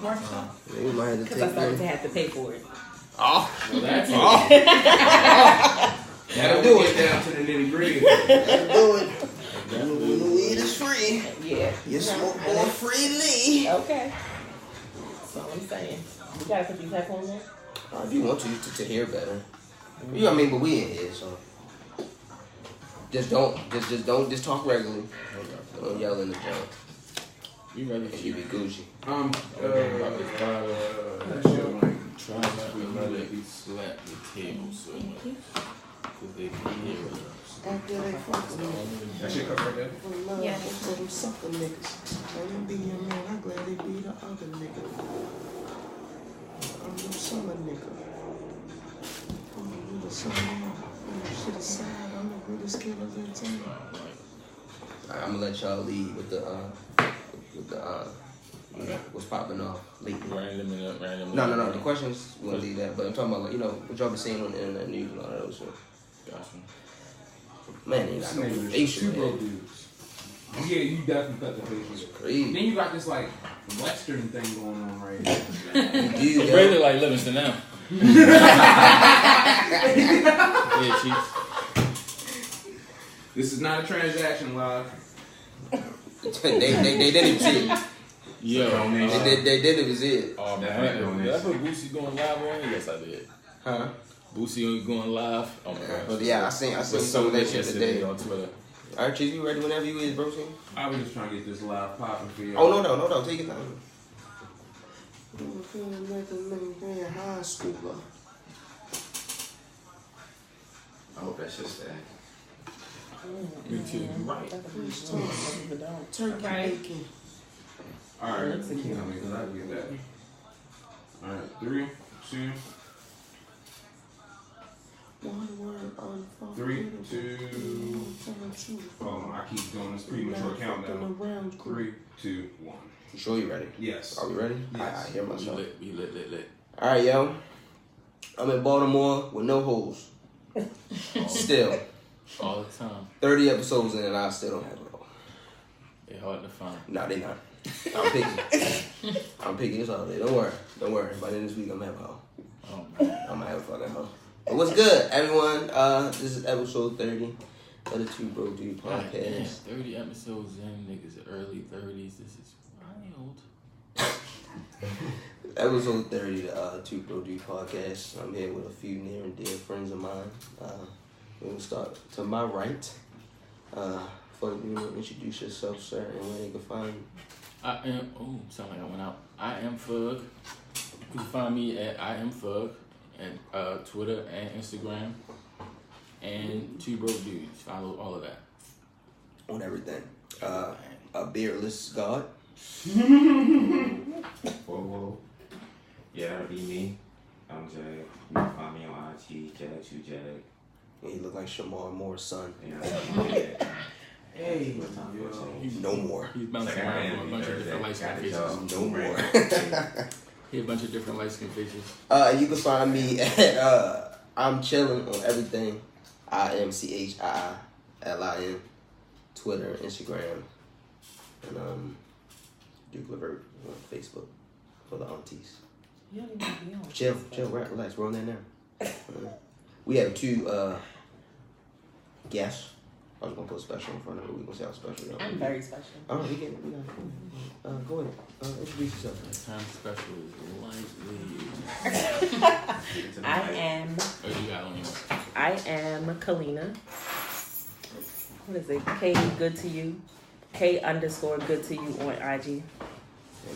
Marshall? You might have to Because I started to have to pay for it. Oh, Well, that's that'll do it. Down to the nitty gritty. That'll do it. When the weed is free, Yeah. you smoke more freely. Okay. That's all I'm saying. You gotta put these headphones in? If you want to hear better. You know what I mean? But we in here, so just don't talk regularly. Don't yell in the jump. You ready And you be Gucci. that shit like try not to let it be slap the table so much. Cause they can hear us. That shit come right there. Yeah. Them sucker niggas. Let them be your man. I'm glad they be the other nigga. I'm them summer nigga. I'm the realest summer. I'm the shit aside. I'm the realest killer in town. I'm gonna let y'all lead with the what's popping off lately. Random. No. The questions we'll leave that, but I'm talking about like, what y'all been seeing on the internet news and all that other shit. Gotcha. Man, they got no facial. 2Broke dudes. Yeah, you definitely cut the facial. Crazy. Then you got this like Western thing going on right now. You It's really like Livingston now. Yeah, Chiefs. This is not a transaction live. they didn't even see it. Yo, They didn't even see it. oh man, did I put Boosie going live on? Yes, I did. Huh? Boosie going live. Oh my But gosh. yeah, I seen some of that shit today. on Twitter. Alright, Chief, you ready whenever you is, bro? I was just trying to get this live popping for you. Oh no, take it down. High schooler. I hope that's just that. Me too. Right. Turkey bacon. Alright. Because I get that. Alright, 3, 2, 3, 2. Hold on, I keep doing this premature countdown. 3, 2, 1. You sure you ready? Yes. Are we ready? Yes. I hear myself. We lit. Alright, yo. I'm in Baltimore with no hoes. Still. All the time. 30 episodes in and I still don't have it all. They're hard to find. Nah, they not. I'm picky. I'm picky as all day. Don't worry. By the end of this week, I'm gonna have a hoe. Oh man. I'm gonna have a fucking hoe. But what's good, everyone? This is episode 30 of the 2Brokedude podcast. 30 episodes in, niggas early 30s. This is wild. Episode 30 of the 2Brokedude podcast. I'm here with a few near and dear friends of mine. We're gonna start to my right. Fuck, you want to introduce yourself, sir, and where they can find you. Sound like I went out. I am Fug. You can find me at I am Fug and Twitter and Instagram and 2Brokedudes. Follow all of that. On everything. A beardless god. Whoa. Yeah, that'll be me. I'm Jag. You can find me on IG, Jag2Jag. And he look like Shamar Moore's son. Yeah. Hey, No more. He's bouncing around from a bunch of different light skin faces. No more. He a bunch of different light skin faces. You can find me at I'm chilling on everything. IMCHIILIN. Twitter, Instagram, and Duke Levert on Facebook for the aunties. You don't even be on. Chill, relax. We're on there now. We have 2 guests. I was gonna put special in front of it. We gonna say how special. I'm very special. All right, we got it. Go ahead. Introduce yourself. Time special is lightly. I am Oh, you got on your I am Kalina. What is it? K good to you. K_good to you on IG.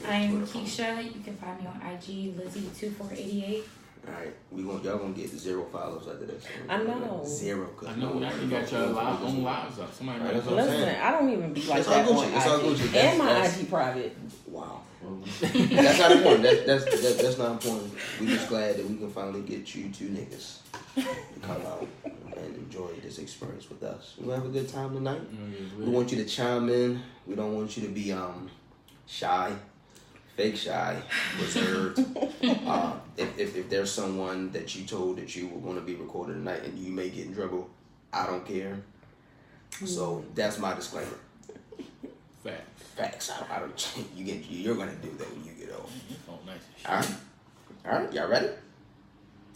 I'm Keisha. You can find me on IG, Lizzie2488. All right, y'all gonna get 0 follows after this. I know. 0. I know we actually got your own lives up. Somebody Right, got that's what I'm Listen, saying. I don't even be like It's all that Gucci. on It's all IG. Gucci. And my That's- IG private. Wow. That's not important. That's not important. We just glad that we can finally get you 2 niggas to come out and enjoy this experience with us. We'll have a good time tonight. We want you to chime in. We don't want you to be shy, fake shy, reserved. If there's someone that you told that you were going to be recorded tonight and you may get in trouble, I don't care. So that's my disclaimer. Facts. Facts. I don't. You're gonna do that when you get old. Oh, All right, y'all ready?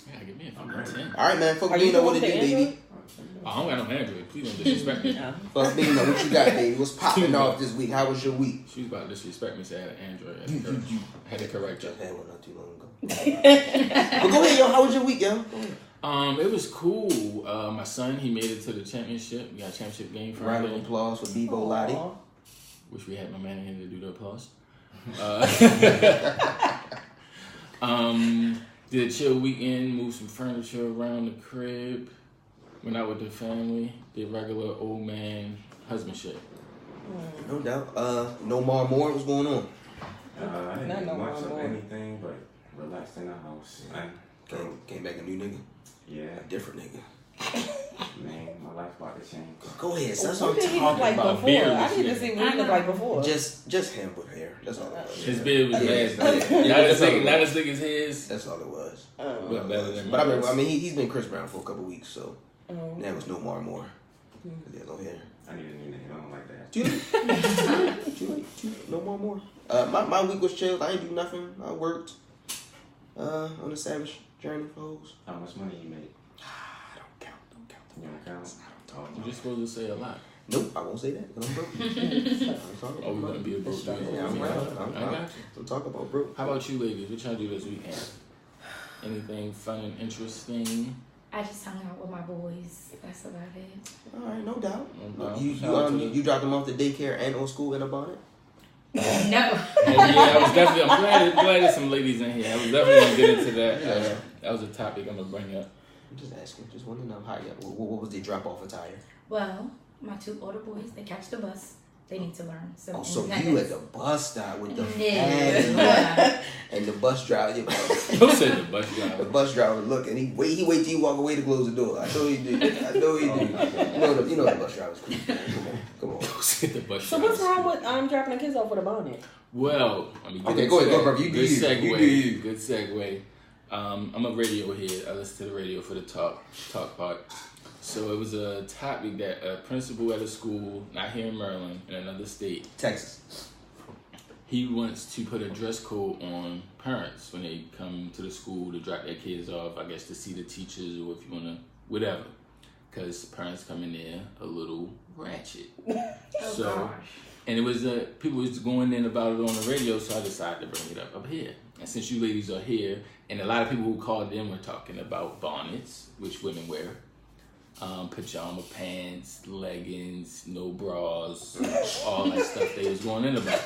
Yeah, give me a fucking 10. All right, man. Fuck me, know what to do, baby. I don't got no Android. Please don't disrespect me. Fuck me, know what you got, baby. What's popping off this week? How was your week? She was about to disrespect me, say I had an Android. I had to correct her. I had one not too long ago. But go ahead, yo. How was your week, yo? It was cool. My son, he made it to the championship. We got a championship game Friday. Round of applause for Bebo Lottie. Wish we had my man in here to do the applause. Did a chill weekend, moved some furniture around the crib, went out with the family, did regular old man husband shit. No doubt. No more. What's going on? I didn't do much of anything, but relaxed in the house. Came back a new nigga? Yeah. A different nigga. Man, my life about to change. Go ahead, son. That's what what did I'm he look talking like about. before? I need to see what he looked like before. Just him with hair. That's all it was. His beard was bad. Not as thick as his. That's all it was. But better than But I mean, he's been Chris Brown for a couple weeks, so that was no more. There's no hair. I need a new nigga. I don't like that. Too late. No more. My week was chill. I ain't do nothing. I worked on a savage journey for hoes. How much money you made? Don't count. You don't count? You're just supposed to say a lot. Nope, I won't say that. I'm broke. Oh, we're gonna be a broke dude. Yeah, I'm right. I got you. Don't talk about broke. How about you, ladies? What y'all do this weekend? Anything fun and interesting? I just hung out with my boys. That's about it. All right, no doubt. No doubt. You dropped them off to daycare and on school in a bonnet? No. Oh, yeah, I was definitely. I'm glad there's some ladies in here. I was definitely gonna get into that. That was a topic I'm gonna bring up. I'm just asking. Just want to know how. What was the drop off attire? Well, my two older boys, they catch the bus. They need to learn. So you at the bus stop with the Yeah. and the bus driver. Who said the bus driver? The bus driver look and he wait till you walk away to close the door. I know he did. You know the bus driver's cool. Come on. Who said the bus So driver? what's wrong with dropping the kids off with a bonnet? Well, I mean, okay, go ahead, bro. You do good you. segue. You do you. Good segue. I'm a radio head. I listen to the radio for the talk part. So it was a topic that a principal at a school, not here in Maryland, in another state, Texas. he wants to put a dress code on parents when they come to the school to drop their kids off, I guess to see the teachers or if you want to, whatever. Because parents come in there a little ratchet. And it was people was going in about it on the radio, so I decided to bring it up here. And since you ladies are here, and a lot of people who called in were talking about bonnets, which women wear, pajama pants, leggings, no bras, all that stuff they was going in about,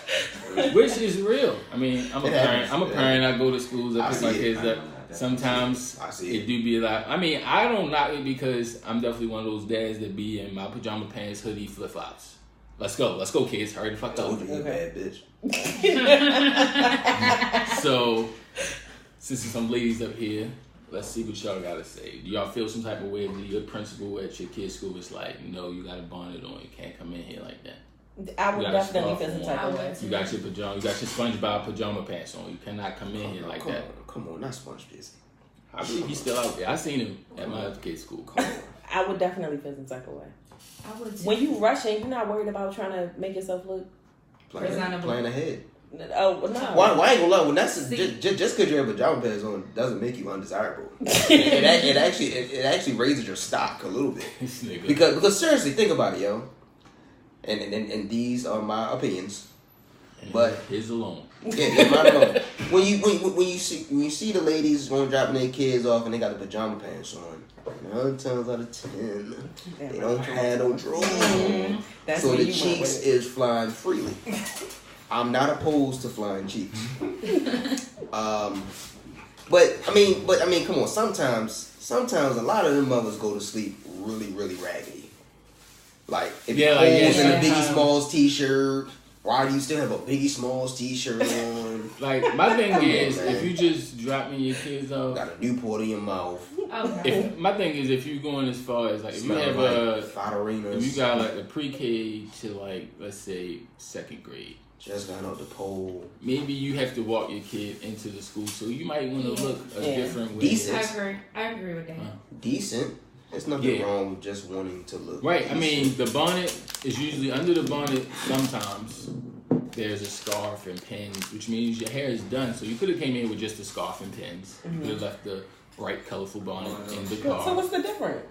which is real. I mean, I'm a parent. I go to schools. I pick my kids up. Sometimes it do be a lot. I mean, I don't knock it because I'm definitely one of those dads that be in my pajama pants, hoodie, flip flops. Let's go, kids. Hurry the fuck up. Told you you bad bitch. So, since there's some ladies up here, let's see what y'all gotta say. Do y'all feel some type of way that your principal at your kid's school is like, no, you got a bonnet on, you can't come in here like that? I would definitely feel some type of way. You got your SpongeBob pajama pants on. You cannot come in here like that. Come on, not SpongeBob. I believe he's still out there. I seen him at my kid's school. I would definitely feel some type of way. I would too. When you rushing, you're not worried about trying to make yourself look presentable. Playing ahead. Oh no! Why I ain't gonna lie? When that's just because you have pajama pants on doesn't make you undesirable. it actually raises your stock a little bit. because seriously, think about it, yo. And these are my opinions, but his alone. Yeah, mine alone. When you see the ladies going dropping their kids off and they got the pajama pants on, 9 times out of 10 they don't have no drawers on, so the cheeks is flying freely. I'm not opposed to flying cheeks. But I mean, come on. Sometimes a lot of them mothers go to sleep really, really raggedy. Like if you're in a Biggie Smalls t-shirt, why do you still have a Biggie Smalls t-shirt on? Like my thing is, if you just dropping your kids off, got a Newport in your mouth. My thing is, if you're going as far as like, if you have if you got like a pre-K to like, let's say 2nd grade. Just got off the pole. Maybe you have to walk your kid into the school, so you might want to look a different way. Decent. I agree with that. Decent. There's nothing wrong with just wanting to look. Right. decent. I mean, the bonnet is usually under the bonnet sometimes. there's a scarf and pins, which means your hair is done. So you could have came in with just a scarf and pins. You could have left the bright, colorful bonnet in the car. So what's the difference?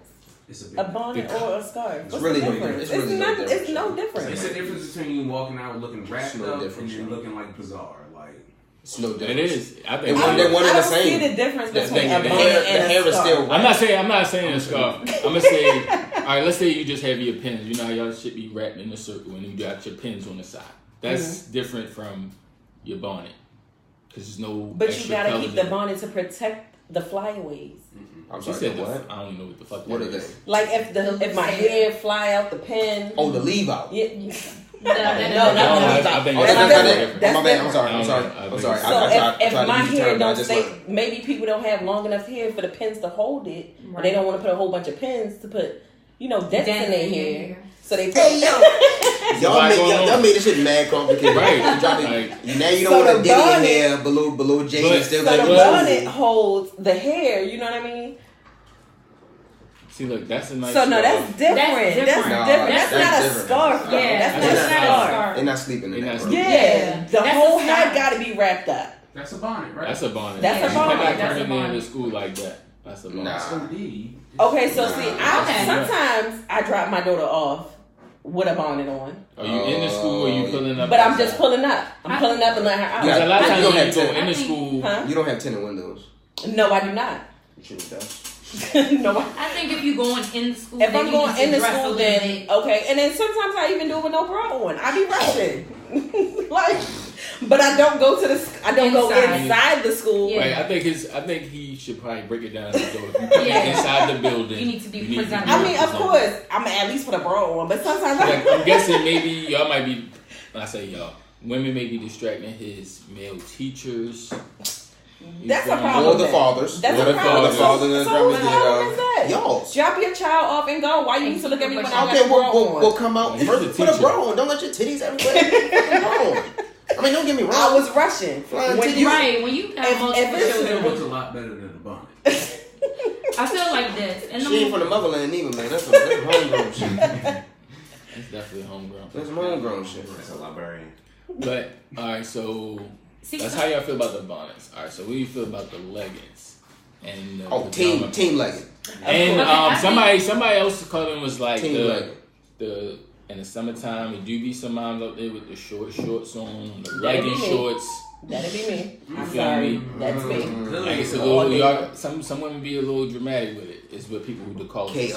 It's a bonnet or a scarf? It's really no difference. It's no difference. It's the difference between you walking out looking wrapped up and you looking like bizarre. Like it's no difference. It is. I think they're one and the same. I don't see the difference between a bonnet and a hair is still. I'm not saying a scarf. I'm gonna say, all right. Let's say you just have your pins. You know how y'all should be wrapped in a circle and you got your pins on the side. That's different from your bonnet because there's no. But you gotta keep the bonnet to protect the flyaways. I'm She sorry, said what? I don't even know what the fuck. What that are they? is. Like if my hair fly out the pin. Oh, the leave out. Yeah. No, not the leave out. That's my bad. I'm sorry. So if my hair don't stay, maybe people don't have long enough hair for the pins to hold it, or they don't want to put a whole bunch of pins to put, dents in their hair. So they put y'all made this shit mad complicated. Right. Now you don't want to dig your hair below Jay. Still so the bonnet holds the hair. You know what I mean? See, look, that's a nice. So no, that's different. That's different. That's not a scarf. Yeah, that's not a scarf. They're not sleeping in that. Yeah, the whole head got to be wrapped up. That's a bonnet, right? That's a bonnet. That's a bonnet. You cannot turn it into school like that. That's a bonnet. Nah. Okay, so see, sometimes I drop my daughter off with a bonnet on. Are you in the school or you pulling up? But I'm just pulling up. I'm pulling up and letting her out. Because a lot of times you when you go in the school, you don't have tinted windows. No, I do not. You should have done. No, I think if you're going in school, if I'm going in the dress school, then okay. And then sometimes I even do it with no bra on. I be rushing, but I don't go to the. I don't go inside the school. Yeah. Right, I think he should probably break it down. So if you come inside the building, you need to be presentable. I mean, of course, I'm at least put a bra on, but sometimes I'm guessing maybe y'all might be. When I say y'all, women may be distracting his male teachers. That's a problem. Or the fathers. That's a problem. So whose problem is that? Y'all. Drop your child off and go. Why you need to look at me when I got okay, a bra on? we'll come out. First, put a bra on. Don't let your titties everywhere. I mean, don't get me wrong. I was rushing. When you have multiple children, it looks a lot better than a bonnet. I feel like this. She ain't from the motherland either, man. That's homegrown shit. That's definitely homegrown. That's homegrown shit. That's a librarian. But all right, so that's how y'all feel about the bonnets. All right, so what do you feel about the leggings? And team legging. And somebody else called them was like team the in the summertime it do be some moms out there with the shorts on, the legging shorts. That'd be me. You I'm feel sorry. me? That's me. Like it's a little y'all, some women be a little dramatic with it. It's what people would call K_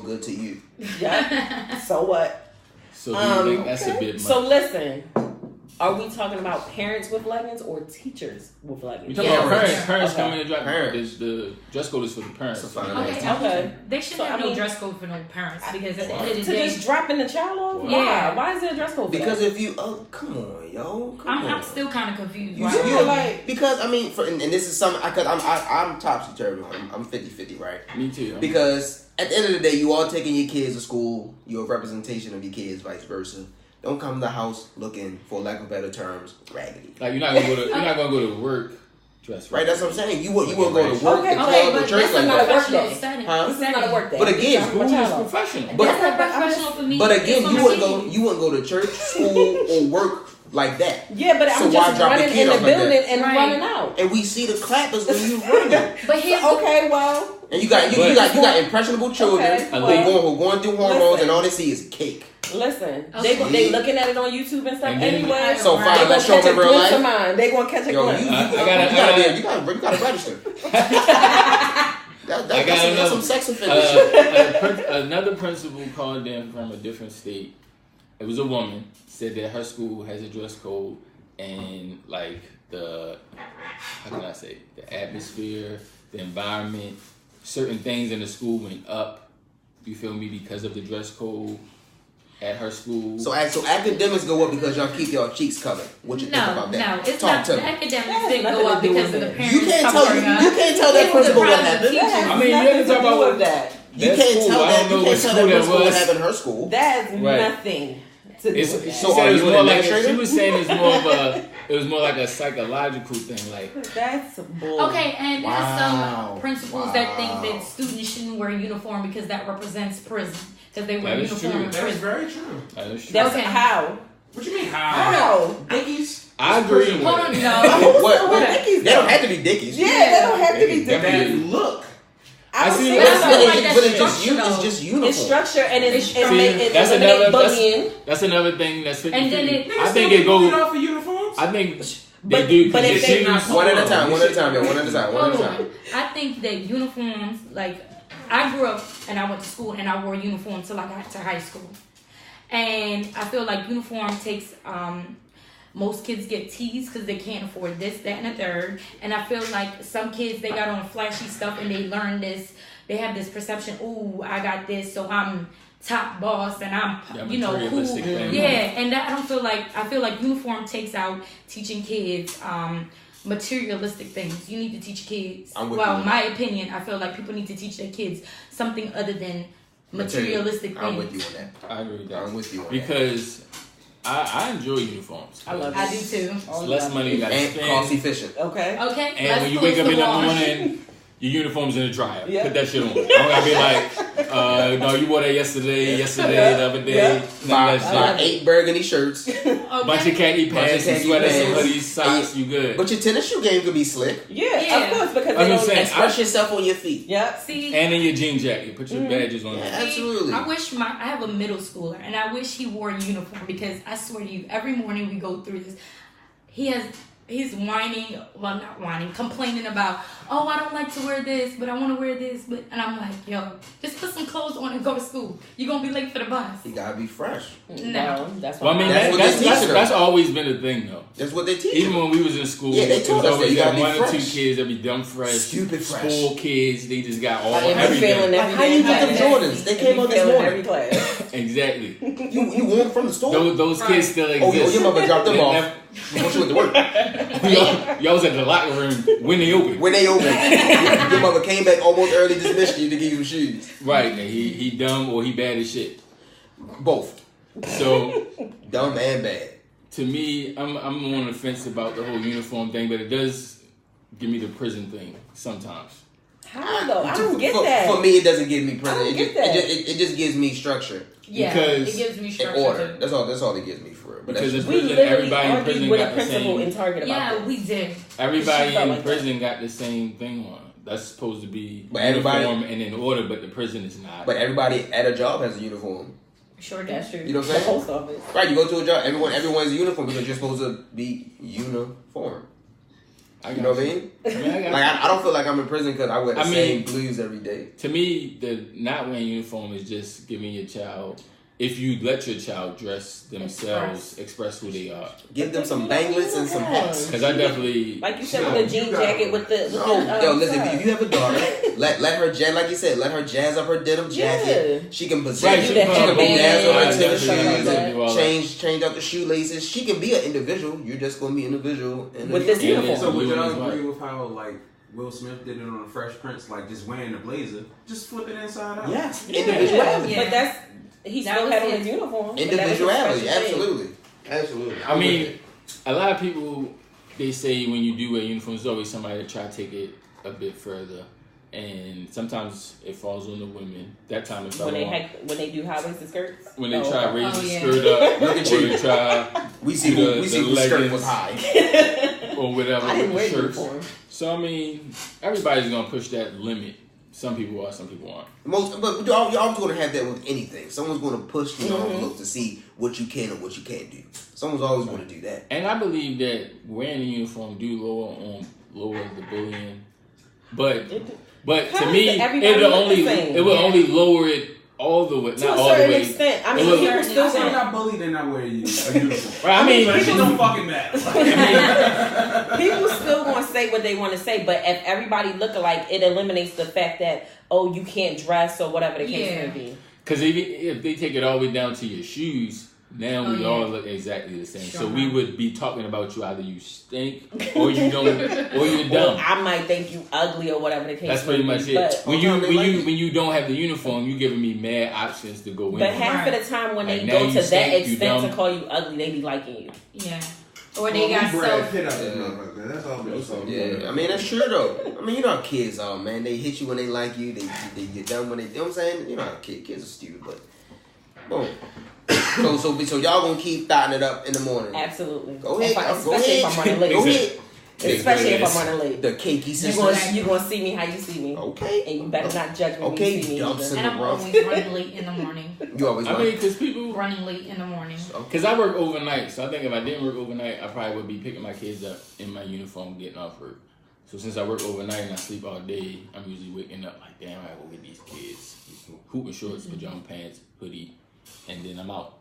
good to you. Yeah. So what? So do you think that's a bit much? So listen. Are we talking about parents with leggings or teachers with leggings? We talking about parents. Parents coming to drop parents. The dress code is for the parents. Okay. They shouldn't have no dress code for no parents because at the end of the day, just dropping the child off. Yeah. Why is there a dress code? Because if you come on, yo, I'm still kind of confused. Because I mean, and this is something I'm topsy turvy. I'm 50-50, right? Me too. Because at the end of the day, you all taking your kids to school. You're a representation of your kids, vice versa. Don't come to the house looking, for lack of better terms, raggedy. Like you're not gonna go to work dressed right. That's what I'm saying. You wouldn't go to work, the club, the church like that. This is not a work day. But again, school is professional. That's not professional for me. But again, you wouldn't go to church, school, or work like that. Yeah, but I'm just running in the building and running out. And we see the clappers when you running. But here's okay, well. And you got impressionable children who are going through hormones, and all they see is cake. Listen, they looking at it on YouTube and stuff anyway. So fine, let's show them real life. They gonna catch a glimpse. You gotta register. That's some sex offender shit. Another principal called in from a different state. It was a woman. Said that her school has a dress code and like the atmosphere, the environment, certain things in the school went up. You feel me? Because of the dress code at her school. So academics go up because y'all keep y'all cheeks covered. What you think about that? No, it's not. The academics didn't go up because of the parents. You can't tell that principal what happened. I mean, you can talk about that. You can't tell that principal what happened in her school. That's nothing. So are you an administrator? She was saying it was more like a psychological thing. Like that's bull. Okay, and there's some principals that think that students shouldn't wear uniform because that represents prison. Because they wear uniform in prison. That's very true. That is true. That's how. What you mean how? Dickies? I agree. Hold on, no. What? They don't have to be Dickies. Yeah, they don't have to be That Dickies. look. I see see what But it's just uniform. It's structure and it that's another. That's another thing that's 50-50. And then I think it goes. off of uniforms. I think they do. But if they one at a time, one at a time. I think that uniforms, like, I grew up and I went to school and I wore uniforms till I got to high school. And I feel like uniform takes, most kids get teased because they can't afford this, that, and a third. And I feel like some kids, they got on flashy stuff and they learn this. They have this perception, ooh, I got this, so I'm top boss and I'm, cool. Thing. Yeah, and I feel like uniform takes out teaching kids materialistic things. You need to teach kids. My opinion, I feel like people need to teach their kids something other than materialistic things. I'm with you on that. I agree with that. I'm with you on that. Because I enjoy uniforms. I love it. I do too. It's less money you got to And spend. cost efficient. Okay. And when you wake up in the morning, your uniform's in the dryer. Yeah. Put that shit on. I don't gotta be like, no, you wore that yesterday, the other day. Yeah. Buy 8 burgundy shirts. Bunch of khaki pants, some sweaters, some hoodies, socks, you good. But your tennis shoe game could be slick. Yeah, of course, because I'm they just don't saying, Express yourself on your feet. Yep. See, and in your jean jacket, put your badges on. Yeah, there. absolutely. I wish I have a middle schooler and I wish he wore a uniform because I swear to you, every morning we go through this, he's whining, well not whining, complaining about, oh, I don't like to wear this, but I want to wear this, and I'm like, yo, just put some clothes on and go to school. You're going to be late for the bus. You gotta be fresh. No. That's Well, I mean, why that's always been a thing, though. That's what they teach. Even when we was in school, Yeah, they taught us that you gotta be one or two fresh. kids that be dumb fresh, Stupid fresh. spoiled kids. They just got all failing everything. every How you get them Jordans? They came out this morning. every class. Exactly. You won from the store. Those kids still exist. your mother dropped them They off. never- Before she went to work. Y'all was at the locker room when they opened. When they opened, your mother came back almost early, dismissed you to give you shoes. Right, and he dumb or he bad as shit. Both. So Dumb and bad. to me, I'm on the fence about the whole uniform thing, but it does give me the prison thing sometimes. How though? I don't get that. For me, it doesn't give me prison. I don't get that. It just gives me structure. Yeah, Because it gives me And structure order. too. That's all it gives me for it. But Because that's in We prison, literally everybody in argued prison with a got the principal in same. Target about Yeah, this. we did. Everybody She felt in like prison got the same thing on. That's supposed to be But everybody- uniform and in order, but the prison is not. But everybody at a job has a uniform. Sure That's did. true. You know what I'm The saying? post office. Right, you go to a job, everyone's a uniform because you're supposed to be uniform. You know what I mean? I mean, I got Like I don't feel like I'm in prison because I wear the I mean- same blues every day. To me, the not wearing uniform is just giving your child, if you let your child dress themselves, express who they are. Give them some banglets and some hats. Because I definitely, Like you said, with the jean jacket with the Yo, listen, if you have a daughter, let her jazz, like you said, let her jazz up her denim jacket. Yeah. She can Right, possess, she she can can put be a jazz on her band, tennis stuff like shoes that. and change out the shoelaces. She can be an individual. You're just gonna be an individual. With this uniform. So would Blue y'all and white. agree with how like Will Smith did it on the Fresh Prince, like just wearing the blazer, just flip it inside out? Yes, Yeah. individuality. But that's he That still was had on his- his uniform. but that was his Individuality, special thing. absolutely. Absolutely. I mean, a lot of people, they say when you do wear uniforms, there's always somebody that try to take it a bit further. And sometimes it falls on the women. That time it fell When on. when they do high-waisted skirts. When they try to raise the yeah. skirt up, Look at or you. they try, we see the- whose the skirt leggings. was high. or whatever, I didn't with wear the shirts. uniform. So I mean, everybody's gonna push that limit. Some people are, some people aren't. But you're always going to have that with anything. Someone's going to push the envelope to see what you can and what you can't do. Someone's always going to do that. And I believe that wearing a uniform do lower the bullying, but to me, it will only lower it all the way, To not a all the certain way. extent. I mean, It was- people I still still gonna. got bullied and not wear a uniform. Right, I mean, But it don't fucking matter. People still gonna say what they want to say, but if everybody look alike, it eliminates the fact that you can't dress or whatever the case may be. Because if they take it all the way down to your shoes, now we all look exactly the same. Sure. So we would be talking about you, either you stink or you don't, or you're dumb. I might think you ugly or whatever the case. That's pretty may much be, it. but- When you don't have the uniform, you giving me mad options to go in. But half of the time when Like, they now go you to that stink, you extent to dumb. call you ugly, they be liking you. Yeah. Or they got Brad so. Pitt out there, motherfucker. That's all I'm saying. Yeah, I mean, that's true, though. I mean, you know how kids are, man. They hit you when they like you. They get done when they, you know what I'm saying? You know how kids are stupid, but boom. So y'all gonna keep thotting it up in the morning? Absolutely. Go ahead. Especially if I'm running late. Go ahead. Especially if I'm running late. The cakey sisters. You're gonna see me how you see me. Okay. And you better not judge me when you see me. And I'm always running late in the morning. You always I mean, because people... Running late in the morning. Because I work overnight, so I think if I didn't work overnight, I probably would be picking my kids up in my uniform getting off work. So since I work overnight and I sleep all day, I'm usually waking up like, damn, I gotta go get these kids. Hooping shorts, pajama pants, hoodie, and then I'm out.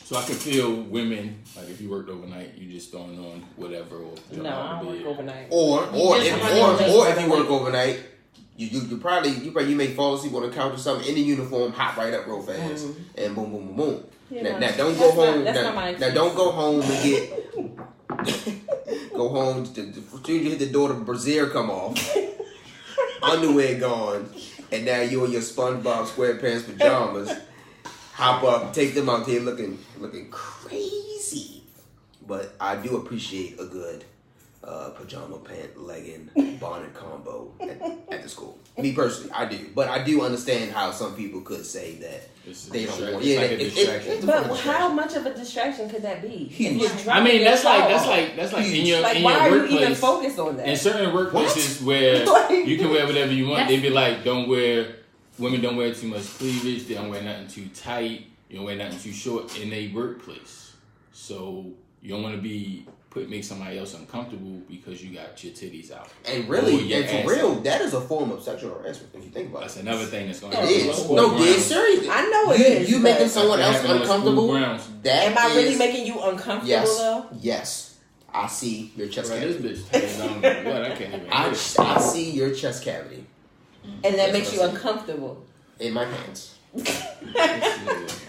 So I can feel women, like if you worked overnight, you just throwing on whatever. Or no, I don't work overnight. Or if you work overnight, you may fall asleep on the couch or something in the uniform, hop right up real fast, and boom, boom, boom, boom. Yeah, now don't go home. Now don't go home and get go home. You hit the door, the brassiere come off, underwear gone, and now you in your SpongeBob SquarePants pajamas. Hop up, take them out there looking crazy. But I do appreciate a good pajama pant, legging, bonnet combo at the school. Me personally, I do. But I do understand how some people could say that they don't want. Yeah, but how much of a distraction could that be? I mean, that's like in your why workplace. Are you even focused on that? In certain workplaces where you can wear whatever you want, they be like, women don't wear too much cleavage. They don't wear nothing too tight. You don't wear nothing too short in a workplace. So you don't want to make somebody else uncomfortable because you got your titties out. And really, and for real, that is a form of sexual harassment if you think about it. That's another thing that's going to happen. It is. No, dead serious. I know it is. You making someone else uncomfortable? Am I really making you uncomfortable though? Yes. I see your chest cavity. This bitch. I can't even. I see your chest cavity. And that makes you uncomfortable. In my pants.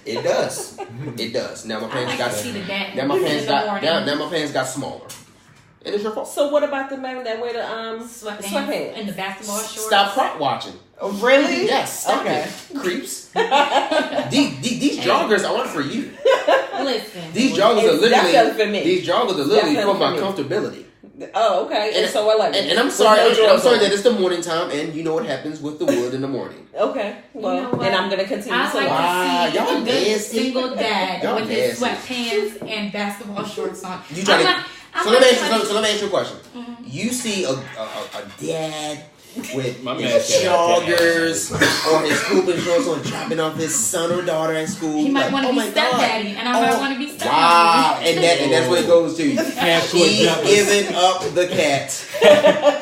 It does. It does. Now my pants got smaller. And it's your fault. So what about the men that wear the sweatpants and the basketball shorts? Stop crop watching. Oh, really? Yes. Stop it. Creeps. These joggers aren't for you. Listen. These joggers are literally for my comfortability. Oh, okay. And so what, like? And I'm sorry. I'm sorry that it's the morning time, and you know what happens with the wood in the morning. Okay. Well, and I'm gonna continue. I like to see a good single dad with his sweatpants and basketball shorts on. So let me ask you a question. Mm-hmm. You see a dad with his joggers or his hooping shorts on, dropping off his son or daughter at school. He might want to be stepdaddy, and I might want to be stepdaddy. Wow, and that's what it goes to. He's giving up the cat.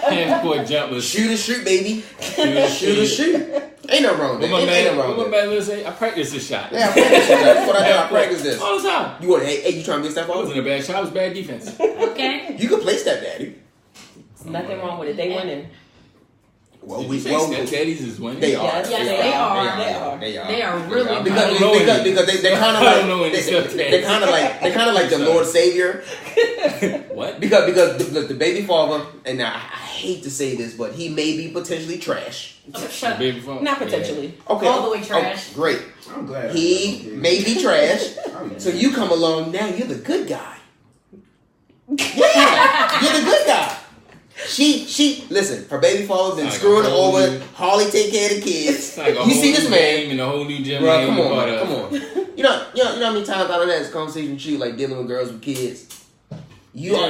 Half-court jumpers. Shoot, baby. Shoot. Ain't no wrong with that. What my man say? I practice this shot. Yeah, I practice this shot. That's what I do. I practice this all the time. You trying to get step I wasn't a bad shot. I was bad defense. Okay. You can play stepdaddy. Nothing wrong with it. They winning. Stepdaddies is winning. They are. Yes, they are. They are really because they're kind of like the Lord Savior. What? Because the baby father, and I hate to say this, but he may be potentially trash. Not potentially. Yeah. Okay. All the way trash. Oh, great. I'm glad. He may be trash. So you come along now. You're the good guy. Yeah, you're the good guy. She listen, her baby father's been screwing her over. Harley take care of the kids. Like you see this man in a whole new gym. Bro, come on. You know how many times I've had this conversation with you, like dealing with girls with kids. You know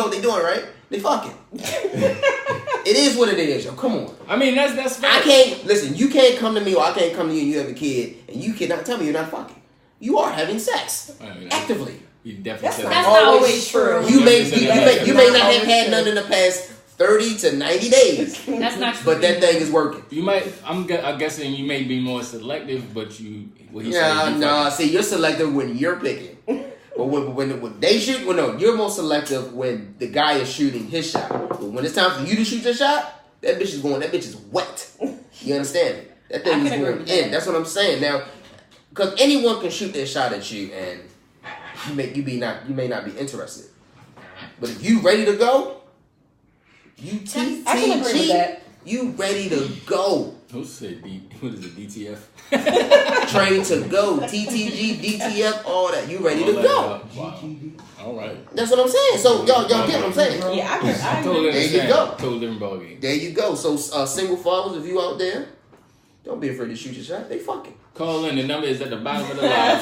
what they doing, right? They fucking. It is what it is, yo. Come on. I mean, that's fair. I can't listen. You can't come to me, or I can't come to you, and you have a kid, and you cannot tell me you're not fucking. You are having sex actively. You definitely that's not always true. You may not have had none in the past 30 to 90 days. That's not true. But that thing is working. You might. I'm guessing you may be more selective, but you. See, you're selective when you're picking. But when they shoot, you're more selective when the guy is shooting his shot. But when it's time for you to shoot your shot, that bitch is wet. You understand me? That thing is going in. That's what I'm saying. Now, because anyone can shoot their shot at you, and you may not be interested. But if you ready to go, you TTG, you ready to go. Who said what is it, DTF? Train to go. TTG, DTF, all that. You ready to go. Wow. All right. That's what I'm saying. So y'all get what I'm saying. Yeah, I there you go. Totally different ballgame. There you go. So single fathers, if you out there Don't be afraid to shoot your shot. They fucking. Call in. The number is at the bottom of the line.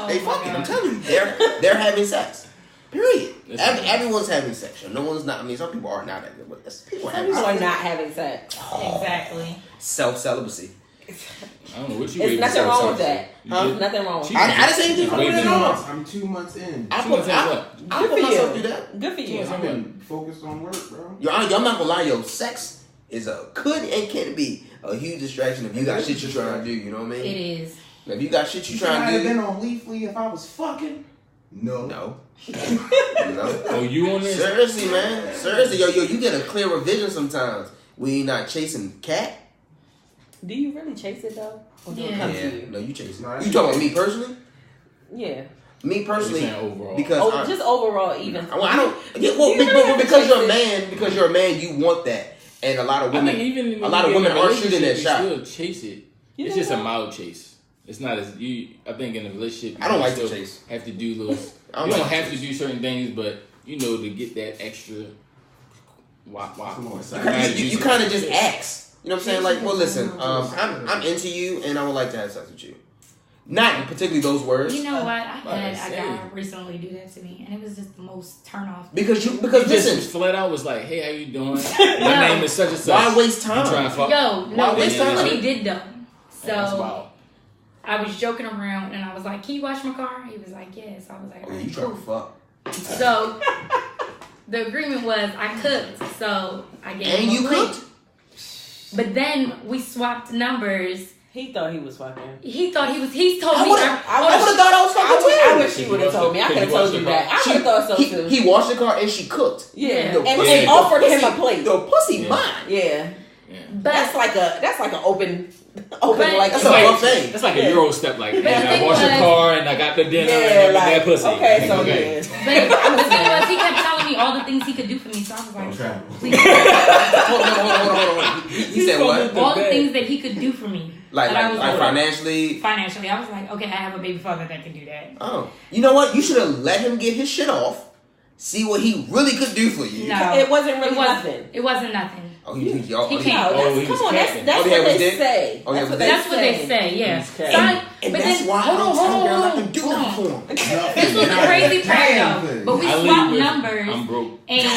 They fucking. I'm telling you, they're having sex. Period. Everyone's having sex. No one's not. I mean, some people are not having it, but people are not having sex. Exactly. Self-celibacy. I don't know what you. There's nothing wrong with that. Nothing wrong with that. I didn't say anything. I'm 2 months in. I put myself through that. Good for you. I've been focused on work, bro. Yo, I'm not gonna lie, yo. Sex is could and can be a huge distraction if you got shit you're trying to do. You know what I mean? It is. If you got shit you're trying to do. I'd have been on Leafly if I was fucking. No. No. Oh, you on this? Seriously, man. Seriously, yo, you get a clearer vision sometimes when you're not chasing cat. Do you really chase it though? Or do it come to you? No, you chase it. You talking about me personally? Yeah. Me personally, overall. because just overall, even. I don't. Yeah, well, because you're a man. Because you're a man, you want that, and a lot of women. A lot of women are shooting that shot. You still chase it. It's just a mild chase. It's not as you. I think in a relationship, I don't like to chase. Have to do little. You don't have to do certain things, but to get that extra. You kind of just ask. You know what I'm saying? Like, well, listen, I'm into you, and I would like to have sex with you. Not particularly those words. You know what? I had a guy recently do that to me, and it was just the most turn off. Because listen, just flat out was like, "Hey, how you doing? My name is such and such." Why waste time? This is what he did though. So I was joking around, and I was like, "Can you wash my car?" He was like, "Yes." I was like, "Oh, you trying to fuck?" So the agreement was I cooked, so I gave him and you plate. cooked. But then we swapped numbers. He thought he was fucking. He told me. I would have thought I was fucking too. I wish she would have told me. I could have told you that. I would have thought so too. He washed the car and she cooked. Yeah, and offered him a plate. The pussy mine. Yeah. But that's like an open like that's a buffet. That's like a Euro step. Like, I washed your car and I got the dinner and that pussy. Okay, so But the thing was, he kept telling me all the things he could do for me. So I was like, please. Hold on. He said what? All the things that he could do for me. Like financially? Financially. I was like, okay, I have a baby father that can do that. Oh. You know what? You should have let him get his shit off. See what he really could do for you. No. It wasn't really nothing. It wasn't nothing. Oh, he can't. Come on, that's what they say. That's what they say, yeah. And that's why I don't tell girls I can do that for him. This was a crazy prank though. But we swapped numbers. I'm broke. And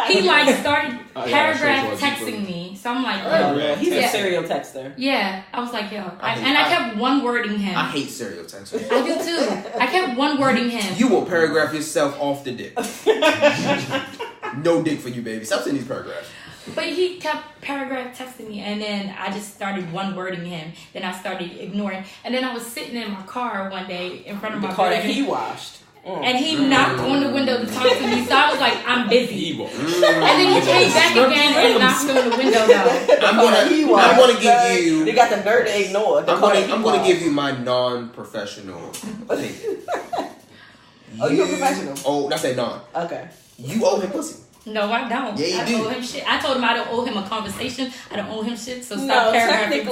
he started paragraph texting me. So I'm like, he's a serial texter. Yeah. I was like, yo. And I kept one wording him. I hate serial texters. I do too. I kept one wording him. You will paragraph yourself off the dick. No dick for you, baby. Stop sending these paragraphs. But he kept paragraph texting me, and then I just started one wording him. Then I started ignoring. And then I was sitting in my car one day in front of my car that he washed. And he knocked on the window to talk to me, so I was like, I'm busy. And then he came back again and knocked on the window though. I'm gonna give you. They got the nerve to ignore. I'm gonna give you my non-professional opinion. Oh, you're a professional? Oh, that's a non. Okay. You owe him pussy. No, I don't. Yeah, you do. Owe him shit. I told him I don't owe him a conversation. I don't owe him shit. So stop paragraphing.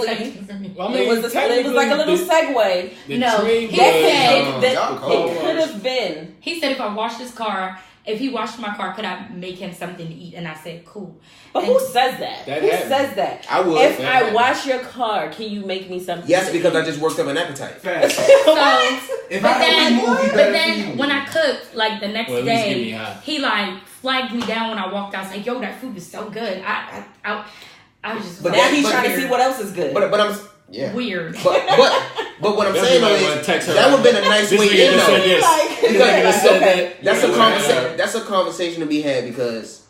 Well, it was like a little segue. No, he said that it could have been. He said if I washed his car, if he washed my car, could I make him something to eat? And I said, cool. But who says that? Who says that? I would. If I wash your car, can you make me something? Yes, because I just worked up an appetite. But then when I cooked, like the next day, he like flagged me down when I walked out. I was like, yo, that food is so good. I was just. But now he's trying to see what else is good. But I'm weird. But what I'm saying is that would have been a nice way in though. That's a conversation to be had because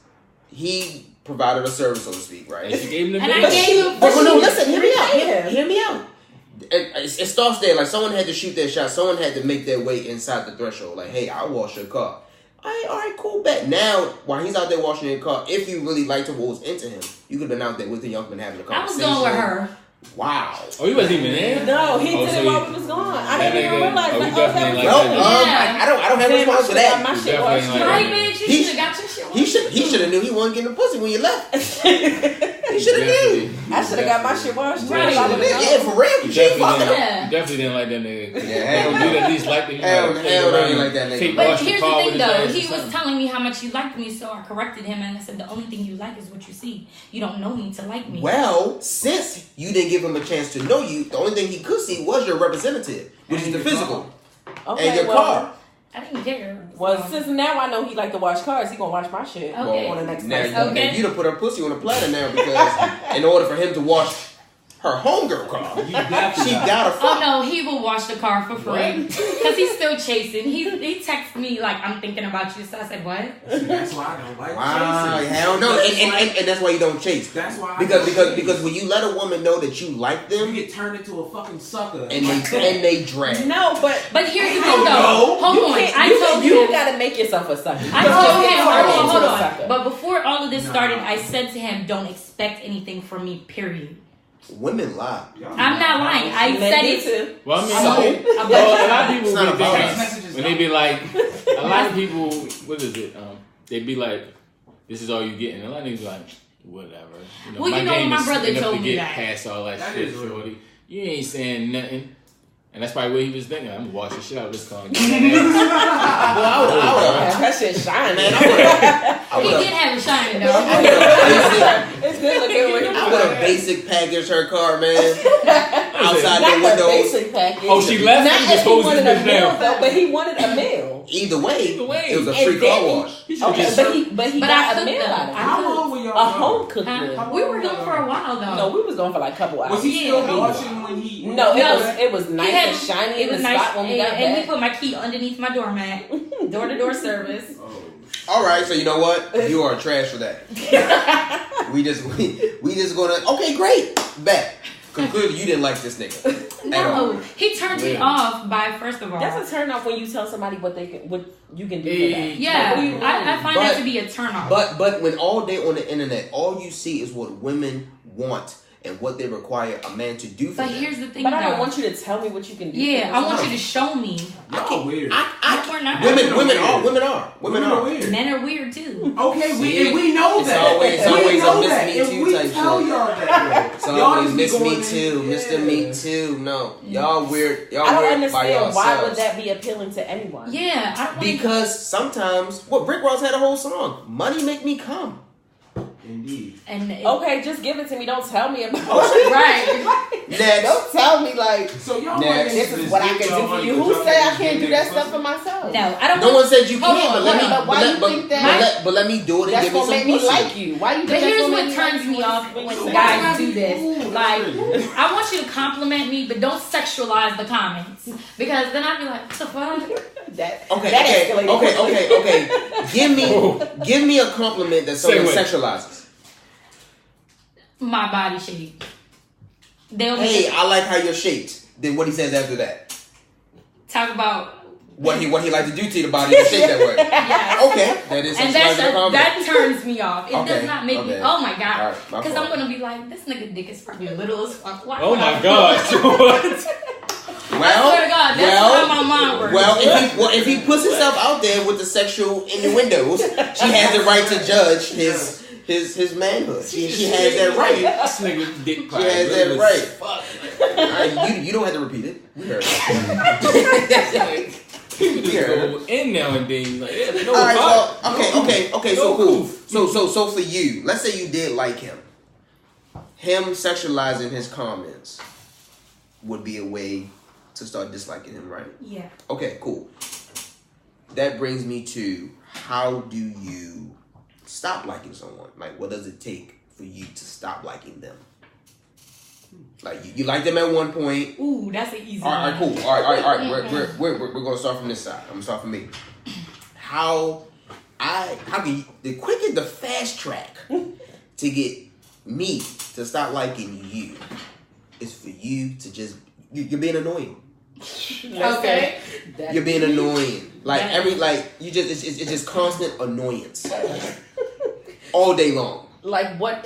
he provided a service, so to speak, right? And she gave him the I gave him. But no, listen, hear me out. Hear me out. It starts there. Like someone had to shoot their shot. Someone had to make their way inside the threshold. Like, hey, I'll wash your car. All right, cool, bet. Now, while he's out there washing your car, if you really liked him, what was into him, you could have been out there with the young man having a conversation. I was going with her. Wow. Oh, you wasn't even there? No, he did it while we was gone. I didn't even realize that. I don't have a response to that. My shit washed. Right, bitch. You should have got your shit washed. He should have knew he wasn't getting a pussy when you left. He you should have did. I should have got my shit washed. Right. Yeah, for real. You She fucking definitely didn't like that nigga. Yeah, You at least liked him. hell, no, you like that nigga. But here's the thing, though. He was telling me how much he liked me, so I corrected him and I said, the only thing you like is what you see. You don't know me to like me. Well, since you didn't give him a chance to know you, the only thing he could see was your representative, which is the physical. Okay, and your car. I didn't care. Well, since now I know he like to wash cars, he gonna wash my shit on the next now, time. now you done put her pussy on a platter now because in order for him to wash her homegirl car, she gotta fuck. Oh no, he will wash the car for free because he's still chasing. He texted me like, I'm thinking about you. So I said, what? That's why I don't like chasing. Hell no, and that's why you don't chase. That's why because when you let a woman know that you like them, you get turned into a fucking sucker, and they drag. No, but here's the thing though. Hold on, I told him you gotta make yourself a sucker. I told him, hold on. Sucker. But before all of this started, I said to him, don't expect anything from me. Period. Women lie. I'm not lying. I said it. Well, I mean, a lot of people be thinking, when they be like, a lot of people, what is it? They be like, this is all you get. And a lot of niggas be like, whatever. Well, you know, my brother told me that. Past all that shit, shorty. You ain't saying nothing. And that's probably what he was thinking. I'm gonna wash the shit out of this car. Well, I would have that shit shining. He did have it shining though. It's good looking. I would have basic packaged her car, man. Outside the windows. Basic package. Oh, she left. Not He just he wanted a down. meal though, but he wanted a meal. Either way, it was a free car wash. Okay, but he got a meal out of it. How long were y'all a home cooked meal. We were gone for a while though. No, we was going for like a couple hours. Was he still washing when he? No, it was nice and shiny in the spot when we got back. And we put my key underneath my doormat. Door-to-door service. All right, so you know what? You are trash for that. we just gonna okay, great, bet. Clearly you didn't like this nigga. No, he turned me off by first of all. That's a turn off when you tell somebody what you can do for that. Yeah, I find that to be a turn off. But when all day on the internet, all you see is what women want and what they require a man to do for them. But here's the thing, but I don't want you to tell me what you can do. Yeah, I want you to show me. Y'all weird. We're not. Women are. Weird. Men are weird too. Okay, we know that. It's always a Miss Me and Too we type tell shit. y'all that. It's always Miss Me Too, Mr. Me Too. No, y'all weird. Y'all I don't weird by understand yourselves. why would that be appealing to anyone. Yeah, because sometimes Rick Ross had a whole song, "Money Make Me Come." Indeed. Okay, just give it to me. Don't tell me about it. Right. Next. Don't tell me like. So y'all this is what I can do for you. Who said I can't do that stuff for myself? No, I don't. No one said you can't. But let me do it and give me some pussy. That's gonna make me like you. Why you? But here's what turns me off when guys do this. Like, I want you to compliment me, but don't sexualize the comments because then I'd be like, what the fuck? Okay. Give me a compliment that someone sexualizes. My body shape. Hey, I like how you're shaped. Then what he says after that? Talk about what he like to do to your body to shape that way. Yes. Okay, that is that turns me off. It does not make me. Oh my god, because I'm gonna be like, this nigga dick is probably little as fuck. Why oh my god, what? I swear to God, that's how my mom works. If he puts himself out there with the sexual innuendos, she has the right to judge his manhood. She has that right. This nigga's dick she has that right. Fuck. You don't have to repeat it. We heard it. Go in nowadays. Like, no. All right. Well, okay. So cool. So for you, let's say you did like him. Him sexualizing his comments would be a way to start disliking him, right? Yeah. Okay. Cool. That brings me to how do you stop liking someone? Like, what does it take for you to stop liking them? Like, you like them at one point. Ooh, that's an easy one. All right, cool. All right. We're gonna start from this side. I'm gonna start from me. How can the fast track to get me to stop liking you is for you to just you're being annoying. Okay. You're being annoying. Like it's just constant annoyance. All day long. Like what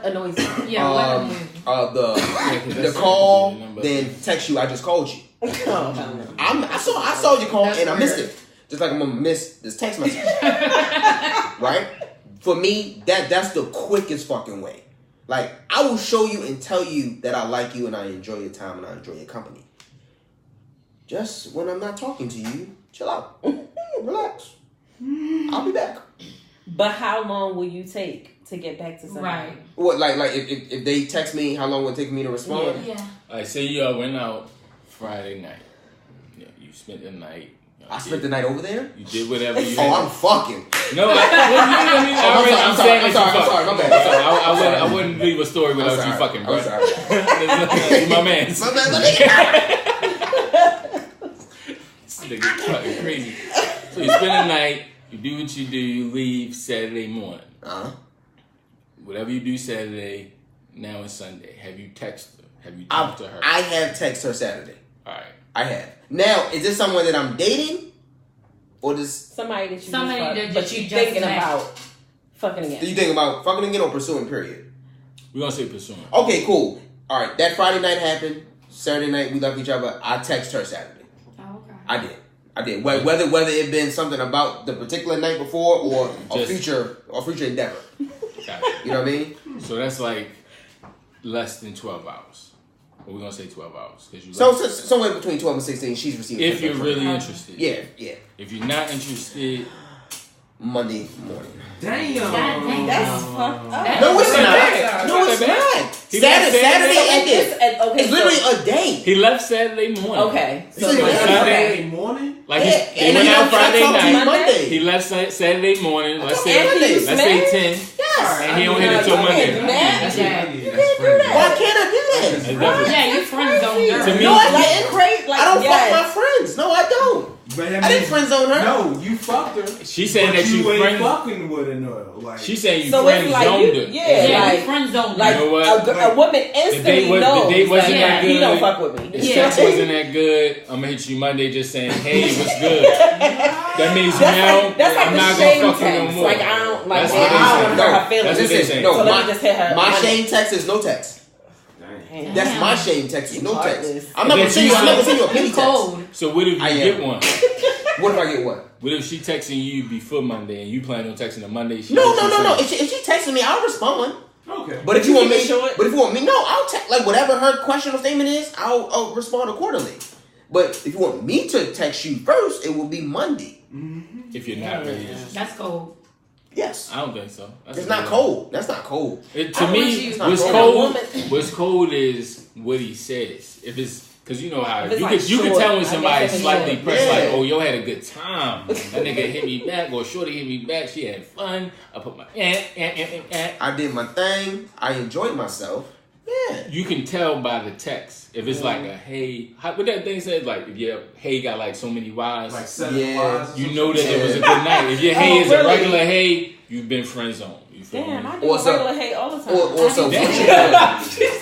annoys you? Yeah, the call, then text you. I just called you. I saw your call and I missed it. Just like I'm gonna miss this text message. Right? For me, that's the quickest fucking way. Like, I will show you and tell you that I like you and I enjoy your time and I enjoy your company. Just when I'm not talking to you, chill out. Relax. I'll be back. But how long will you take to get back to somebody? Right. What, like if they text me, how long will it take me to respond? Yeah. Like, say y'all went out Friday night. Yeah, you spent the night. I spent the night over there? You did whatever you Oh, I'm fucking. No, I'm sorry, my bad. I wouldn't leave a story without you fucking, bro. I'm sorry. My man. My bad. This nigga fucking crazy. So you spend the night, you do what you do, you leave Saturday morning. Whatever you do Saturday, now it's Sunday. Have you texted her? Have you talked to her? I have texted her Saturday. Alright. I have. Now, is this someone that I'm dating? Or just somebody that you but you thinking about fucking again? Do you think about fucking again or pursuing, period? We're gonna say pursuing. Okay, cool. Alright, that Friday night happened. Saturday night we left each other. I texted her Saturday. Oh, okay. I did. Whether it been something about the particular night before or a future endeavor. Gotcha. You know what I mean? So that's like less than 12 hours. Well, we're gonna say 12 hours because you. So somewhere between 12 and 16, she's receiving. If you're really interested. Yeah. If you're not interested, Monday morning. Damn. That's fucked up. No, it's not. No, it's not. Saturday ended. It's literally a day. He left Saturday morning. Okay. So Saturday morning? Like he went out Friday night. Monday. He left Saturday morning. Let's say Monday. 10. Yes. And he don't hit it till Monday. Why can't I do that? Yeah, you friendzoned her. To me, No, I didn't. I don't fuck my friends. No, I don't. But I didn't friendzone her. No, you fucked her. She said that you ain't fucking with her. No, like she said you so friendzoned her. Yeah, you friendzoned her. Like, you know what? A woman instantly knows. The date wasn't that good. He don't fuck with me. The sex wasn't that good. I'm gonna hit you Monday just saying, hey, what's good? That means now that's like I'm the not shame gonna fuck you no text. more. Like I don't like. That's I what they don't say. want to hurt her feelings. That's what they say. No, So let me just hit her. My shame text is no text. Damn. That's my shame text is no text. Heartless. I'm not gonna send you a pity text. So what if you get one? What if I get what? What if she texting you before Monday and you plan on texting her Monday? No. If she texting me, I'll respond. Okay. But if you want me, I'll text like whatever her question or statement is, I'll respond accordingly. But if you want me to text you first, it will be Monday. Mm-hmm. If you're not really interested. That's cold. Yes. I don't think so. It's not cold. That's not cold. To me, what's cold is what he says. If it's because you know how you can tell when somebody's slightly pressed, like, oh, yo had a good time. That nigga hit me back, or shorty hit me back. She had fun. I put my I did my thing. I enjoyed myself. Yeah. You can tell by the text if it's like a hey. What that thing said, like if your hey got like so many Y's, like 7 Y's, you know that it was a good night. If your hey is a regular hey, you've been friend zoned. Damn, I do regular hate all the time. Or so what you doing?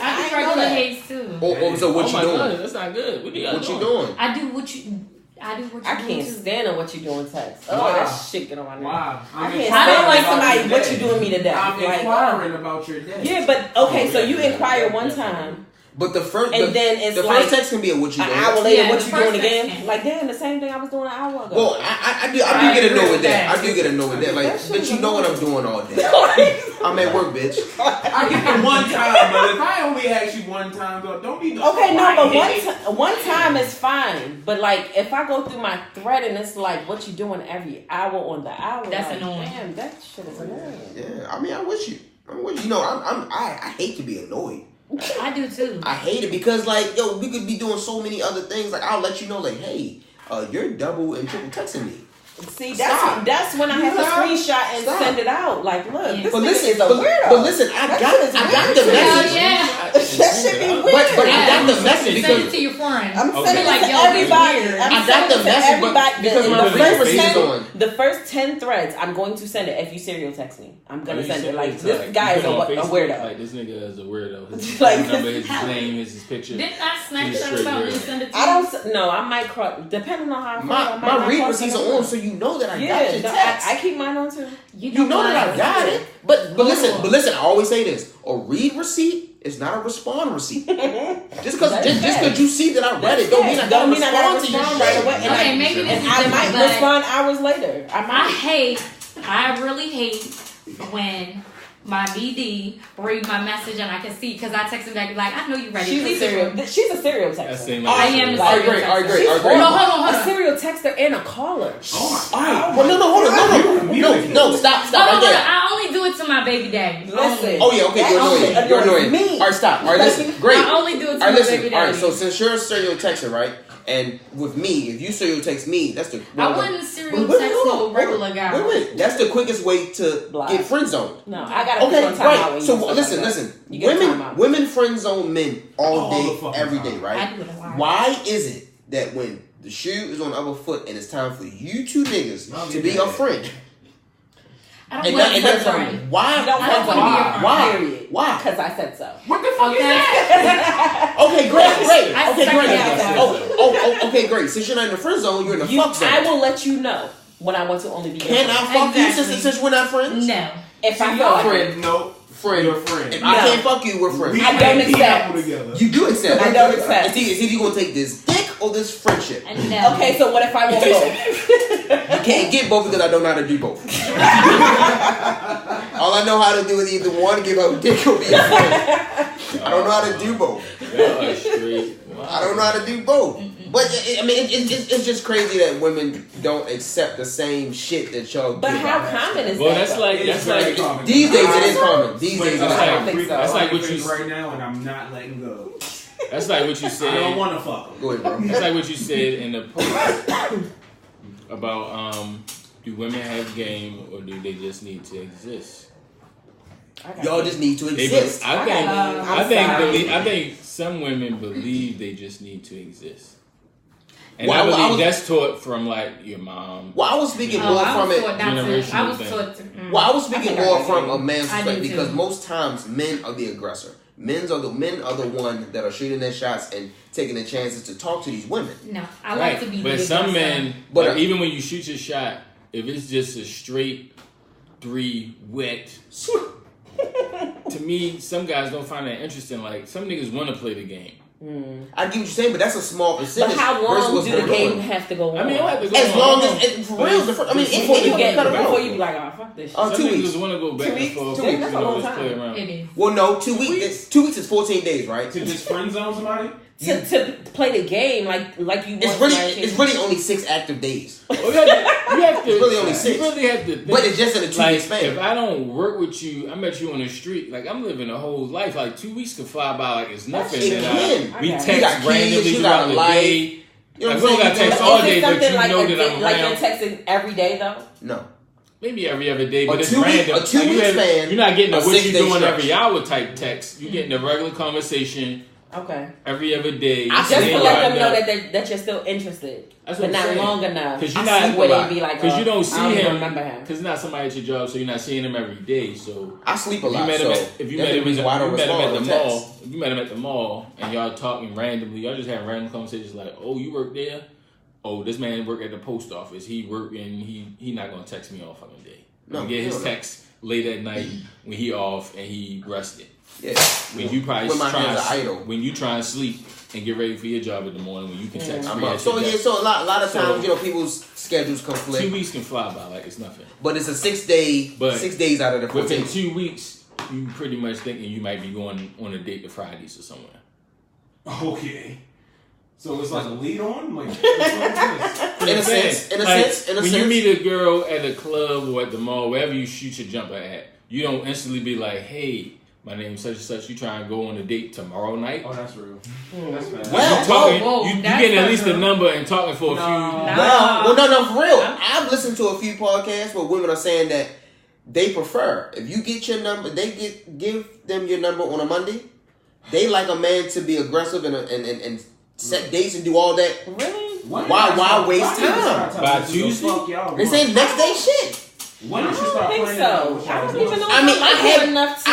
I do regular hates too. Or so what you doing? God, that's not good. What you doing? I do what you I can't stand on what you doing text. Oh, wow. that shit get on my nerves. Wow. I can't stand like somebody what you doing me to death. I'm inquiring about your day. Yeah, but okay, so you inquire one time. But the first and then it's the like first text can be a what you doing. An hour later, what you doing again? Like damn, the same thing I was doing an hour ago. Well, I do get annoyed with that. I do get annoyed with that. Like, bitch, you know what I'm doing all day. I'm at work, bitch. I get the one time, but if I only ask you one time, don't be. Okay, no, but one time is fine. But like, if I go through my thread and it's like, what you doing every hour on the hour? That's like, annoying. Damn, that shit is annoying. Yeah, I mean, I'm with you. You know, I hate to be annoyed. I do too. I hate it because like, yo, we could be doing so many other things. Like, I'll let you know, like, hey, you're double and triple texting me. See, that's when I have to screenshot and send it out. Like, look, this listen, is a weirdo. But listen, I got the message. Yeah. That should be weird. But I got the message because send it to your friend. I'm sending it to everybody. I got the message because the first 10 threads, I'm going to send it. If you serial text me, I'm gonna send it. Like this guy is a weirdo. Like this nigga is a weirdo. His like number, his name, his picture. Didn't I snapshot about and send it to you? I don't know. I might cross depending on how my read receipts are on, so you know that I got your text. I keep mine on too. You know that I got it. But listen, I always say this: a read receipt is not a respond receipt. just because you see that I read it, don't mean I gotta respond to you right away. Okay, maybe and I might respond hours later. I really hate when my BD read my message and I can see because I texted back like I know you ready. She's a serial texter. I am a I serial agree. texter. No, hold on. A serial texter and a caller. Oh my God. Well, no, stop Hold on. right there. I only do it to my baby daddy. Listen. Oh yeah, okay, you're annoying. Me. All right, stop. All right, listen. Great. I only do it to my baby daddy. All right, so since you're a serial texter, right? And with me, if you serial text me, that's the. I wouldn't serial text a regular guy. Wait. That's the quickest way to get friend zoned. No, I gotta put on time out. Right. So listen. Women friend zone men all day, every day, right? I do it a lot. Why is it that when the shoe is on the other foot and it's time for you two niggas to be your friend? I don't want to be a friend. Why? You don't want to be a Why? Period. Why? Because I said so. What the fuck is that? Okay, great. Okay, great. Since you're not in the friend zone, you're in the fuck zone. I will let you know when I want to only be your friend. Can I fuck you since we're not friends? No. If I feel like friend, no. Friend. You're a friend. If I can't fuck you, we're friends. I don't accept. You do accept. I don't accept. It's either you gonna take this dick or this friendship. No. Okay, so what if I want both? You can't get both because I don't know how to do both. All I know how to do is either one, give up dick or be a friend. I don't know how to do both. I don't know how to do both. But I mean, it's just crazy that women don't accept the same shit that y'all do. But how common is that? Well, that's like common. These days it is common. These days it is common. That's like what you right now, and I'm not letting go. That's like what you said. I don't want to fuck them. Go ahead, bro. That's like what you said in the post about do women have game or do they just need to exist? Y'all just need to exist. I think some women believe they just need to exist. And I believe that's taught from like your mom. Well, I was speaking more from it. Generational I was speaking more from a man's perspective because most times men are the aggressor. Men are the one that are shooting their shots and taking the chances to talk to these women. No, I like to be. But some men, but even when you shoot your shot, if it's just a straight 3 wet. To me, some guys don't find that interesting. Like some niggas want to play the game. I get what you're saying, but that's a small percentage. But how long do the game have to go on? I mean, as long as for real. I mean, before you be like, oh fuck this shit. Some 2 weeks. niggas want to go back and forth. 2 weeks. That's a long time. It is. Well, no, 2 weeks. 2 weeks is 14 days, right? To just friend zone somebody. To play the game like you want. It's really only 6 active days. You have to. It's really only 6. You really have to. But it's just in a 2-week span. If I don't work with you, I met you on the street. Like I'm living a whole life. Like 2 weeks can fly by like it's nothing. We text randomly throughout the day. You know like, we don't got text all day, but you know that I'm like around. you're texting every day though. No. Maybe every other day, but it's 2 week, random. A 2 week span. You're not getting a what you doing stretch. every hour type text. You're getting a regular conversation. Okay. Every other day. Just to let them know that you're still interested, but not long enough. Because you're not because you don't see him. Remember him because it's not somebody at your job, so you're not seeing him every day. So I sleep a lot. If you met him at the mall and y'all talking randomly, y'all just have random conversations like, "Oh, you work there? Oh, this man work at the post office. He work and he not gonna text me all fucking day. No, get his text late at night when he off and he rested. Yeah. When you probably when you try and sleep and get ready for your job in the morning when you can text me. So a lot of times, people's schedules conflict. 2 weeks can fly by like it's nothing. But it's a 6 day, 6 days out of the 14. Within 2 weeks, you pretty much thinking you might be going on a date to Fridays or somewhere. Okay. So it's like a lead on? Like, in a sense. When you meet a girl at a club or at the mall, wherever you shoot your jumper at, you don't instantly be like, hey, my name's such and such, you try and go on a date tomorrow night? Oh, that's real. That's fast. You getting at least a number and talking for a few. No, for real. I've listened to a few podcasts where women are saying that they prefer, if you get your number, give them your number on a Monday. They like a man to be aggressive and set dates and do all that. Really? Why waste time? By Tuesday? They say next day shit. When did you start playing? I don't even know. I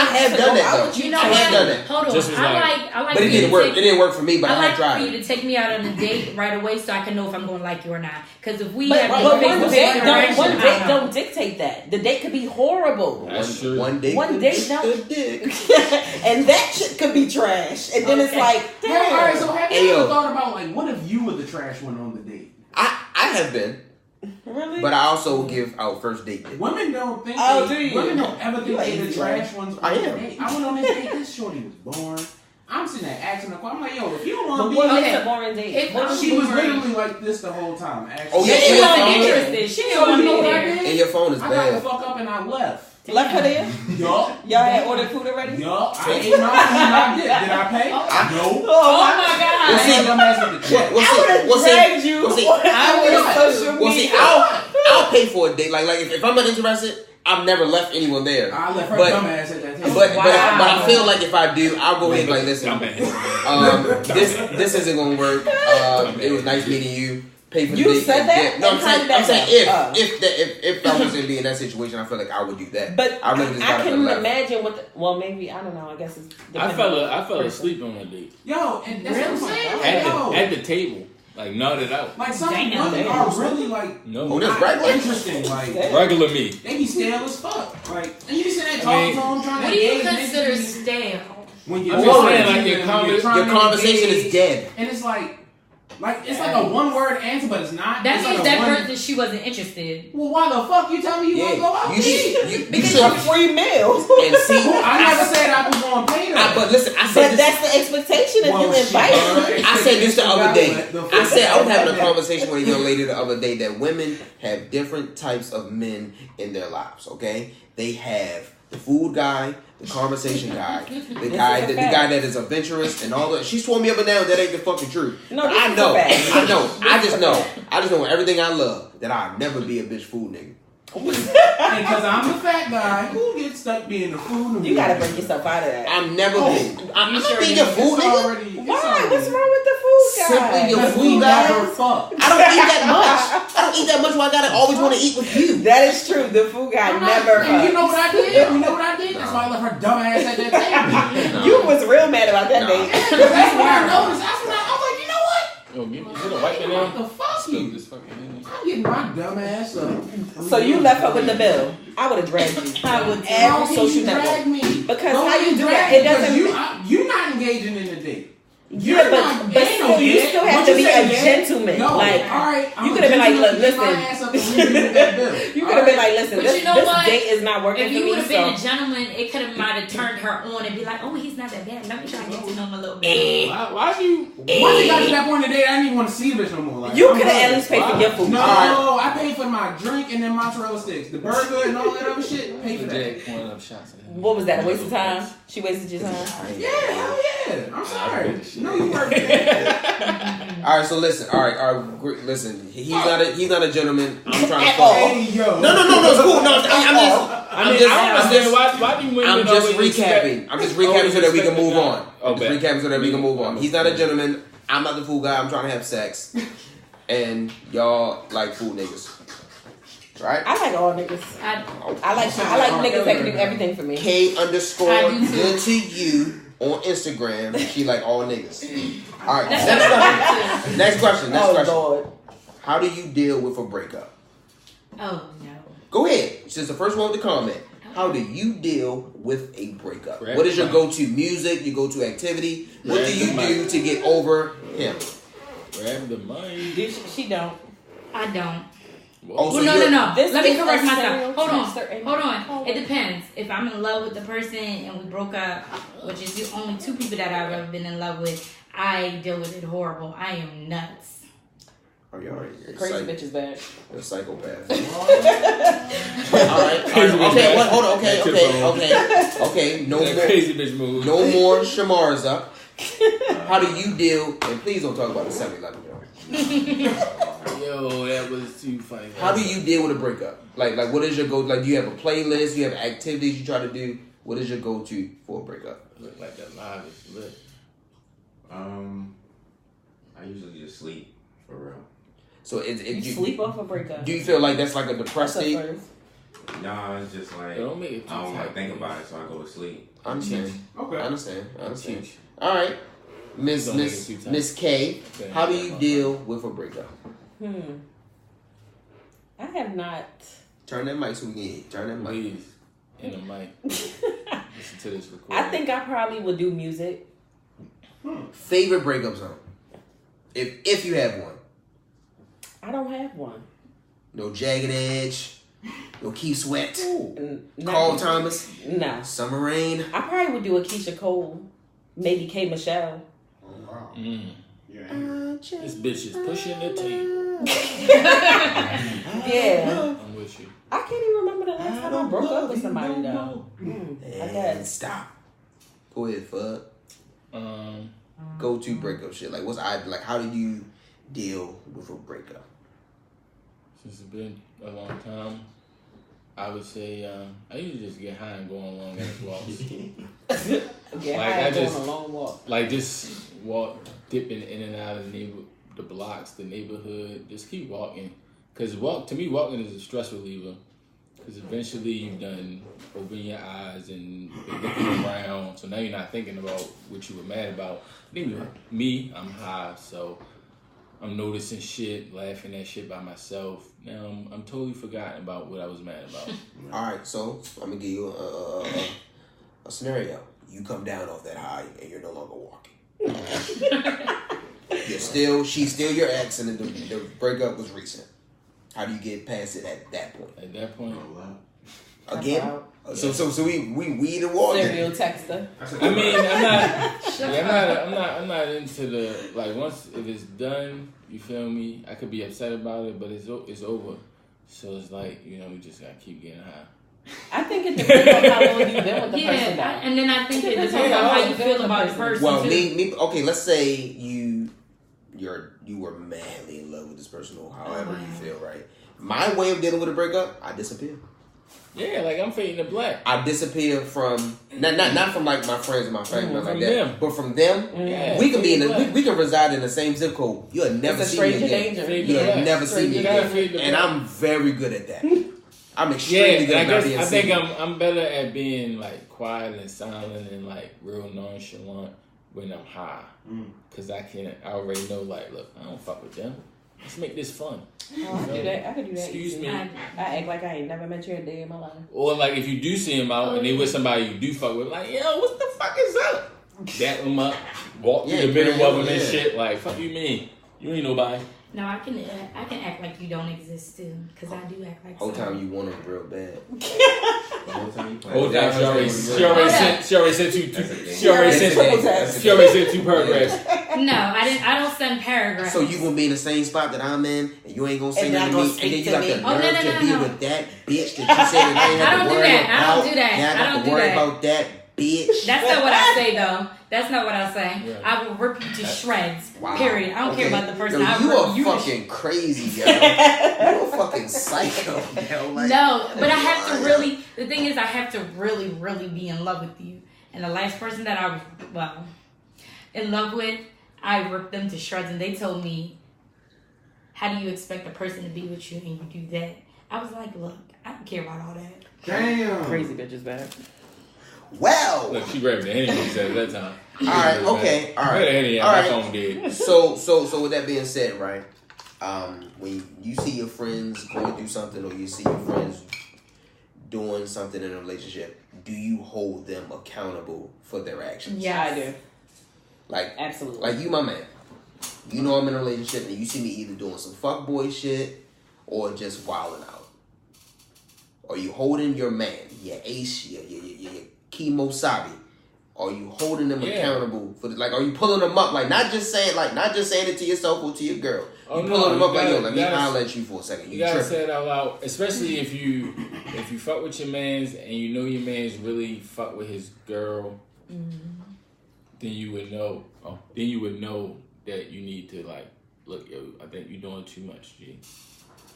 have done that though. You know I have done that. Hold on. I like. But it didn't work. It didn't work for me. But I like tried. for you to take me out on a date right away, so I can know if I'm going to like you or not. Because if we one date don't don't dictate that. The date could be horrible. That's true. One date don't. And that shit could be trash. And then it's like, damn. All right. So have you ever thought about like, what if you were the trash one on the date? I have been. Really? But I also give out first date tips. Women don't think. Women don't ever think they the trash ones. I am. I went on this date. This shorty was born. I'm sitting there asking her. I'm like, yo, if you don't want to be, what makes a boring date? She was literally like this the whole time. Actually. Oh yeah, she wasn't interested. She didn't want to be there. And your phone is I bad. got the fuck up and I left. Left her there? Yup. Y'all had ordered food already? Yup. I ate my food. I did. Did I pay? No. Oh my God. We'll see. I'll pay for a date. Like if I'm not interested, I've never left anyone there. I left her dumbass at that table. But I feel like if I do, I'll go ahead and like, listen, this isn't gonna work. It was nice meeting you. Pay for the date. You said that? No, I'm saying if I was to be in that situation, I feel like I would do that. But I really just I can imagine what maybe I don't know. I guess it's. I fell asleep on that date. Yo, and that's what I'm saying. At the table. Like, nodded out. Like, some women are really, like, oh, that's regular. Interesting. Like, regular me. They be stale as fuck. Like, and you be sitting there talking to them, trying to What do you consider stale? When you're your conversation is dead. And it's like it's like a one-word answer, but it's not. That means that person, she wasn't interested. Well, why the fuck you tell me you want to go out to eat? Because you're free meals. And see, I never said I was going to pay them. But listen, I said but that's the expectation if you invite. I said this the other day. I said I was having a conversation with a young lady the other day that women have different types of men in their lives. Okay, they have the food guy, the conversation guy, the guy that is adventurous and all that. She swore me up and down. That ain't the fucking truth. No, I know. I just know everything I love that I'll never be a bitch food nigga. And because I'm the fat guy who gets stuck being the food. You gotta break yourself out of that. I'm never been. I'm not being your food nigga. Why? What's wrong with the food guy? Simply your food guy. I don't eat that much. I don't eat that much. Why I gotta always want to eat with you? That is true. The food guy never. You know what I did? That's why I left her dumb ass at that table. You was real mad about that date. That's what I noticed. I was like, you know what? Yo, get a wipe in there. What the fuck you? I'm getting my dumb ass up. So you left her with the bill. I would have dragged you. I would every social network. Because how you do that? It doesn't. You not engaging in the date. Yeah, but still, you still have to be a gentleman. No, like, all right, you could have been like, look, listen. You could have been like, listen, this date is not working for me. If you would have been a gentleman, it could have might have turned her on and be like, oh, he's not that bad. Let me try to get to know him a little bit. Why you? Once it got to that point in the day, I didn't even want to see the bitch no more. Like, you could have at least paid for your food. No, I paid for my drink and then mozzarella sticks, the burger and all that other shit. Paid for that. What was that? A waste of time? She wasted your time. Yeah, hell yeah. I'm sorry. No, you worked. All right, so listen. All right. Listen, he's not a gentleman. I'm trying to Hey, yo. No, it's cool. No, I'm just recapping. I'm just recapping so that we can move on. He's not a gentleman. I'm not the fool guy. I'm trying to have sex, and y'all like fool niggas, right? I like all niggas. I like niggas that can do everything for me. K_ good to you on Instagram. She like all niggas. All right. Next question. Lord. How do you deal with a breakup? Oh no. Go ahead. Since the first one with the comment. How do you deal with a breakup? What is your go-to music? Your go-to activity? What do you do to get over him? Grab the money. She don't. I don't. Oh, well, no. Let me correct myself. Hold Hold on. It depends. If I'm in love with the person and we broke up, which is the only two people that I've ever been in love with, I deal with it horrible. I am nuts. Oh, you're alright. Crazy bitch is bad. You're a psychopath. Alright. Okay, hold on. Okay. No more. Crazy bitch move. No more Shamarza. How do you deal? And please don't talk about the 7-Eleven, Yo, that was too funny. How do you deal with a breakup? Like what is your go? Like, do you have a playlist? Do you have activities you try to do? What is your go-to for a breakup? Look like that live is lit. I usually just sleep for real. So you sleep off a breakup. Do you feel like that's like a depressed state? No, it's just like I don't like think about it, so I go to sleep. I understand. Okay. I understand. All right, Miss K, how do you deal with a breakup? I have not. Turn that mic so we can hear. Turn that mic. Please. In the mic. Listen to this recording. I think I probably would do music. Favorite breakup song? If you have one. I don't have one. No Jagged Edge. No Keith Sweat. Ooh, Carl Thomas. No. Summer Rain. I probably would do a Keisha Cole. Maybe K. Michelle. Oh, wow. Yeah. This bitch is pushing the table. Yeah. I'm with you. I can't even remember the last time I broke up with somebody though. I guess. Stop. Go ahead, fuck. Go to breakup shit. Like how do you deal with a breakup? Since it's been a long time, I would say I usually just get high and go on long ass walks. Get high and go on a long walk. Like just walk, dipping in and out of the blocks, the neighborhood. Just keep walking, cause walking is a stress reliever. Cause eventually you've done open your eyes and been looking around. So now you're not thinking about what you were mad about. Me, I'm high, so I'm noticing shit, laughing at shit by myself. Now I'm totally forgotten about what I was mad about. All right, so I'm gonna give you a scenario. You come down off that high and you're no longer walking. She's still your ex, and the breakup was recent. How do you get past it at that point? At that point, again. So we the walk. Serial texter. I mean, I'm not into the like once it is done. You feel me? I could be upset about it, but it's over. So it's like we just gotta keep getting high. I think it depends on how long you've been with the person. And then I think it depends on how you feel about the person. Well, okay. Let's say you were madly in love with this person, or however you feel. Right. My way of dealing with a breakup, I disappear. Yeah, like I'm fading to black. I disappear from not from like my friends and my family like that, them. but from them. Yeah, we can be we can reside in the same zip code. You'll never see me again. You'll never see me again, and I'm very good at that. I'm extremely good at not being seen. I think I'm better at being like quiet and silent and like real nonchalant when I'm high, because I already know like, look, I don't fuck with them. Let's make this fun. I could do that. Excuse me. I act like I ain't never met you a day in my life. Or like if you do see him out and they with somebody you do fuck with, like, yo, what the fuck is up? Dap them up, walk through the middle of them and shit. Like, fuck you mean? You ain't nobody. No, I can act like you don't exist too, because I do act like. Whole time you want them real bad. Whole time she already sent 2 paragraphs. No, I don't send paragraphs. So you gonna be in the same spot that I'm in, and you ain't gonna say nothing to me, and then you got the nerve to be with that bitch that you said that I ain't have to worry about. I don't do that. Now I got to worry about that bitch. That's not what I say though. That's not what I say. Yeah. I will rip you to shreds. Wow. Period. I don't care about the person. You are fucking crazy, yo. You're a fucking psycho, yo. Like, no, but I have to really. The thing is, I have to really, really be in love with you. And the last person that I was in love with, I ripped them to shreds, and they told me, "How do you expect a person to be with you and you do that?" I was like, "Look, I don't care about all that." Damn. Crazy bitches bad. Well, look, she grabbed the Henny at that time. All right, okay, all right, all right. So with that being said, right, when you see your friends going through something, or you see your friends doing something in a relationship, do you hold them accountable for their actions? Yeah, I do. Like, absolutely. Like you, my man. You know I'm in a relationship, and you see me either doing some fuckboy shit or just wilding out. Are you holding your man, your ace, your Kimo Sabi? Are you holding them accountable for like? Are you pulling them up? Like not just saying it to yourself or to your girl. You pulling them up like, yo, let me holler at you for a second. You gotta say it out loud, especially if you fuck with your mans and you know your mans really fuck with his girl. Mm-hmm. Then you would know. Then you would know that you need to like, look, yo, I think you're doing too much, G.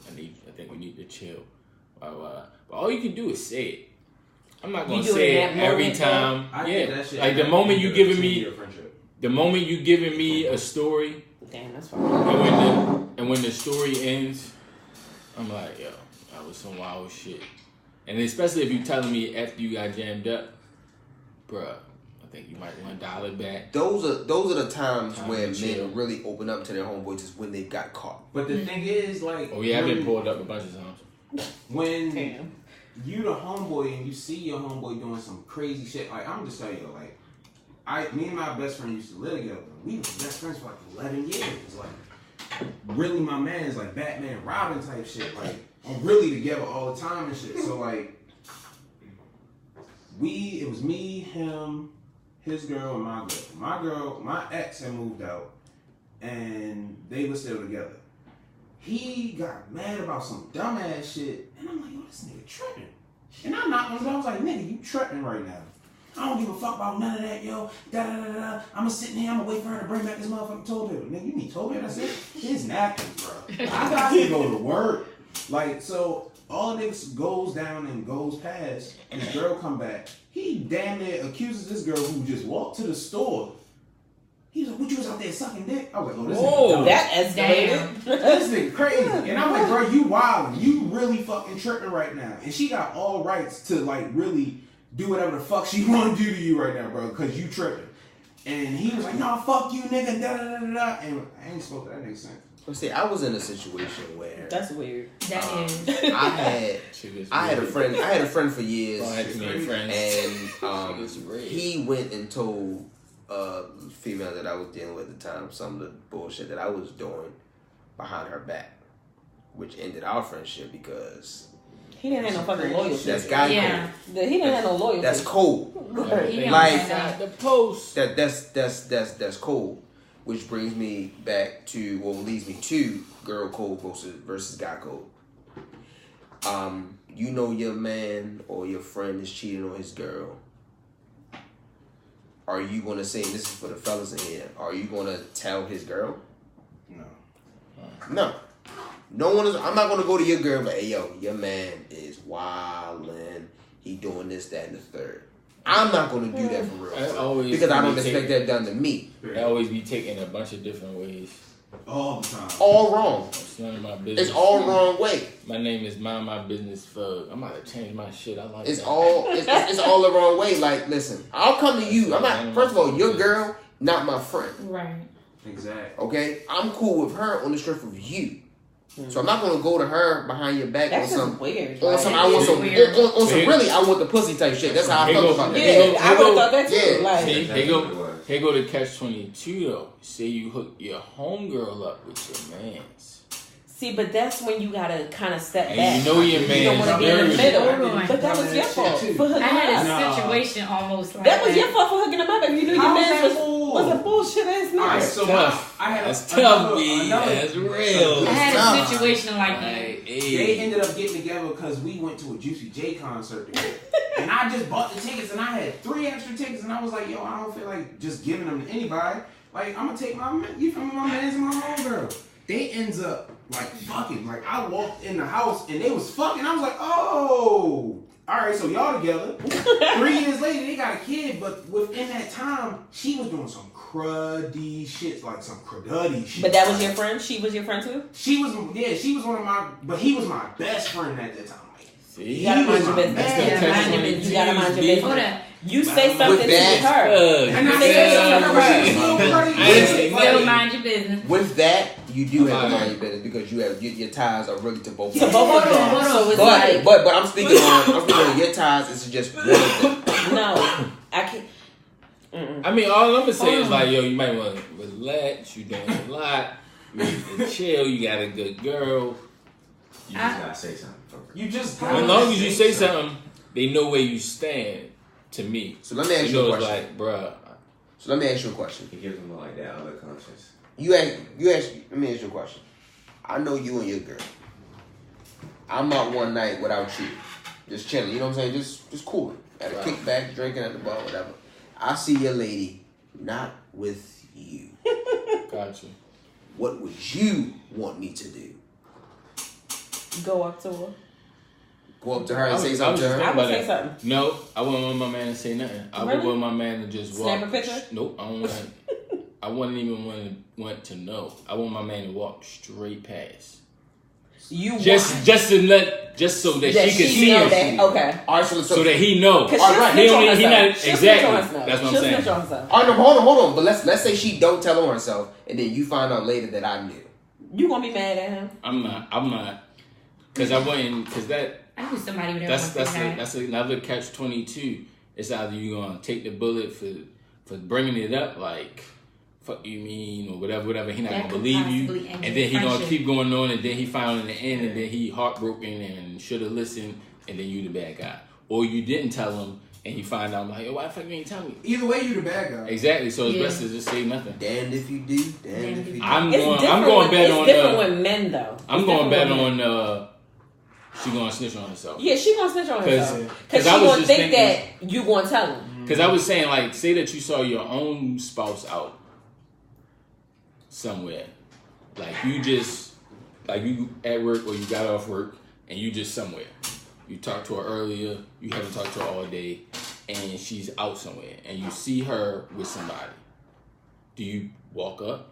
I think we need to chill. But all you can do is say it. I'm not gonna say it every time. Like the moment you giving me a story. Damn, that's fine. And when the story ends, I'm like, yo, that was some wild shit. And especially if you telling me after you got jammed up, bruh, I think you might want to dial it back. Those are the times where men really open up to their homeboys, is when they got caught. But the thing is, like, I've been pulled up a bunch of times. When you the homeboy and you see your homeboy doing some crazy shit, like I'm just telling you, like me and my best friend used to live together. We were best friends for like 11 years. Like really, my man is like Batman, Robin type shit. Like really together all the time and shit. So like, it was me, him, his girl, and my girl. My ex had moved out, and they were still together. He got mad about some dumbass shit, and I'm like, yo, this nigga tripping. And I knocked on the door. I was like, nigga, you tripping right now. I don't give a fuck about none of that, yo. I'm sitting here, I'm gonna wait for her to bring back this motherfucking toilet paper. Nigga, you need toilet paper? That's it? His napkins, bro. I got to go to work. Like, so all the niggas goes down and goes past, and the girl come back. He damn near accuses this girl who just walked to the store. He was like, what, you was out there sucking dick? I was like, oh, this nigga that escalated. This nigga crazy. And I'm like, bro, you wildin'. You really fucking tripping right now. And she got all rights to, like, really do whatever the fuck she want to do to you right now, bro, because you tripping. And he was like, no, fuck you, nigga, da-da-da-da-da. And I ain't spoke to that nigga since. Well, see, I was in a situation where that's weird. That is. I had a friend for years, and he went and told female that I was dealing with at the time some of the bullshit that I was doing behind her back, which ended our friendship because he didn't have no fucking loyalty. That's guy code. He didn't have no loyalty. That's cold. Right. Like the post. That's cold. Which brings me back to, leads me to girl code versus guy code. You know your man or your friend is cheating on his girl. Are you going to say, and this is for the fellas in here, are you going to tell his girl? No. No one is, I'm not going to go to your girl, but hey, yo, your man is wildin'. He doing this, that, and the third. I'm not going to do that for real. Because I don't expect that done to me. I always be taken a bunch of different ways. All the time. All wrong. It's none of my business. It's all wrong way. My name is Mind My Business Fug. I'm about to change my shit. I like it's that. It's all the wrong way. Like, listen, I'll come to you. I'm not, first of all, your girl, not my friend. Right. Exactly. Okay? I'm cool with her on the strength of you. So I'm not gonna go to her behind your back that's on some weird. On some I want some on some really I want the pussy type shit. That's how I felt about that. Yeah, I would have thought that too. Yeah. Like, here go to catch-22 though. Say you hook your homegirl up with your mans. See, but that's when you gotta kind of step back. And you know your man. You don't want to be in the middle. Dirty. But that was your fault for hooking I had up. a situation almost like that was your fault for hooking him up. And you knew your man was a bullshit ass nigga. Right, so tough. That's tough, B. That's real. I had a situation like that. They ended up getting together because we went to a Juicy J concert together. And I just bought the tickets and I had 3 extra tickets and I was like, yo, I don't feel like just giving them to anybody. Like, I'm gonna take my mans and my homegirl. They ends up like fucking. Like, I walked in the house and they was fucking. I was like, oh, all right, so y'all together. 3 years later, they got a kid, but within that time, she was doing some cruddy shit, like some cruddy shit. But that was your friend? She was your friend too? She was one of my, but he was my best friend at that time. Like, see, you gotta mind your business. You gotta mind your business. You say something to her. And I say something to her. Still mind your business. With that, you do have to mind your business because you have your ties are really to both. To both of them. So it's like, but I'm speaking on your ties. This is just one of them. No, I can't. I mean, all I'm gonna say is like, yo, you might want to relax. You doing a lot. You need to chill. You got a good girl. You just gotta say something. You just as long as you say something, they know where you stand. To me, so let me ask you a question. Like, bruh. So let me ask you a question. He gives them like that other conscience. Let me ask you a question. I know you and your girl. I'm out one night without you, just chilling. You know what I'm saying? Just cooling, at a kickback, drinking at the bar, whatever. I see your lady not with you. Gotcha. What would you want me to do? Go up to her. Go up to her and say something to her? I would say something. No, I wouldn't want my man to say nothing. I would want my man to just walk. Snap a picture? Nope, I don't want. I wouldn't even want to know. I want my man to walk straight past. Just so that she can see him. Okay. All right, so that he knows. All right, he not exactly. That's what I'm saying. All right, no, hold on. But let's say she don't tell on herself, and then you find out later that I knew. You gonna be mad at him? I'm not. Because I wouldn't. Because that. I knew somebody would That's another catch-22. It's either you gonna take the bullet for bringing it up, like fuck you mean, or whatever. He not gonna believe you, and then he gonna keep going on, and then he found in the end, and then he heartbroken and should have listened, and then you the bad guy, or you didn't tell him, and he find out like, why the fuck you ain't tell me? Either way, you the bad guy. Exactly. So it's best to just say nothing. Damned if you do, damned if you do. I'm going bet on. It's different with men though. I'm going bet on. She gonna snitch on herself. Yeah, she gonna snitch on herself because she I was gonna think that you gonna tell him. Because I was saying, like, say that you saw your own spouse out somewhere, like you at work or you got off work and you just somewhere. You talked to her earlier, you haven't talked to her all day, and she's out somewhere, and you see her with somebody. Do you walk up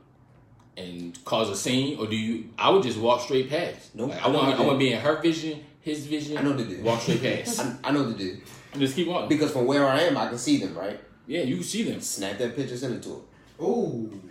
and cause a scene, or do you? I would just walk straight past. Nope. Like, I want to be in her vision, his vision. I know the dude. Walk straight past. I know the dude. And just keep walking. Because from where I am, I can see them, right? Yeah, you can see them. Snap that picture, send it to her. Ooh.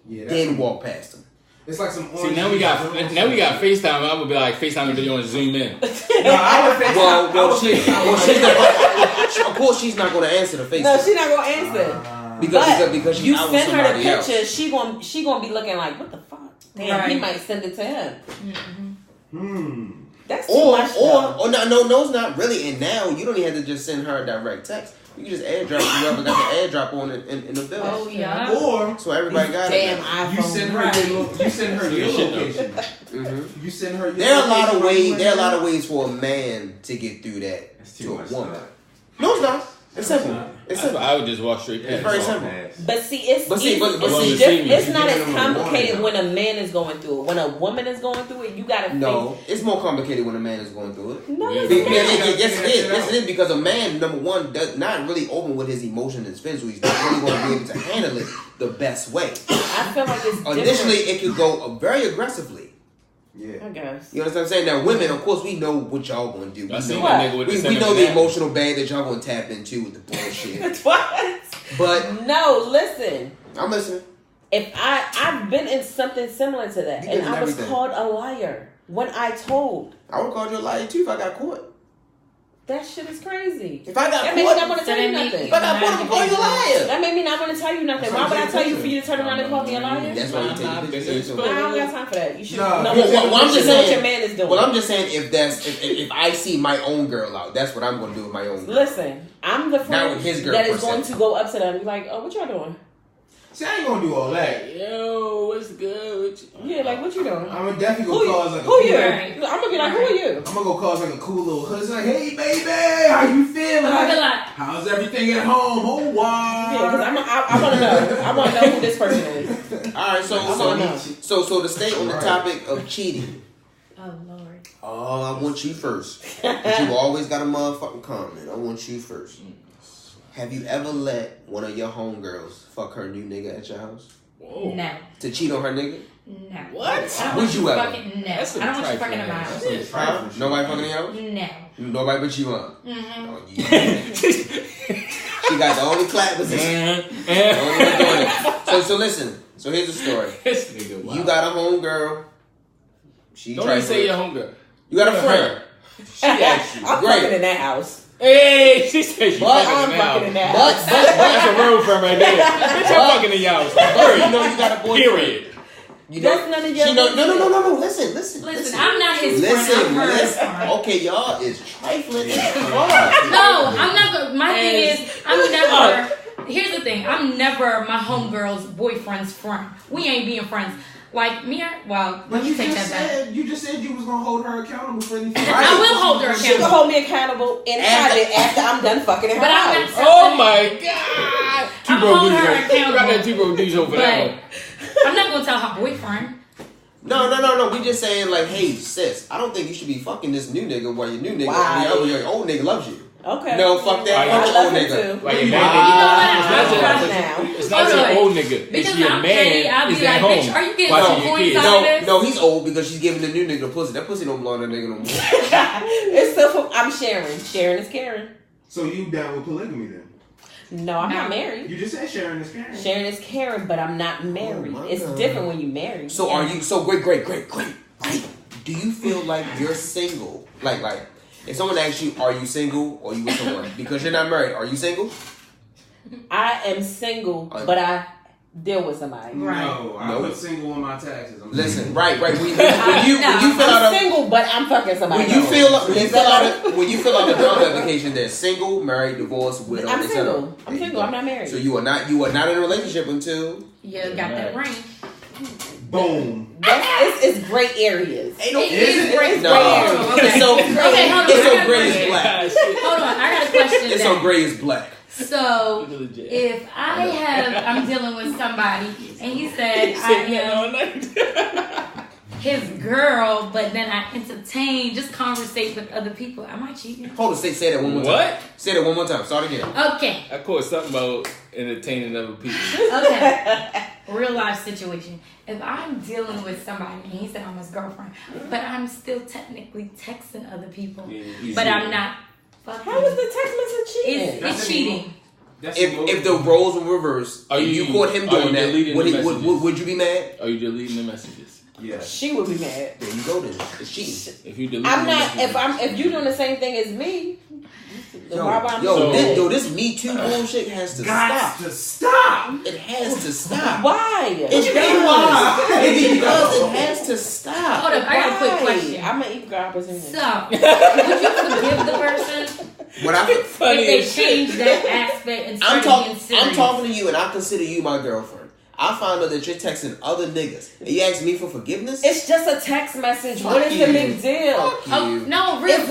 Yeah. Then walk past them. It's like some. See, now we got FaceTime. I would be like FaceTime video and zoom in. No, I would FaceTime. She's not. Of course, she's not going to answer the FaceTime. No, she's not gonna answer. Because you out send with her the picture, else. she gonna be looking like, what the fuck? Damn, he might send it to him. That's too much. Or no, it's not really. And now you don't even have to just send her a direct text. You can just airdrop whoever got the airdrop on in the village. Oh yeah. Or so everybody got damn it. iPhone. You send her your location. You send her. There are a lot of ways. There are a lot of ways for a man to get through that to a woman. No, it's not. It's simple. It's simple. I would just walk straight past. It's very simple. But see, it's not as complicated when a man is going through it. When a woman is going through it, you gotta think. No, it's more complicated when a man is going through it. No, yes, it is. Because a man, number one, does not really open with his emotions and feelings, so he's not really going to be able to handle it the best way. I feel like it's initially it could go very aggressively. Yeah, I guess. You understand what I'm saying? Now, women, of course, we know what y'all going to do. We know the emotional bag that y'all going to tap into with the bullshit. What? But no, listen. I'm listening. If I've been in something similar to that, and I was called a liar when I told. I would have called you a liar too if I got caught. That shit is crazy. If I got that made me not want to tell you nothing. If I got caught, I'm call you a liar. That made me not want to tell you nothing. Why would I tell you for you to turn around and call me a liar? That's why you take pictures. I don't got time for that. You should know what your man is doing. Well, I'm just saying if I see my own girl out, that's what I'm going to do with my own girl. Listen, I'm the friend that is going to go up to them and be like, oh, what y'all doing? See, I ain't gonna do all that. Yo, what's good? Yeah, like what you doing? I'm gonna definitely go cause like who you? I'm gonna be like, who are you? I'm gonna go cause like a cool little hood. It's like, hey baby, how you feeling? How's everything at home? Oh wow. Yeah, because I want to know. I want to know who this person is. All right, so to stay on the topic of cheating. Oh Lord. Oh, I want you first. But you always got a motherfucking comment. I want you first. Have you ever let one of your homegirls fuck her new nigga at your house? Whoa. No. To cheat on her nigga? No. What? Would you ever? No. I don't want you fucking in my house. Huh? Nobody fucking in your house? No. Nobody but you, huh? Mm-hmm. Oh, yeah. She got the only clap position. So listen. So here's the story. This nigga, wow. You got a homegirl. Don't even say your homegirl. You got a friend. She asked you. I'm fucking in that house. Hey, she said she fucking in that house. That's a road friend right there. Bitch, I'm fucking in your house. You know you got a boyfriend. Period. You know, that's none of your No. Listen, I'm not his friend. Listen. Okay, y'all is trifling. No, I'm not gonna. My thing is, I'm never. Here's the thing. I'm never my homegirl's boyfriend's friend. We ain't being friends. Like me, well, but you take just that said back. You just said you was gonna hold her accountable for anything. I will hold her accountable. She can hold me accountable in private after I'm done fucking in her house. Oh my god! I'm holding her accountable. Got that 2Brokedudes over that. I'm not gonna tell her boyfriend. No. We just saying like, hey sis, I don't think you should be fucking this new nigga while your new nigga, your old nigga loves you. Okay. No, fuck that. I love him too. Like it's not your old nigga. It's your man. I'll be like, bitch, are you getting some points out of this? No, he's old because she's giving the new nigga pussy. That pussy don't belong to the nigga no more. It's still I'm sharing. Sharing is caring. So you down with polygamy then? No, I'm not married. You just said sharing is caring. Sharing is caring, but I'm not married. It's different when you married. So are you? So great. Do you feel like you're single? Like. If someone asks you, are you single or you with someone? Because you're not married, are you single? I am single, but I deal with somebody. Right. No, I put single on my taxes. Listen, right. When you fill out I'm single, but I'm fucking somebody. When you fill out the job application, there's single, married, divorced, widow. I'm single. I'm single. I'm not married. So you are not in a relationship until you got that ring. Boom. It's gray areas. It's gray areas. Okay. Hold on. It's so gray is black. Hold on, I got a question. It's so gray is black. So if I'm dealing with somebody and he said I am his girl, but then I entertain, just conversate with other people, am I cheating? Hold on, say that one more time. What? Say that one more time. Start again. Okay. I caught something about entertaining other people. Okay. Real life situation. If I'm dealing with somebody and he said I'm his girlfriend, but I'm still technically texting other people, but I'm not fucking. How is the text message cheating? It's cheating. If the roles were reversed, and you caught him doing that, would you be mad? Are you deleting the messages? Yeah. She would be mad. There you go then. It's cheating. If you delete I'm not. If you doing the same thing as me. This Me Too bullshit has to stop. It has to stop. Why? It does. Because it has to stop. Hold up, I got a quick question. I'm an equal opportunity. So, would you forgive the person if they change that aspect and start being serious? I'm talking to you, and I consider you my girlfriend. I found out that you're texting other niggas, and you ask me for forgiveness? It's just a text message. What is the big deal? No, really.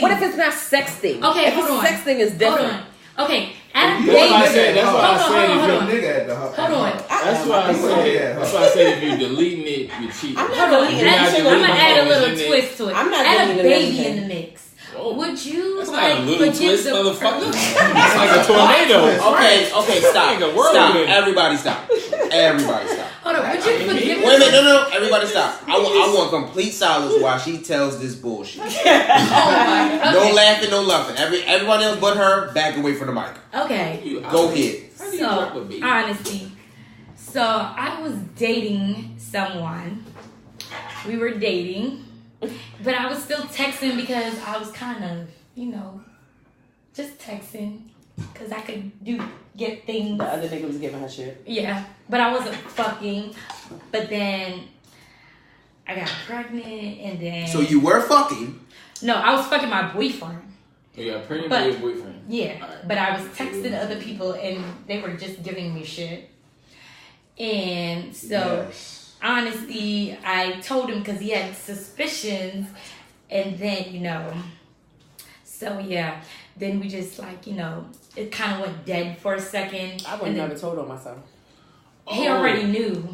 What if it's not sexting? Okay, hold on. Sexting is different. Okay, at a That's why I said. Hold on. That's why I said if you're deleting it, you're cheating. I'm not deleting anything. I'm gonna add a little twist to it. I'm not add a deleting baby anything. in the mix. Whoa. Would you That's like not a little twist, the motherfucker? It's like a tornado. Okay, stop. Everybody stop. Hold on, would you forgive? Wait a minute, no, everybody stop. I want complete silence while she tells this bullshit. No laughing, no laughing. Everybody else but her, back away from the mic. Okay. Go ahead. So, honesty. So, I was dating someone. We were dating. But I was still texting because I was kind of, just texting. Because I could get things. The other nigga was giving her shit. Yeah. But I wasn't fucking. But then I got pregnant and then. So you were fucking? No, I was fucking my boyfriend. You got pregnant by your boyfriend? Yeah. Right. But I was texting other people and they were just giving me shit. And so. Yes. Honestly, I told him because he had suspicions, and then, so yeah, then we just it kind of went dead for a second. I would have never told on myself. He already knew,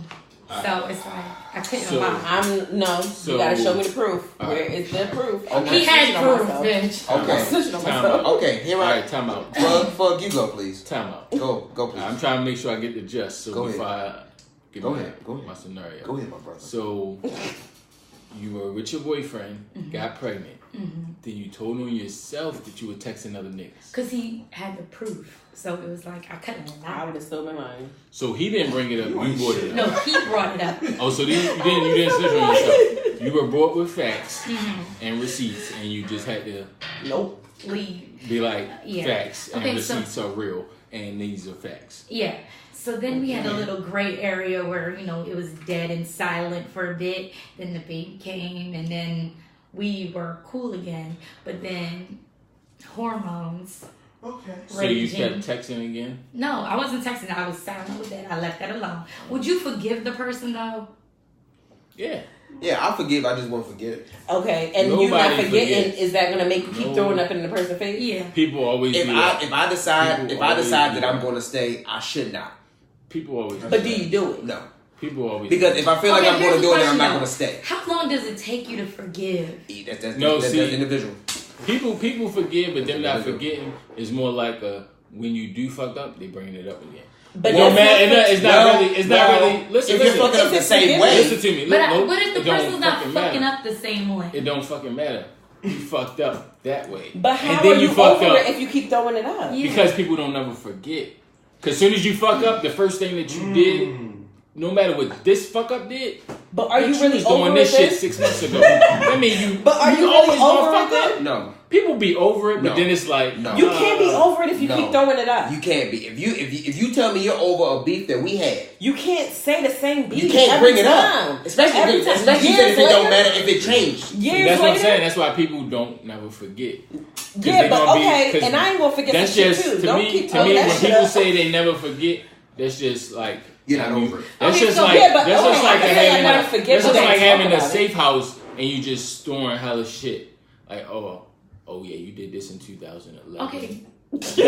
so it's like, I couldn't lie. You gotta show me the proof. Where is the proof? Okay. He had proof, bitch. Okay, here I am. Time out. Fuck, you go, please. Time out. Go, please. I'm trying to make sure I get the gist. So go before ahead. Go ahead. My scenario. Go ahead, my brother. So, you were with your boyfriend, got pregnant. Mm-hmm. Then you told on yourself that you were texting other niggas. Because he had the proof. So it was like, I couldn't lie. I would have still been lying. So he didn't bring it up. You brought it up. No, he brought it up. Oh, so you didn't snitch on yourself. You were brought with facts and receipts, and you just had to leave. Be like, facts and receipts are real, and these are facts. Yeah. So then we had a little gray area where, it was dead and silent for a bit. Then the baby came and then we were cool again. But then hormones. Okay. So you kept texting again? No, I wasn't texting. I was silent with that. I left that alone. Would you forgive the person though? Yeah. Yeah, I forgive. I just won't forget. Okay, and you not forgetting, is that going to make you keep throwing up in the person's face? Yeah. People always If I decide that I'm going to stay, I should not. People always. But do you do it? No. People always. Because if I feel like I'm going to do it, then I'm not going to stay. How long does it take you to forgive? That's individual. People forgive, but them not forgetting is more like when you do fuck up, they bringing it up again. But no, man, it's not really. Listen, if you're fucking up the same way, listen to me. But what if the person's not fucking up the same way? It don't fucking matter. You fucked up that way. But how are you over it if you keep throwing it up? Yeah. Because people don't never forget. Because as soon as you fuck up, the first thing that you did, no matter what this fuck up did, but are you really doing this shit 6 months ago? I mean, But are you always really over gonna fuck it? up? No. People be over it, but then it's like you can't be over it if you keep throwing it up. You can't be. If you tell me you're over a beef that we had, you can't say the same beef. You can't bring it up, especially if it don't matter if it changed. That's what I'm saying. That's why people don't never forget. Yeah, but okay, and I ain't gonna forget that shit too. To me, when people say they never forget, that's just like you're not over it. That's just like having a safe house and you just storing hella shit. Like oh yeah, you did this in 2011. Okay.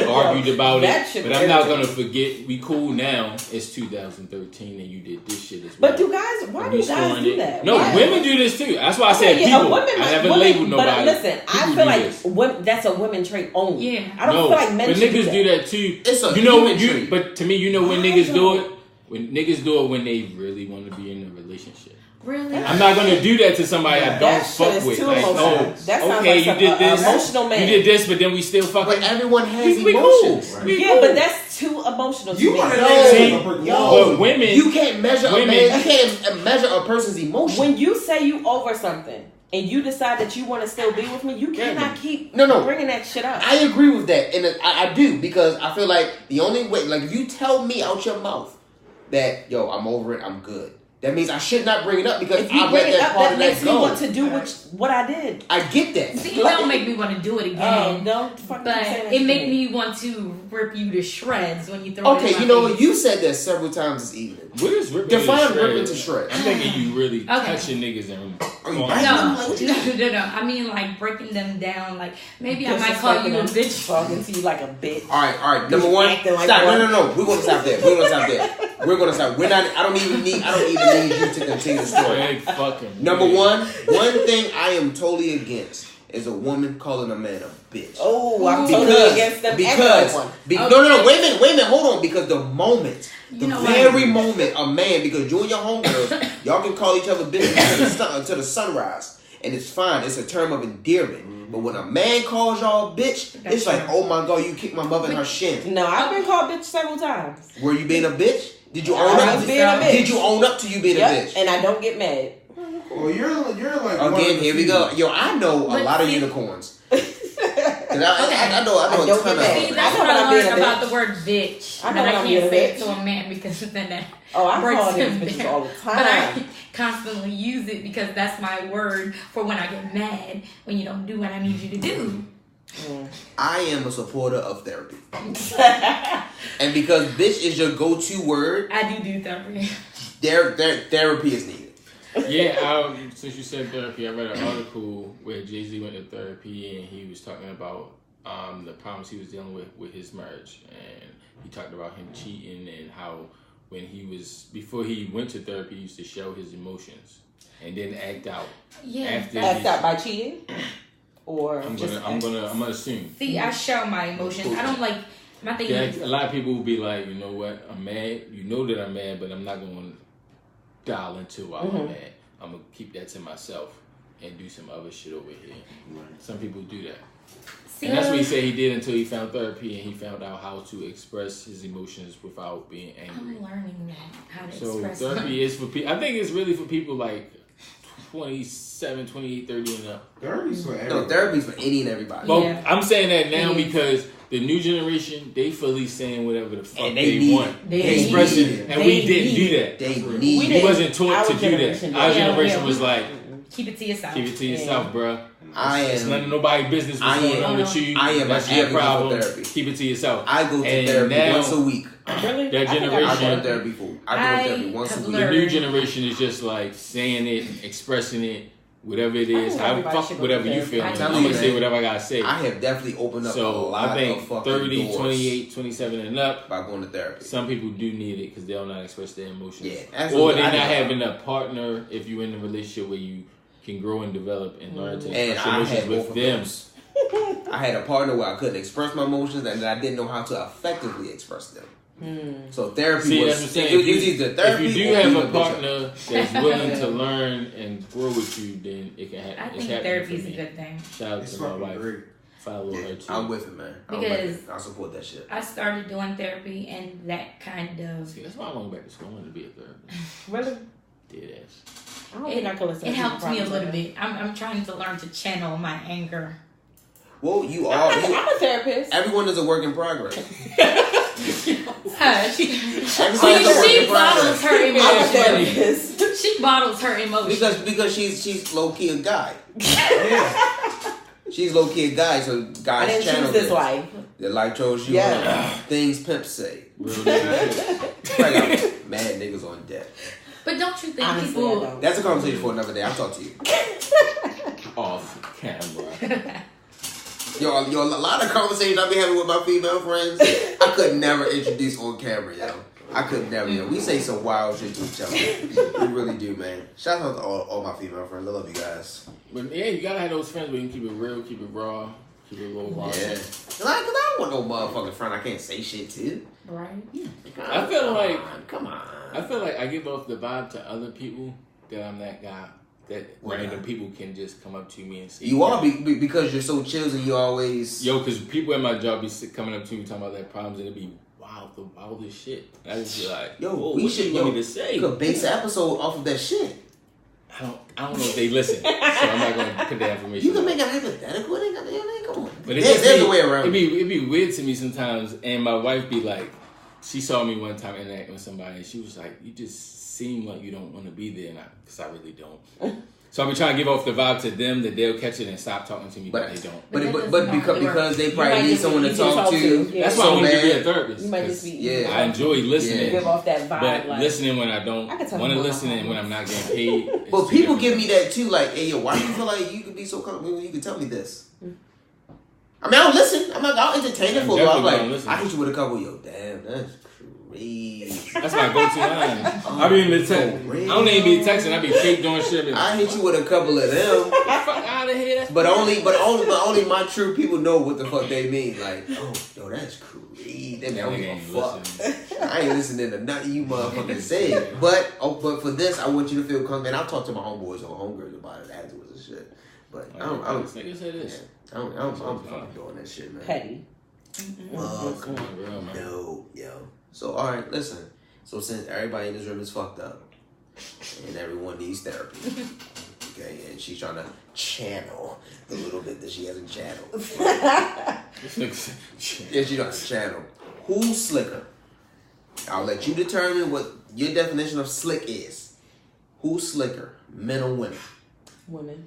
Argued about it, but I'm not gonna forget. We cool now. It's 2013, and you did this shit as well. But you guys, why do you guys do that? No, women do this too. That's why I said people. I never labeled nobody. But listen, I feel like that's a women trait only. Yeah, I don't feel like men. But niggas do that too. It's a human trait. But to me, you know when niggas do it. When niggas do it when they really want to be in a relationship. Really? I'm not gonna do that to somebody I don't fuck with. Like, okay, you did this. Emotional man. You did this, but then we still fuck. But everyone has emotions. Cool. Yeah, but that's too emotional. You want to but women, you can't measure a man. You can't measure a person's emotion. When you say you over something and you decide that you want to still be with me, you cannot keep bringing that shit up. I agree with that, and I do because I feel like the only way, like if you tell me out your mouth that I'm over it, I'm good. That means I should not bring it up because I let that part of that go. That makes me want to do what I did. I get that. See, it don't make me want to do it again. Don't fucking but say that it make me want to rip you to shreds when you throw it in my Okay, you know what? You said that several times this evening. What is ripping Define ripping to shreds. I'm thinking you really touching niggas and... No. I mean like breaking them down. Like maybe I might call you a bitch. Talking to you like a bitch. All right. Number one, like stop. No. We're gonna stop there. We're gonna stop. We're not. I don't even need you to continue the story. Number one thing I am totally against is a woman calling a man a bitch. Oh, I'm totally against them. No, wait a minute, hold on. Because the moment, very moment, a man, because you and your homegirls, y'all can call each other bitches until the sunrise, and it's fine. It's a term of endearment. But when a man calls y'all a bitch, it's like, oh my god, you kicked my mother in her shin. No, I've been called bitch several times. Were you being a bitch? Did you own up? Did you own up to you being a bitch? And I don't get mad. Well, you're like again. Here we go. I know a lot of unicorns. I know a ton of. See, that's what I learned about the word bitch. I can't say it to a man because then that breaks him bitches all the time. But I constantly use it because that's my word for when I get mad when you don't do what I need you to do. I am a supporter of therapy. And because bitch is your go-to word, I do therapy. Therapy is needed. Yeah, since you said therapy, I read an article where Jay-Z went to therapy and he was talking about the problems he was dealing with his marriage, and he talked about him cheating and how before he went to therapy, he used to show his emotions and then act out. Yeah, act out by cheating. Or I'm gonna assume. See, I show my emotions. I don't like my thing. A lot of people will be like, you know what, I'm mad. You know that I'm mad, but I'm not gonna dial into while I'm mad. I'm gonna keep that to myself and do some other shit over here. Some people do that. See, and that's what he said he did until he found therapy and he found out how to express his emotions without being angry. I'm learning that how to express. So therapy is for people. I think it's really for people like 27, 28, 30 and up. Therapy's for everybody. No, therapy's for any and everybody. Well, I'm saying that now because the new generation, they fully saying whatever the fuck they want. They express it. And we didn't do that. We wasn't taught to do that. Our generation was like, keep it to yourself. Keep it to yourself, bro. It's none of nobody's business what's going on with you. That's your problem. Keep it to yourself. I go to therapy once a week. Really? That generation. I go to therapy once a week. The new generation is just like saying it, expressing it, whatever it is. Fuck whatever you feel. I'm gonna say whatever I gotta say. I have definitely opened up a lot of fucking 30, doors 28, 27 and up by going to therapy. Some people do need it because they'll not express their emotions. Yeah, or they're not having a partner if you're in a relationship where you can grow and develop and learn to express emotions with them. I had a partner where I couldn't express my emotions and I didn't know how to effectively express them. So therapy was either therapy. If you do have a partner that's willing to learn and grow with you, then it can happen. I think therapy is a good thing. Shout out to my wife. Follow her too. I'm with it, man. Because I support that shit. I started doing therapy and that kind of. See, that's why I went back to school. I wanted to be a therapist. Really? Dead ass. It helped me a little bit. I'm trying to learn to channel my anger. Well, you are. I'm a therapist. Everyone is a work in progress. She bottles her emotions. She bottles her emotions. Because she's low key a guy. Yeah. She's low key a guy, so guys I didn't channel choose this life. The life chose you. Yeah. Things pimps say. Real nigga. Mad niggas on deck. But don't you think Honestly, people... That's a conversation for another day. I'll talk to you. Off camera. Yo, a lot of conversations I be having with my female friends, I could never introduce on camera, yo. I could never, yo. We say some wild shit to each other. We really do, man. Shout out to all my female friends. I love you guys. But yeah, you gotta have those friends where you can keep it real, keep it raw, keep it a little raw. Yeah. Cause I don't want no motherfucking friend I can't say shit to. Right. I feel like Come on. I feel like I give off the vibe to other people that I'm that guy that Why random not? people can just come up to me and say You are because you're so chill and you always. Yo, because people at my job be coming up to me talking about their problems and it be wild, the wildest shit. And I just be like, Yo, oh, we what should you want me to say? We could base an episode off of that shit. I don't know if they listen, so I'm not gonna put that information. You can out. make a hypothetical. Come on. But There's a way around. It'd be weird to me sometimes, and my wife be like, she saw me one time interacting with somebody, and she was like, "You just seem like you don't want to be there," because I really don't. So I've been trying to give off the vibe to them that they'll catch it and stop talking to me, but they don't. But because they probably need someone to talk to. Yeah. That's why I want to be a therapist. You might just be. Yeah. I enjoy listening. Give off that vibe. But like, listening when I don't I can tell want to you listen about and when I'm not getting paid. it's But two people different give me that too, like, hey, yo, why do you feel like you could be so comfortable when you could tell me this? I mean, I'll listen. I'll entertain it for a while. I'm like, listen. I hit you with a couple, yo, damn, that's crazy. That's my go-to line. I be in the text. I don't even be texting. I be fake doing shit. I hit you with a couple of them. Fuck out of here. But only my true people know what the fuck they mean. Like, oh, yo, that's crazy. They don't give a fuck. I ain't listening to nothing you motherfuckers say. But for this, I want you to feel comfortable. And I'll talk to my homeboys or homegirls about it afterwards and shit. But I don't. Nigga say this. I'm fucking doing that shit, man. petty. Fuck no, yo. So all right, listen. So since everybody in this room is fucked up, and everyone needs therapy, okay, and she's trying to channel the little bit that she hasn't channeled. Yeah, she's trying to channel. Who's slicker? I'll let you determine what your definition of slick is. Who's slicker, men or women? Women.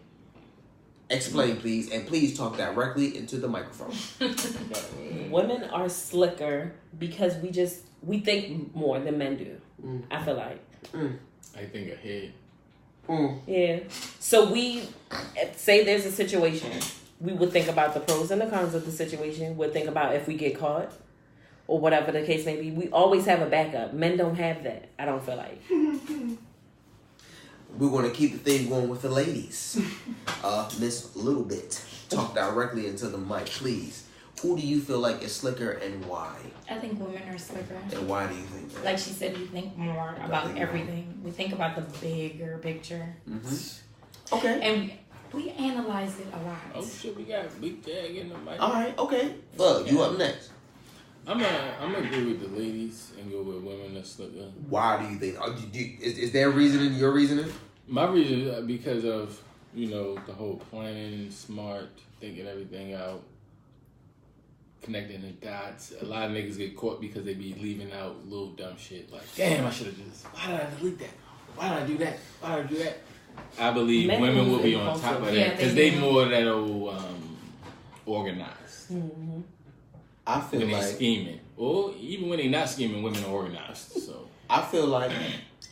Explain, please, and please talk directly into the microphone. Women are slicker because we think more than men do. I feel like. I think ahead. Yeah. So we say there's a situation. We would think about the pros and the cons of the situation. We'd think about if we get caught or whatever the case may be. We always have a backup. Men don't have that. I don't feel like. We're going to keep the thing going with the ladies. Miss Little Bit, talk directly into the mic, please. Who do you feel like is slicker and why? I think women are slicker. And why do you think that? Like she said, we think more about everything. We think about the bigger picture. Mm-hmm. Okay. And we analyze it a lot. Oh shit, we got Big Dag in the mic. All right, okay. Bug, you up next. I'm gonna agree with the ladies and go with women that's slicker. Why do you think? Is there a reasoning? Your reasoning? My reason is because of, the whole planning, smart, thinking everything out, connecting the dots. A lot of niggas get caught because they be leaving out little dumb shit like, damn, I should have just, why did I delete that? Why did I do that? Why did I do that? I believe women will be on top of that because they more that old organized. Mm-hmm. I feel when like they scheming, or even when they not scheming, women are organized. So I feel like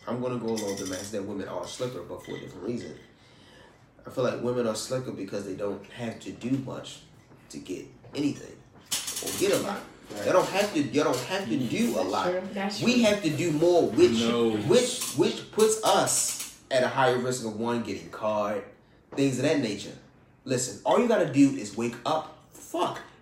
I'm gonna go along the lines that women are slicker, but for a different reason. I feel like women are slicker because they don't have to do much to get anything or get a lot. Right. You don't have to do a lot. We have to do more, which puts us at a higher risk of one getting caught, things of that nature. Listen, all you gotta do is wake up.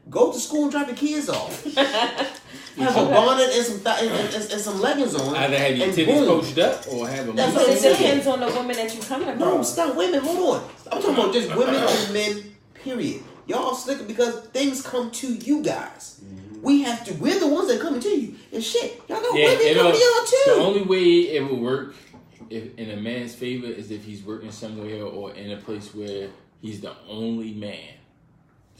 Go to school and drop the kids off. Have a bonnet and some leggings on. Either have your titties coached up or have them. It depends on the woman that you coming across. No, stop, women. Hold on. I'm talking about just women and men. Period. Y'all slicker because things come to you guys. We're the ones that coming to you. And shit, y'all got women coming to y'all too. The only way it will work if in a man's favor is if he's working somewhere or in a place where he's the only man.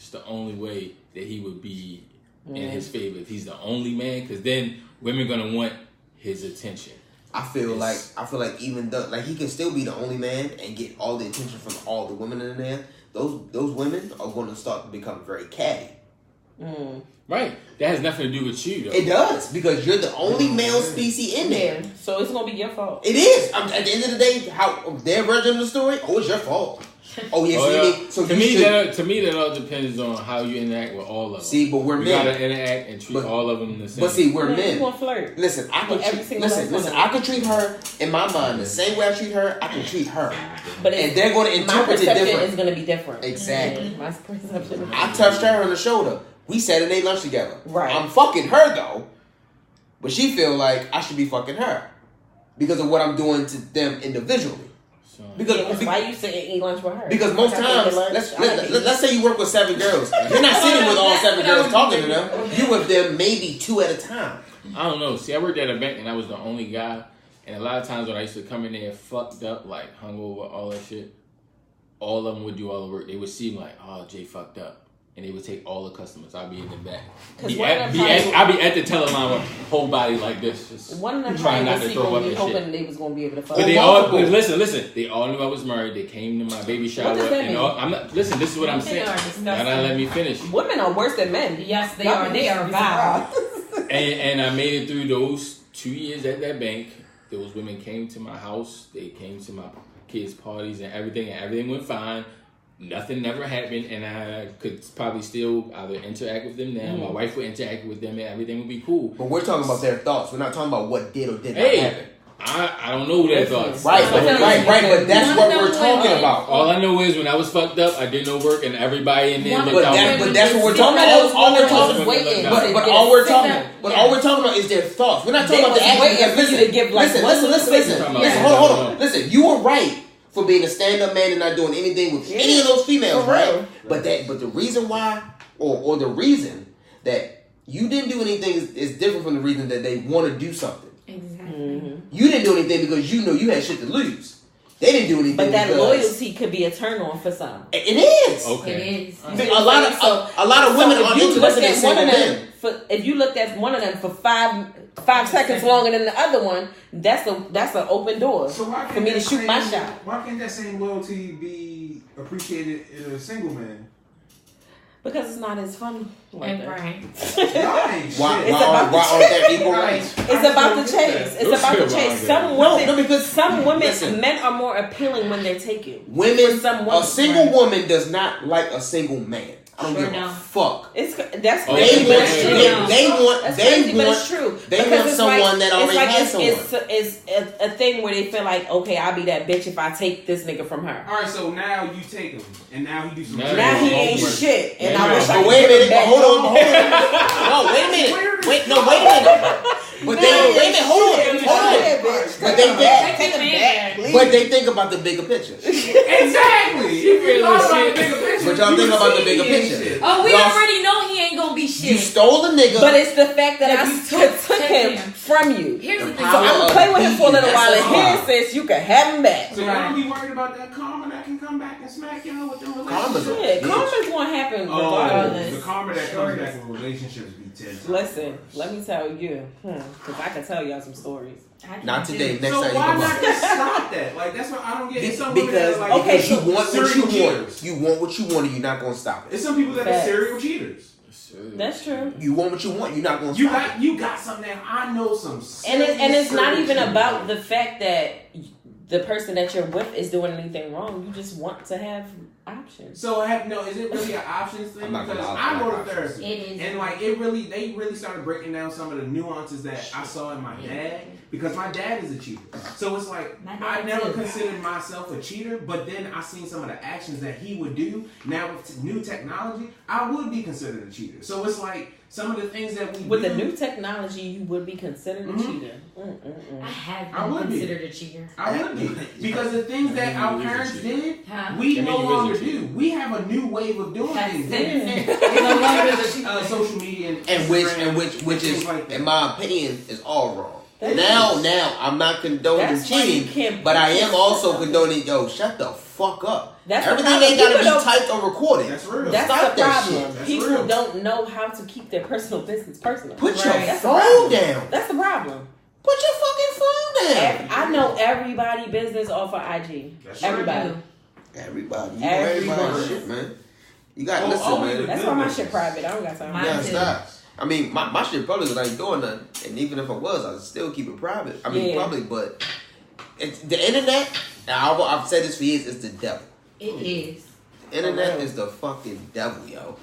it's the only way that he would be in his favor if he's the only man, because then women gonna want his attention. I feel like even though like he can still be the only man and get all the attention from all the women in there, those women are going to start to become very catty. Right. That has nothing to do with you, though. It does, because you're the only male species in there. So it's gonna be your fault. It is. At the end of the day, how their version of the story, it's your fault. Oh yeah, so to me that all depends on how you interact with all of them. See, but we're men. You gotta interact and treat all of them the same. But see, we're men. You want to flirt? Listen, I can treat her in my mind the same way I treat her. I can treat her, and they're going to interpret it different. My perception is going to be different. Exactly. My perception. I touched her on the shoulder. We sat and ate lunch together. Right. I'm fucking her though, but she feel like I should be fucking her because of what I'm doing to them individually. Because why you sitting and eat lunch with her? Because most times, let's say you work with 7 girls. You're not sitting with all 7 girls talking to them. You with them maybe 2 at a time. I don't know. See, I worked at a bank and I was the only guy. And a lot of times when I used to come in there fucked up, like hungover, all that shit, all of them would do all the work. They would see me like, oh, Jay fucked up. And they would take all the customers. I'd be in the back. I'd be at the teller line with whole body like this. Just one of them trying not to throw up and hoping shit. They was going to be able to fuck. But they all, listen. They all knew I was married. They came to my baby shower. What does that mean? Listen, this is what I'm saying. Now let me finish. Women are worse than men. Yes, they are. They are vile. And I made it through those 2 years at that bank. Those women came to my house. They came to my kids' parties and everything went fine. Nothing never happened, and I could probably still either interact with them now. My wife would interact with them, and everything would be cool. But we're talking about their thoughts. We're not talking about what did or did not happen. I don't know their thoughts. Right. But that's what we're talking about. All I know is when I was fucked up, I did no work, and everybody in there looked out. But that's what we're talking about. All we're talking about is their thoughts. We're not talking about the action. Listen. Hold on. Listen, you were right for being a stand-up man and not doing anything with any of those females, right? But the reason why, or the reason that you didn't do anything is different from the reason that they want to do something. Exactly. You didn't do anything because you know you had shit to lose. They didn't do anything. But that loyalty could be a turn on for some. It is. Okay. It is. A lot of women are interested in single men. If you looked at one of them for five seconds longer than the other one, that's an open door for me to shoot my shot. Why can't that same loyalty be appreciated in a single man? Because it's not as fun. Right. Why aren't there equal rights? It's about the chase. It's about the chase. Some women, men are more appealing when they're taken. A single woman does not like a single man. I don't give a fuck. They want someone that already has someone. It's a thing where they feel like, okay, I'll be that bitch if I take this nigga from her. All right, so now you take him, and now he do some. Now he ain't shit, and I wish I could wait a minute. Hold on. No, wait a minute. Wait a minute. But hold on. But they think about the bigger picture. Exactly. But y'all think about the bigger picture. Oh, we already know he ain't gonna be shit. You stole the nigga. But it's the fact that I took him from you. Here's the thing. So I'm gonna play with him for a little while, and here since you can have him back. So y'all be worried about that karma that can come back and smack y'all with them relationships. Karma's gonna happen regardless. The karma that comes back with relationships be 10 times. Listen, let me tell you, because I can tell y'all some stories. Not today. Next so time you why come not up. just stop that? Like that's what I don't get. Because you want what you want. You want what you want, and you're not gonna stop it. It's some people that are serial cheaters. That's true. You want what you want, you're not gonna stop it. You got something that I know some. And it's not even about the fact that the person that you're with is doing anything wrong. You just want to have options. So is it really an options thing? Because I go to therapy, and they really started breaking down some of the nuances that I saw in my dad. Because my dad is a cheater. So it's like, I never considered myself a cheater, but then I seen some of the actions that he would do. Now with new technology, I would be considered a cheater. So it's like, some of the things that we with do. the new technology, you would be considered a cheater. I have been considered a cheater. I would be. Because the things that our parents did, we no longer do. We have a new wave of doing things. Social media and which is, in my opinion, is all wrong. Now, I'm not condoning cheating, but I am also condoning, shut the fuck up. That's Everything ain't gotta be don't- typed or recorded. That's real. That's Stop the that problem. shit. That's People real. don't know how to keep their personal business personal. Put Right. your That's the phone problem. down. That's the problem. Put your fucking phone down. I know everybody business off of IG. That's Everybody. right. Everybody. You know Everybody. everybody's shit, man. You gotta Oh, listen, always man. the That's why my shit private. I don't got time. Mine You gotta too. stop. I mean, my shit public because I ain't doing nothing. And even if I was, I'd still keep it private. I mean, Yeah. public, but it's the internet, and I've said this for years, it's the devil. It is. The internet is the fucking devil, yo.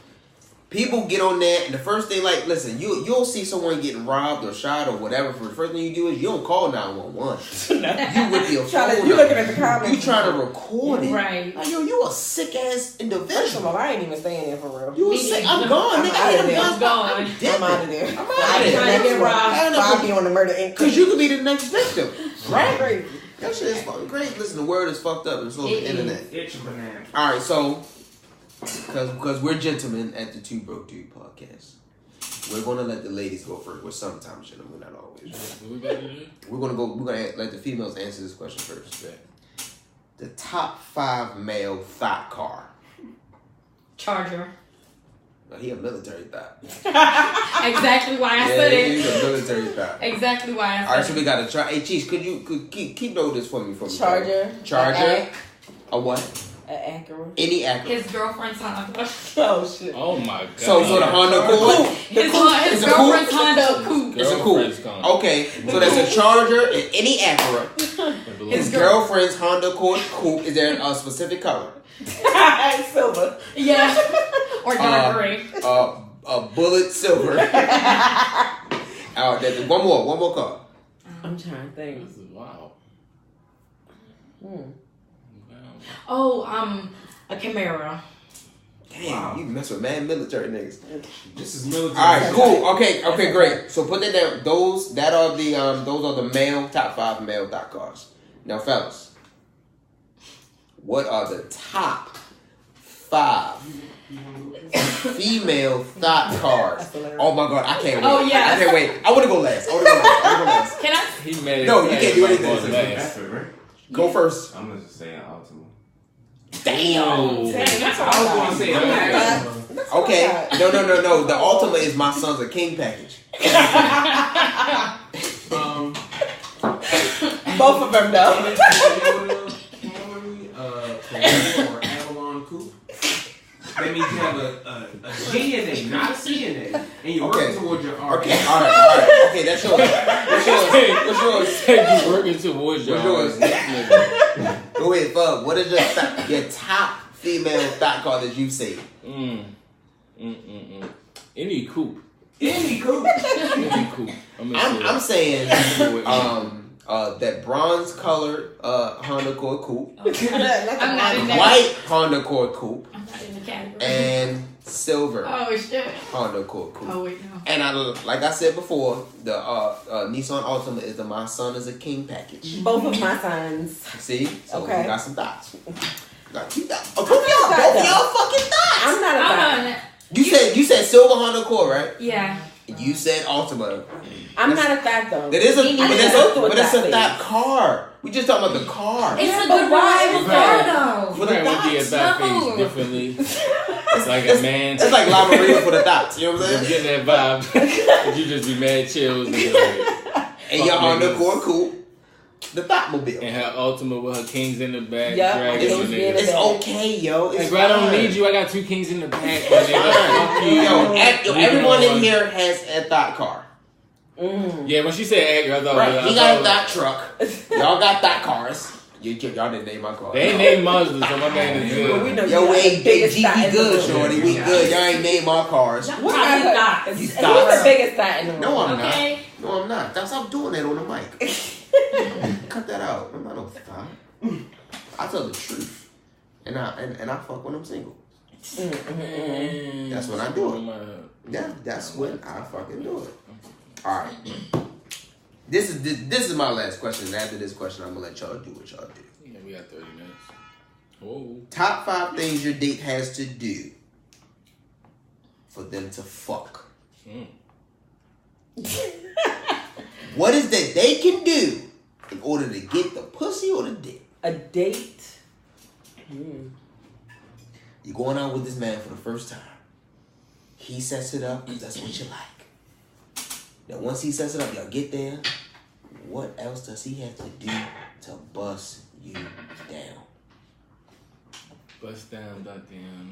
People get on there, and the first thing, like, listen, you'll see someone getting robbed or shot or whatever. For the first thing you do is you don't call 911. You whip your phone. You looking at the comments. You try to record it. Right. Like, yo, you a sick ass First of individual. all, I ain't even staying there for real. You a Me sick. neither. I'm gone, I'm nigga. outta I hit there. him I'm gone. I'm out of there. I'm I'm out of trying to there. get robbed. I'll be on the murder inc. Because you could be the next victim. Right? Crazy. That shit is fucking great. Listen, the word is fucked up, and so is It the internet. Itch a banana. All right, so because we're gentlemen at the 2Brokedude podcast, we're gonna let the ladies go first. Well, sometimes, gentlemen, not always. What we about to do? We're gonna let the females answer this question first. The top 5 male thought car. Charger. Well, he a military thought. Exactly why I said he's it. a military thought. Exactly why I All right, said so it. we got to try. Hey, Cheese, could keep note of this for me? Charger. Charger. A what? An Acura. Any Acura. His girlfriend's Honda. Oh shit. Oh my god. So the Honda Accord. His It's a girlfriend's coupe? Honda coupe. It's a Girlfriend's coupe. gone. Okay, so that's a Charger and any Acura. His girlfriend's Honda Accord coupe. Is there a specific color? Silver. Yeah. Or dark gray. A bullet silver. One more car. I'm trying to think. This is wild. Hmm. Oh, a Camaro. Damn, Wow. you mess with mad military niggas. This is military. All right, cool. Okay, great. So put that down. Those are the male top 5 male thought cars. Now, fellas, what are the top 5 female thought cars? Oh my god, I can't wait. Oh, yeah. I can't wait. I want to go last. Can I? He mad. No, you can't do anything. Last. Effort, right? Go first. I'm gonna just say an Altima. Damn. Oh. That's I was gonna say a Max. Okay. No. The Ultima is my son's a king package. Both of them though. Camry, Toyota or Avalon coupe. That means you have a G in it, not a C in it, and you're Okay. working towards your R. Okay. All right. Okay, that's yours. What's yours? Say you working towards your What's yours? nigga. Go ahead, fuck. What is your top female thought car that you've seen? Any coupe. Any coupe. Any coupe. I'm saying that bronze colored Honda Accord coupe, I'm not in that. white Honda Accord coupe, I'm not in the category. and silver Oh shit. Honda Accord coupe. Oh wait, no. And like I said before, the Nissan Altima is the my son is a king package. Both of my sons. See, so Okay. we got some thoughts. Both of y'all fucking thoughts. I'm not a I'm thought. not in that. You said silver Honda Accord, right? Yeah. You said Altima. I'm not a thought though. That is a, We need but to it's go through a, but it's a phase. thought car. We just talking about the car. It's a but good why ride is car that? though. For the Right, would be a thoughts. thought No. phase differently. It's like a man. It's like La Marina for the thoughts. You know what I'm I'm saying? getting that vibe. But you just be mad chills and, like, And your fuck Honda niggas. Accord coupe, the thought mobile. and her Ultima with her kings in the back, Yeah, dragging kings you being in niggas. It's okay, yo. It's Like, bro, I don't fine. need you. I got 2 kings in the back. My nigga. Fuck you. Yo, Leave everyone it in on. here has a thought car. Yeah, when she said Acura, I thought Right. He I got a thought- thought truck. Y'all got thought cars. Y'all didn't name my car. They ain't named Mazda, so my man is Well, we good. know Yo, you got we the biggest G, thought we in the good, room. shorty. We good. Y'all ain't named our cars. Y'all What probably kind of thought. You Who's thoughts. the biggest thought in the room? No, I'm Okay. not. No, I'm not. Stop doing that on the mic. Cut that out. I'm not no thought. I tell the truth. And I fuck when I'm single. That's when I do it. Yeah, that's when I fucking do it. Alright. This is my last question, and after this question I'm gonna let y'all do what y'all do. Yeah, we got 30 minutes. Oh. Top 5 things your date has to do for them to fuck. What is that they can do in order to get the pussy or the dick? A date. You're going out with this man for the first time. He sets it up because that's what you like. Now, once he sets it up, y'all get there. What else does he have to do to bust you down? Bust down, goddamn.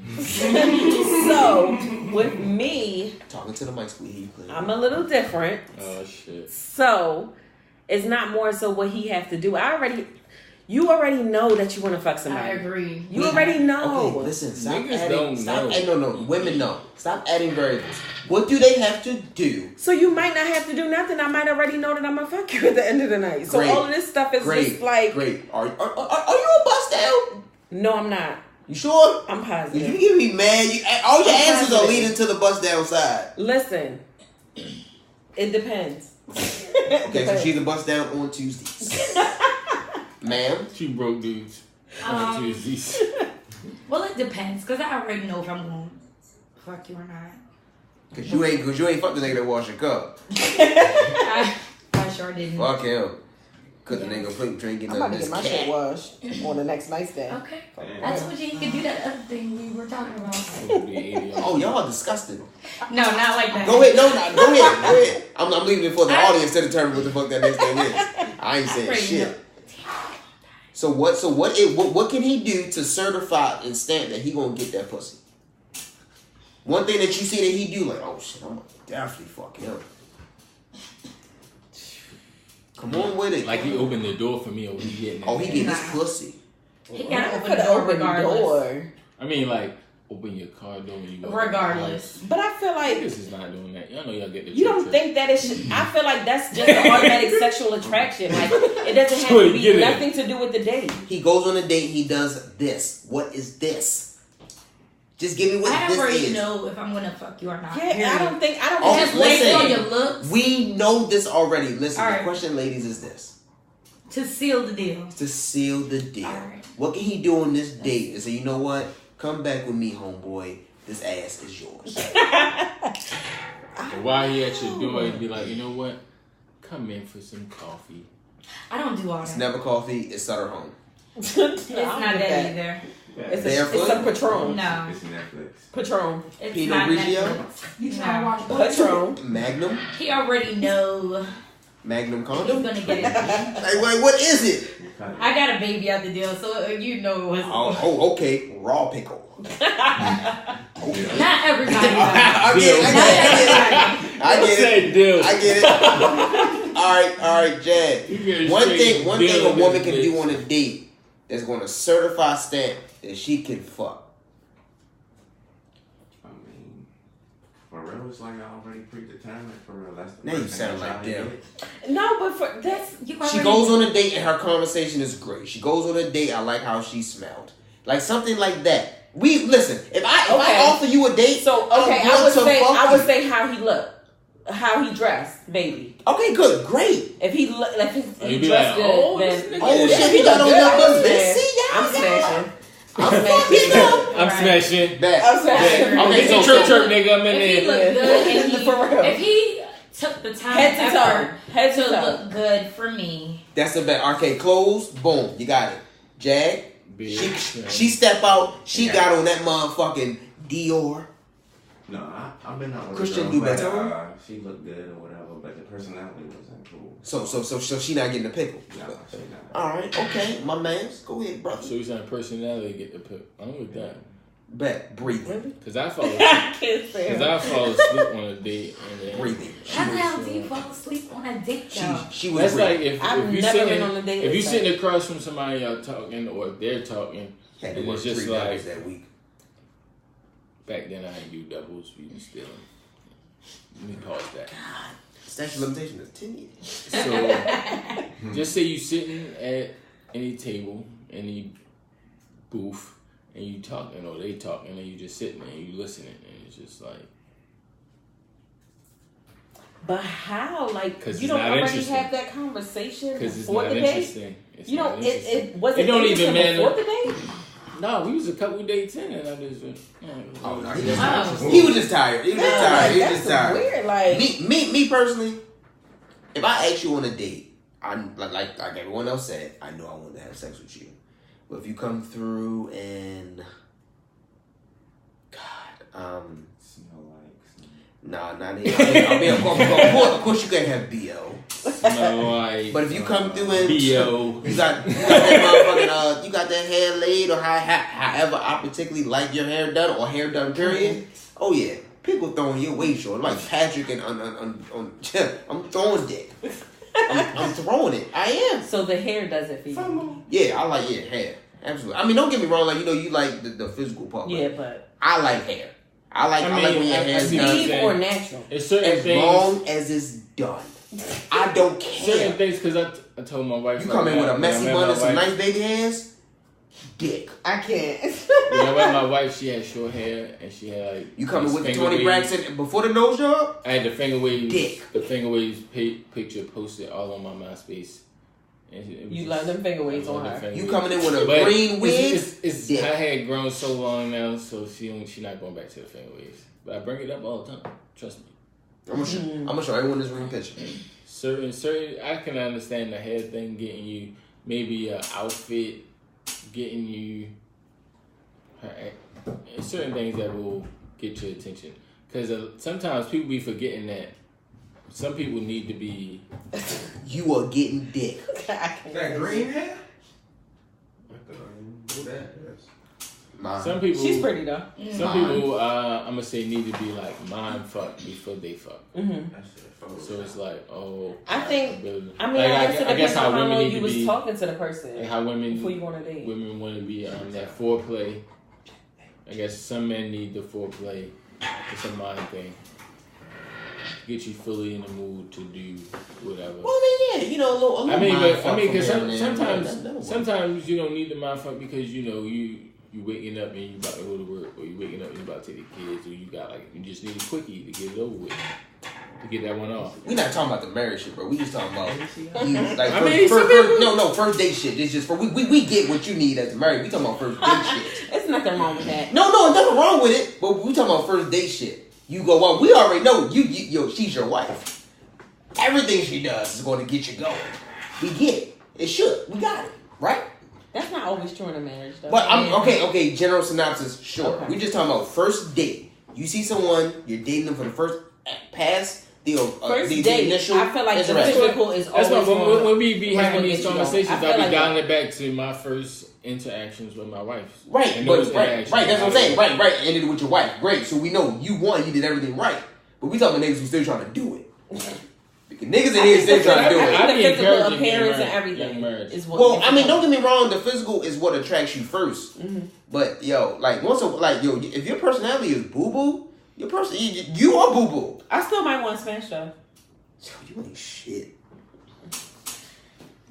So, with me, Talking to the mic, squeeze. I'm a little different. Oh, shit. So, it's not more so what he have to do. You already know that you want to fuck somebody. I agree. You already know. Okay, listen, stop Niggas adding. don't know. No, women know. Stop adding variables. What do they have to do? So you might not have to do nothing. I might already know that I'm gonna fuck you at the end of the night. So Great. all of this stuff is just like. Great. Are you a bust down? No, I'm not. You sure? I'm If positive. you get me mad, all your I'm answers are positive. leading to the bust down side. Listen, it depends. Okay, so she's a bust down on Tuesdays. Ma'am? 2 broke dudes on Tuesdays. Well, it depends, because I already know if I'm going to fuck you or not. Cause you ain't fucked the nigga that wash your cup. I sure didn't. Fuck him. Cause the nigga put drinking I'm about to this get my shit washed on the next nice day. Okay. I told you could do that other thing we were talking about. Oh, y'all are disgusting. No, not like that. Go ahead, go ahead. I'm leaving it for the audience to determine what the fuck that next thing is. I ain't saying shit. So what can he do to certify and stamp that he gonna get that pussy? One thing that you see that he do, like, oh shit, I'm gonna definitely fuck him. Come on with it. Like he opened the door for me, or he getting he getting his pussy. He gotta I'm open the gonna door open the regardless. door. I mean, like, open your car door when you go. Regardless. But I feel like This is not doing that. Y'all know y'all get the you don't trick. think that it should. I feel like that's just an automatic sexual attraction. Like it doesn't have So to get be it. nothing to do with the date. He goes on a date, he does this. What is this? Just give me what I this already is. know if I'm gonna fuck you or not. Yeah, period. I don't think. Oh, Just based listen. on your looks We know this already. Listen, All the right. question, ladies, is this. to seal the deal. To seal the deal. All right. What can he do on this date and say, you know what? Come back with me, homeboy. This ass is yours. But while he at your door, he'd be like, you know what? Come in for some coffee. I don't do all It's that. never coffee, it's Sutter home. It's not that either. It's Barefoot? some Patron. No, It's Netflix. Patron. it's Pinot not Grigio? Netflix. You trying to watch Patron. Magnum? He already know Magnum he's condom? gonna get it. Like, what is it? I got a baby out the deal, so you know it was. Oh, okay. Raw pickle. Not everybody. I get it. I get it. Say deal. I get it. All right, Jad. You get a One straight thing deal a on woman this can bitch. do on a date that's going to certify stamp that she can fuck. I mean, for real, it's like I already predetermined. For real, that's the Now you first thing sound I like try to them. get. No, but for that's You She already- goes on a date and her conversation is great. She goes on a date. I like how she smelled. Like something like that. We listen. If I Okay. offer you a date, so okay. I'm going to fuck I would you. say how he looked, how he dressed, maybe. Okay, good, great. If he look like if Oh, he you be dressed like, good, oh, then this nigga Oh Yeah. shit, he got on good. numbers. I'm Let's see, y'all. I'm smashing. I'm fucking up. I'm smashing. Back. I'm smashing. Okay, so- so chirp, nigga, I'm in If he there. looked good and he, For real. if he took the time Head to and toe. effort Head to to toe. look good for me, That's the bet. Okay, clothes. Boom, you got it. Jag. She step out. She Yeah. got on that motherfucking Dior. No, I've been out with Christian a girl, but, Louboutin? she looked good or whatever, but the personality wasn't cool. So she not getting the pickle. No, she not. All right, okay, my man's. Go ahead, brother. So you saying personality get the pick? I'm with that. Bet breathing, Cause I fall I can't say Cause it. I fall asleep on a date and then breathing. how the hell do you fall asleep on a date though? She was that's like breathing. if you I've never sitting been on a date if you like sitting across from somebody y'all talking or they're talking Had to and work it's just 3 like hours that week. back then I didn't do doubles we was still. Let me pause that. Statute of limitation is 10 years. So just say you sitting at any table, any booth, and you talking or they talking, and you just sitting there and you listening, and it's just like. But how? Like 'Cause you it's don't not already interesting. have that conversation Because it's before not the date. interesting. It's You not don't. interesting. It was It it don't interesting even matter. before the date. No, we was a couple dates in, and I just went. Oh, no, Oh. he was just tired. He was just tired. Like, He was that's just tired. weird. Like Me personally, if I ask you on a date, I like everyone else said, I know I want to have sex with you. But if you come through and Nah, not I mean, of course you can have BO. But if you come through and BO, you got that motherfucking you got that hair laid or however I particularly like your hair done or hair done period. Oh yeah, people throwing your way short like Patrick and on I'm throwing dick. I'm throwing it. I am. So the hair does it for you. Yeah, I like hair. Absolutely. I mean, don't get me wrong. Like you like the physical part. Yeah, but I like hair. I like when your hair's done. Or natural. It's certain as things, long as it's done. I don't care. Certain things, because I told my wife. You come in with a messy bun and some nice baby hairs, dick. I can't. My wife, she had short hair and she had like. You coming with the Tony Braxton before the nose job? I had the finger waves. Dick. The finger waves picture posted all on my MySpace. You love them finger waves on her. You coming in with a green wig? Her hair grown so long now, so she not going back to the finger waves. But I bring it up all the time. Trust me. I'm gonna show everyone this room picture. Certain, I can understand the hair thing, getting you maybe an outfit, getting you certain things that will get your attention. Because sometimes people be forgetting that some people need to be. You are getting dick. That green hair? Some people. She's pretty though. Some people, I'm gonna say, need to be like mind fucked before they fuck. So it's like, I think. I mean, like, I guess how women need you to was be talking to the person. And how women before you go on a date. Women want to be that foreplay. I guess some men need the foreplay. It's a mind thing. Get you fully in the mood to do whatever. Well, I mean, yeah, a little sometimes you don't need the mind fuck because you waking up and you about to go to work, or you waking up and you about to take the kids, or you just need a quickie to get it over with, to get that one off. We not talking about the marriage shit, bro. We just talking about first date shit. It's just for we get what you need as a married. We talking about first date shit. It's nothing wrong with that. No, nothing wrong with it. But we talking about first date shit. You go, well, we already know she's your wife. Everything she does is going to get you going. We get it. It should. We got it. Right? That's not always true in a marriage, though. But okay, general synopsis, sure. Okay. We just talking about first date. You see someone, you're dating them for the first date. Initial I feel like the physical is always when we be having these conversations, I'll be dialing it back to my first interactions with my wife. Right, that's what I'm saying. Right. Ended with your wife. Great. So we know you did everything right. But we talking about niggas who still trying to do it. Because niggas in here still trying to do it. I think the physical appearance and everything is what. Well, I mean, don't get me wrong. The physical is what attracts you first. Mm-hmm. But if your personality is boo boo, your person you are boo boo. I still might want to smash though. Yo, you ain't shit.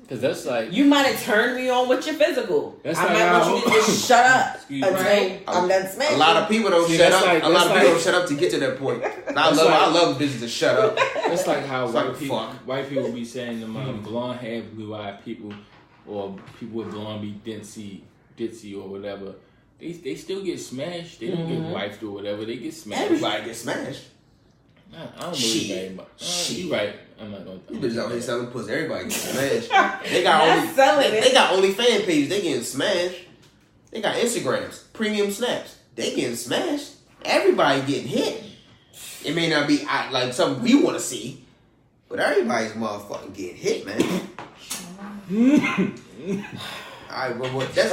Cause that's like you might have turned me on with your physical. That's I might want you to just shut up until I'm done smashing. A lot of people don't shut up. A lot of people don't shut up to get to that point. I love bitches to shut up. That's like how white people be saying them blonde hair, blue eyed people, or people with blonde be ditzy or whatever. They still get smashed. They don't get wifed or whatever. They get smashed. Everybody gets smashed. I don't believe that. You right. I'm not gonna. You bitches out here selling pussy. Everybody gets smashed. They got only fan pages. They getting smashed. They got Instagrams, premium snaps. They getting smashed. Everybody getting hit. It may not be like something we want to see, but everybody's motherfucking getting hit, man. All right, well, that's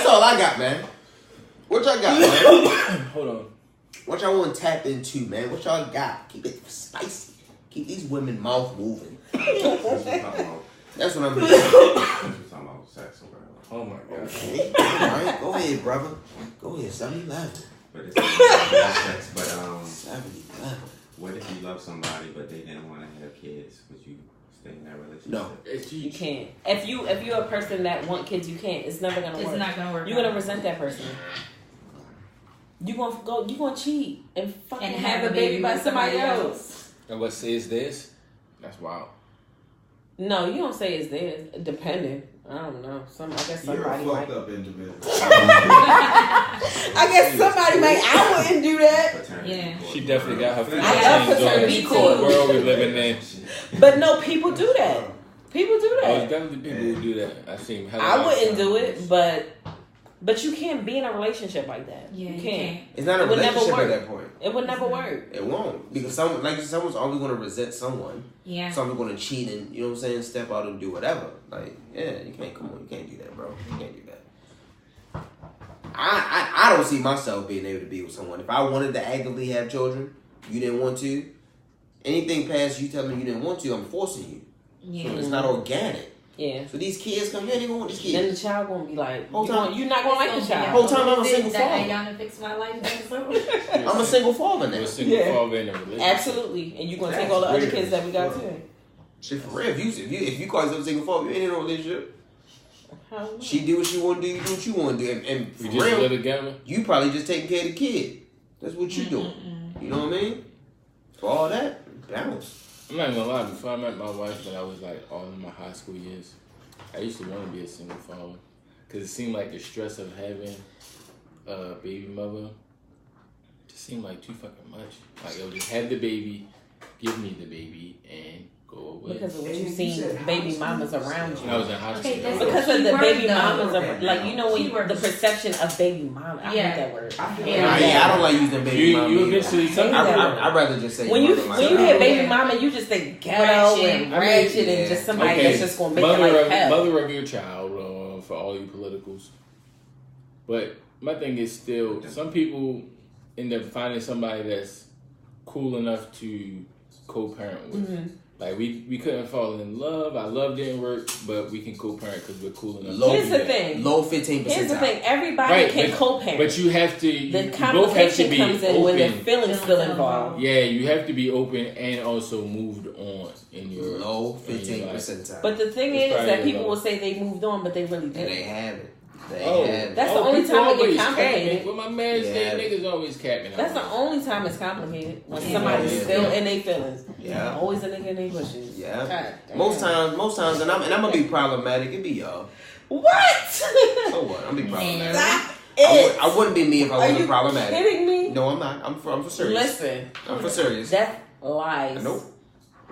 all I got, man. What y'all got, man? Hold on. What y'all want to tap into, man? What y'all got? Keep it spicy. Keep these women mouth moving. That's what I'm doing. Talking about sex or whatever. Oh my god. Okay. All right, go ahead, brother. Go ahead, 7-11. But it's not sex. But 7-11. What if you love somebody but they didn't want to have kids? Would you stay in that relationship? No, you can't. If you're a person that want kids, you can't. It's never gonna work. It's not gonna work. You're gonna resent that person. You gonna cheat and fucking have a baby by somebody else. And what says this? That's wild. No, you don't say it's theirs. Depending. I don't know. I guess somebody You're a might. fucked up individual. I guess somebody might. I wouldn't do that. Yeah. She definitely got her feet I love paternity the world we living in. But no, people do that. People do Oh, that. definitely people who do that. I've seen. I wouldn't do it, but But you can't be in a relationship like that. Yeah, you can't. It's not a It would never relationship at work. that point. It would never work. It won't. Because someone's always going to resent someone. Yeah. Someone's going to cheat and, you know what I'm saying, step out and do whatever. Like, yeah, you can't do that, bro. You can't do that. I don't see myself being able to be with someone. If I wanted to actively have children, you didn't want to, anything past you telling me you didn't want to, I'm forcing you. Yeah. So it's not organic. Yeah. So these kids come here, they gonna want these kids. Then the child gonna be like, Whole time. you're not gonna like the child. Whole time I'm a single That father. y'all done fixed my life episode. I'm a single father now. You're a single father in a relationship. Absolutely. And you're gonna take That's all the other weird. kids that we got too. Shit, for real. If you call yourself a single father, you ain't in a relationship. How? She do what she want to do, you do what you want to do. And for We just real, live together. you probably just taking care of the kid. That's what you doing. You know what I mean? For all that, balance. I'm not gonna lie, before I met my wife, when I was like all in my high school years, I used to want to be a single father. Because it seemed like the stress of having a baby mother just seemed like too fucking much. Like, yo, just have the baby, give me the baby, and go away. Because of what you've seen baby mamas around you. When I was in high school. Okay, that's Because of the Keyword, baby though. mamas, of, like, you know, when Keyword. the perception of baby mama. I Yeah. hate that word. I don't like using baby mama. You either. eventually take I'd rather just say When you mother when you myself. hear baby mama, you just think ghetto and ratchet and just somebody that's just gonna make it like hell. mother of your child, for all you politicals. But my thing is still, some people end up finding somebody that's cool enough to co-parent with. Mm-hmm. Like, we couldn't fall in love. Our love didn't work, but we can co-parent because we're cool enough. Low- Here's to the do that. thing. Low 15%. Here's the thing. Everybody Right, can but- co-parent. But you have to. the You both have to complication be comes in when the open. feelings still involved. Yeah, you have to be open and also moved on in your Low in your 15 life. percentile. But the thing It's is probably that people low. will say they moved on, but they really And they didn't. haven't. They Oh, haven't. That's the only people time it always get complicated. capping. With my man, Yeah. niggas always capping. That's the only time it's complicated when Yeah. somebody's Yeah. still in their feelings. Yeah. Always a nigga in their bushes. Yeah. God damn. Most times, and I'm gonna be problematic. It be y'all. What? So what? I'm gonna be problematic. Stop I it. wouldn't be me if I Are wasn't you problematic. kidding me? No, I'm not. I'm for serious. Listen, I'm for serious. that lies. Nope.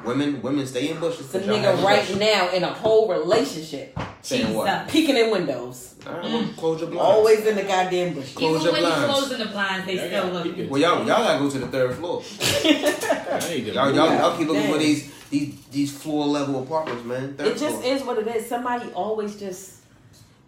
Women stay in bushes. The 'cause y'all nigga have right bushes. now in a whole relationship, Saying what? Jesus. peeking in windows, Alright, well, close your blinds. always in the goddamn bush. Close Even your when you blinds. closing the blinds, they still looking. Well, y'all gotta go to the third floor. Y'all keep looking for these floor level apartments, man. Third It just floor. is what it is. Somebody always just.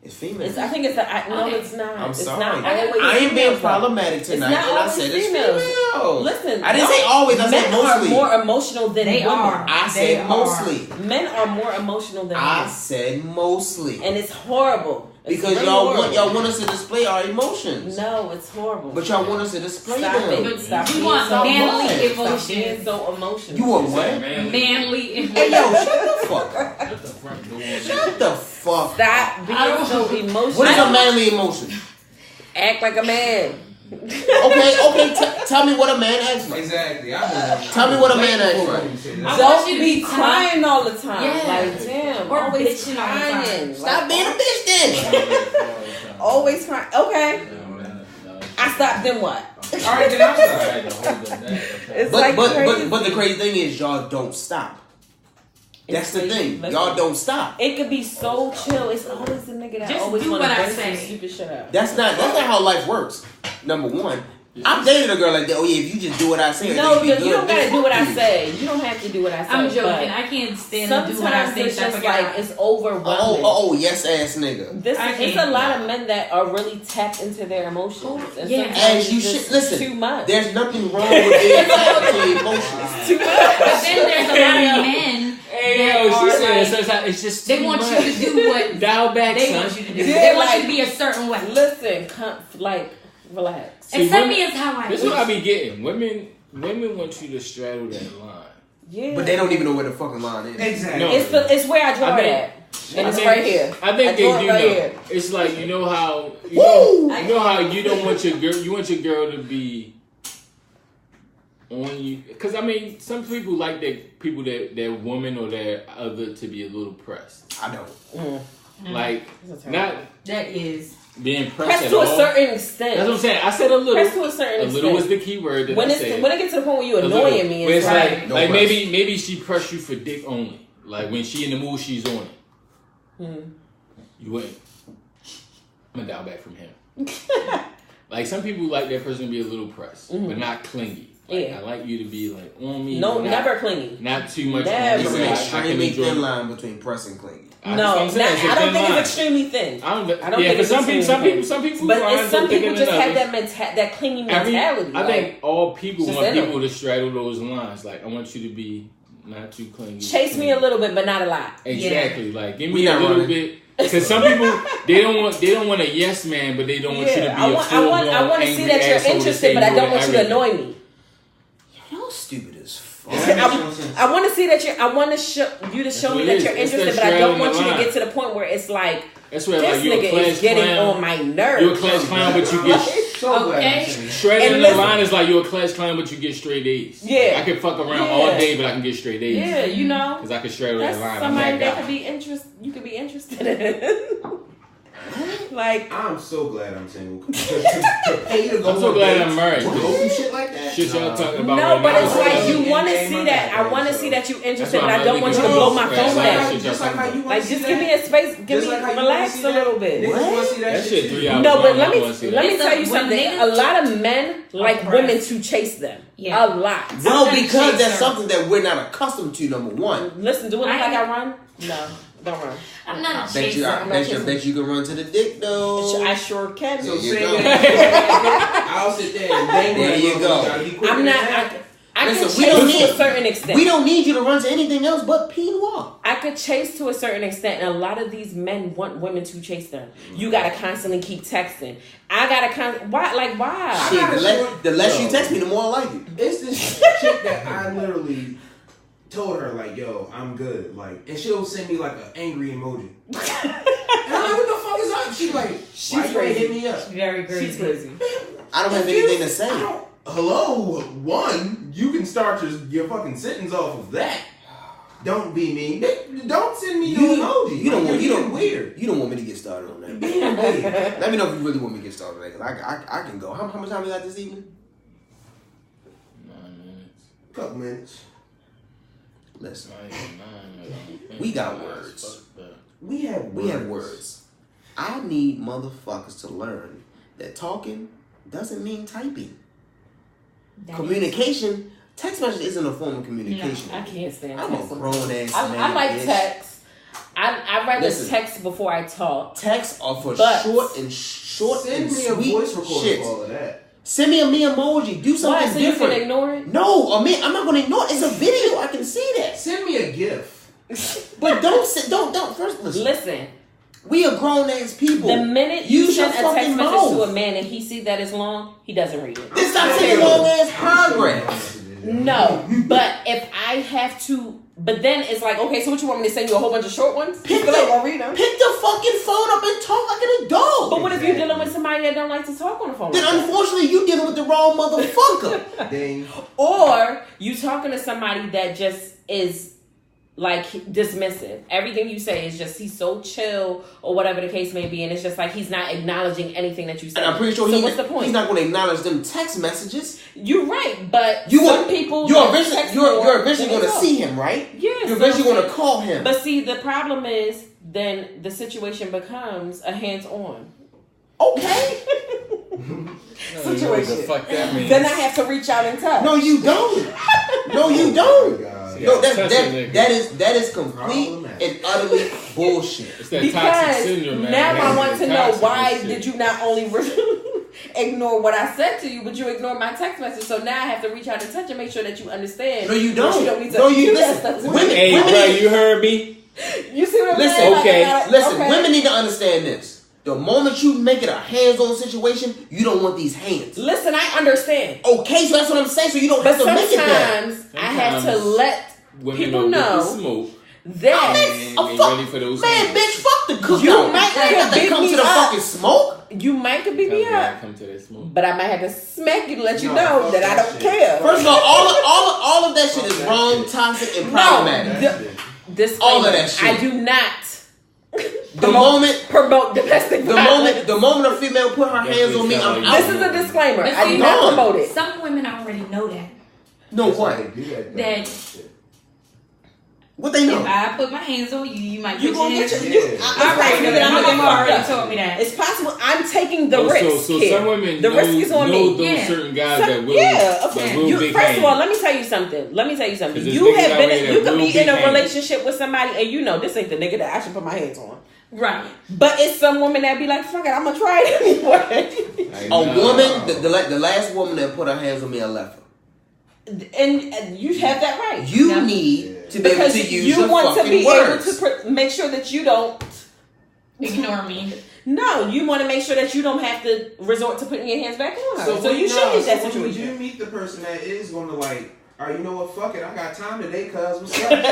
It's females. I think it's no, Okay. it's not. I'm it's sorry. not always. I ain't being females, though. problematic tonight, not and I always said it's females. females. Listen, I didn't no, say always. I men said mostly. are more emotional than They women. are. I They said are. mostly. Men are more emotional than I women, said mostly. and it's horrible. It's Because really y'all horrible. want us to display our emotions. No, it's horrible. But y'all want us to display Stop them. it. Stop You being want so manly emotional. Stop emotions. being so emotional. You want what? Manly. Hey yo, shut the fuck up. Shut the front door. Shut the fuck up. Stop being so emotional. What is a manly emotion? Act like a man. Okay, tell me what a man acts like. Exactly. I Tell me what a man acts like. I want Don't you to be be crying all the time. Yeah. Like, damn. Or always bitching all the time. crying. Stop Like, being a bitch then. always crying. Okay. I stopped, then what? All right, then I'm sorry. It's like crazy. But the crazy thing is y'all don't stop. That's the crazy. thing. Listen. Y'all don't stop. It could be so chill. It's always the nigga that Just always do want to what I bring some say. stupid shit up. That's not how life works. Number one, I've dated a girl like that. Oh yeah, if you just do what I say, No, everything be you don't good, gotta then do what I fuck you. say. You don't have to do what I say. I'm joking. but I can't stand to do what I sometimes say. it's so I just forgot. like it's overwhelming. Oh, yes ass nigga. This I it's a can't. lot of men that are really tapped into their emotions. And Yeah. sometimes As you it's just should listen. too much. There's nothing wrong with being attached to your emotions. too much. But then there's a lot of men Hey, that yo, she are said like, sometimes it's just they too want much. you to do what Dial back, they son. want you to do. Yeah, They want you like- to be a certain way. Listen, relax. See, Accept women- me as how I This is what I am. be getting. Women want you to straddle that line. Yeah. But they don't even know where the fucking line is. Exactly. No. It's where I draw I it think- at. And it's think- right here. I think they draw do it right know. here. It's like you know how Woo! you know how you don't want your girl. You want your girl to be on you. Because I mean, some people like their woman or their other to be a little pressed. I don't. Like That's not That is. being pressed Press at to all. a certain extent. That's what I'm saying. I said a little. Press to a certain A extent. little was the key word that when I it's said. when it gets to the point where you A little. annoying me, Where it's it's like No like press. maybe she pressed you for dick only. Like when she in the mood, she's on it. You wouldn't. I'm gonna dial back from him. Like some people like their person to be a little pressed, but not clingy. Like, I like you to be like on me. No, never clingy. Not too much. Never. It's an extremely thin line between press and clingy. I don't think it's extremely thin. I don't think it's some people, but some people just have that clingy mentality. I think all people want people to straddle those lines. Like I want you to be not too clingy. Chase me a little bit, but not a lot. Exactly. Like give me a little bit. Because some people they don't want a yes man, but they don't want you to be a full blown I want to see that you're interested, but I don't want you to annoy me. Y'all stupid as fuck. I want to see that I want to show you to show me that you're interested, but I don't want you to get to the point where it's like that's where this like you're nigga is getting on my nerves. You're a class clown, but you get shredded in the line is like you're a class clown, but you get straight A's. Yeah, I can fuck around all day, but I can get straight A's. Yeah, you know, because I can straddle that line. Somebody that could be you could be interested in. Like I'm so glad I'm single. To pay to go I'm so glad I'm married. Shit like that. Shit y'all talking about. No, but it's like you want to see that. I want to see that you're interested, but I don't want you to blow my phone down. Just like how you want like, just give me a space. Give me relax a little bit. What? That shit 3 hours. No, but let me tell you something. A lot of men like women to chase them. Yeah. A lot. Well, because that's something that we're not accustomed to. Number one. Listen, do it look like I run? No. Don't run. I'm not a chaser. I bet you can run to the dick though. I sure can. So say I'll sit there and there you go. I'm not. I can chase to a certain extent. We don't need you to run to anything else but Pinoir. I could chase to a certain extent, and a lot of these men want women to chase them. You gotta constantly keep texting. I gotta why? Like why? Shit, the less you text me, the more I like you. It's this chick that I literally told her like, yo, I'm good, like, and she'll send me like an angry emoji. And I'm like, what the fuck is up? She's like, she's crazy. Hit me up. She's very crazy. She's crazy. I don't have anything to say. Hello, one, you can start your fucking sentence off of that. Don't be mean. Don't send me no emoji. You don't weird. You don't want me to get started on that. Let me know if you really want me to get started on that, because I can go. How much time we got this evening? 9 minutes. Couple minutes. Listen, we got words. We have words. I need motherfuckers to learn that talking doesn't mean typing. Communication, text message isn't a form of communication. No, I can't stand text. I'm a grown ass man. I like text. I rather text before I talk. Texts are for short and sweet voice recording shit. For all of that. Send me a me emoji. Do something so different. You can ignore it? No, I'm not gonna ignore it. It's a video. I can see that. Send me a GIF. But don't first listen. We are grown ass people. The minute you send a text message to a man and he sees that it's long, he doesn't read it. This not saying long ass paragraphs. No, but if I have to, but then it's like, okay, so what you want me to send you a whole bunch of short ones? Pick the fucking phone up and talk like an adult. But what if you're dealing with somebody that don't like to talk on the phone? Then unfortunately you dealing with the wrong motherfucker. Dang. Or you talking to somebody that just is like dismissive. Everything you say is just he's so chill or whatever the case may be, and it's just like he's not acknowledging anything that you say. And I'm pretty sure what's the point? He's not going to acknowledge them text messages. You're right, but you're eventually going to see him, right? Yeah. You're eventually going to call him. But see, the problem is then the situation becomes a hands-on. Okay. Situation. The fuck that means. Then I have to reach out and touch. No, you don't. No, you don't. No, that is complete and utterly bullshit. It's that toxic syndrome, man. Now I want to know why did you not only ignore what I said to you, but you ignored my text message. So now I have to reach out and touch and make sure that you understand. No, you don't. You don't need to do that stuff to me. Hey, bro, you heard me. You see what I'm saying? Listen, women need to understand this. The moment you make it a hands-on situation, you don't want these hands. Listen, I understand. Okay, so that's what I'm saying. So you don't have to make it that. Sometimes I have to let people know that ready for those man, bitch, fuck the cookout. You might have to come to the fucking smoke. You might could beat me up. Come to that smoke. But I might have to smack you to let you know that I don't care. First of all of that shit is wrong, toxic, and problematic. All of that shit. I do not. Promote domestic violence. The moment a female put her hands on me, I'm out. This is a disclaimer. I do not promote it. Some women already know that. No what? That what they know? I put my hands on you. You might You put gonna your get hands your. on You, me. I Alright, nigga that I'm my gonna mama get already fucked up. told me that. It's possible. I'm taking the risk So here. some women the risk is on know me. those Yeah. certain guys that will. Yeah, of that course. will You, big first of all, hand. let me tell you something. 'Cause there's You niggas have out been. here that You could will be big in a hand. relationship with somebody, and you know this ain't the nigga that I should put my hands on. Right. But it's some women that be like, "Fuck it, I'm gonna try it anyway." A woman, the last woman that put her hands on me, I left her. And you have that right. You need to be able because to use you your want to fucking be words. able to make sure that you don't Ignore me. No, you want to make sure that you don't have to resort to putting your hands back on her. So when- you should leave that when situation. you meet the person that is going to like, all right, you know what? Fuck it, I got time today, cuz what's up? Like,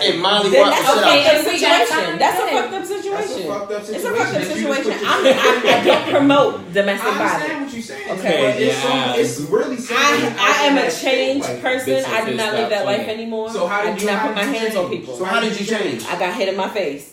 And Molly Then Rock that's was a shit fucked out. up we got situation. time That's a today. fucked up situation. That's a fucked up situation. It's a fucked up If you just situation. put your- I don't promote domestic I understand violence. what you're saying. Okay. But Yeah. it's really simple. I am a Like, changed like, person. bitches I do not stop live that life playing. anymore. So how I did do you not how put my did you hands on change? people. So how did you change? I got hit in my face.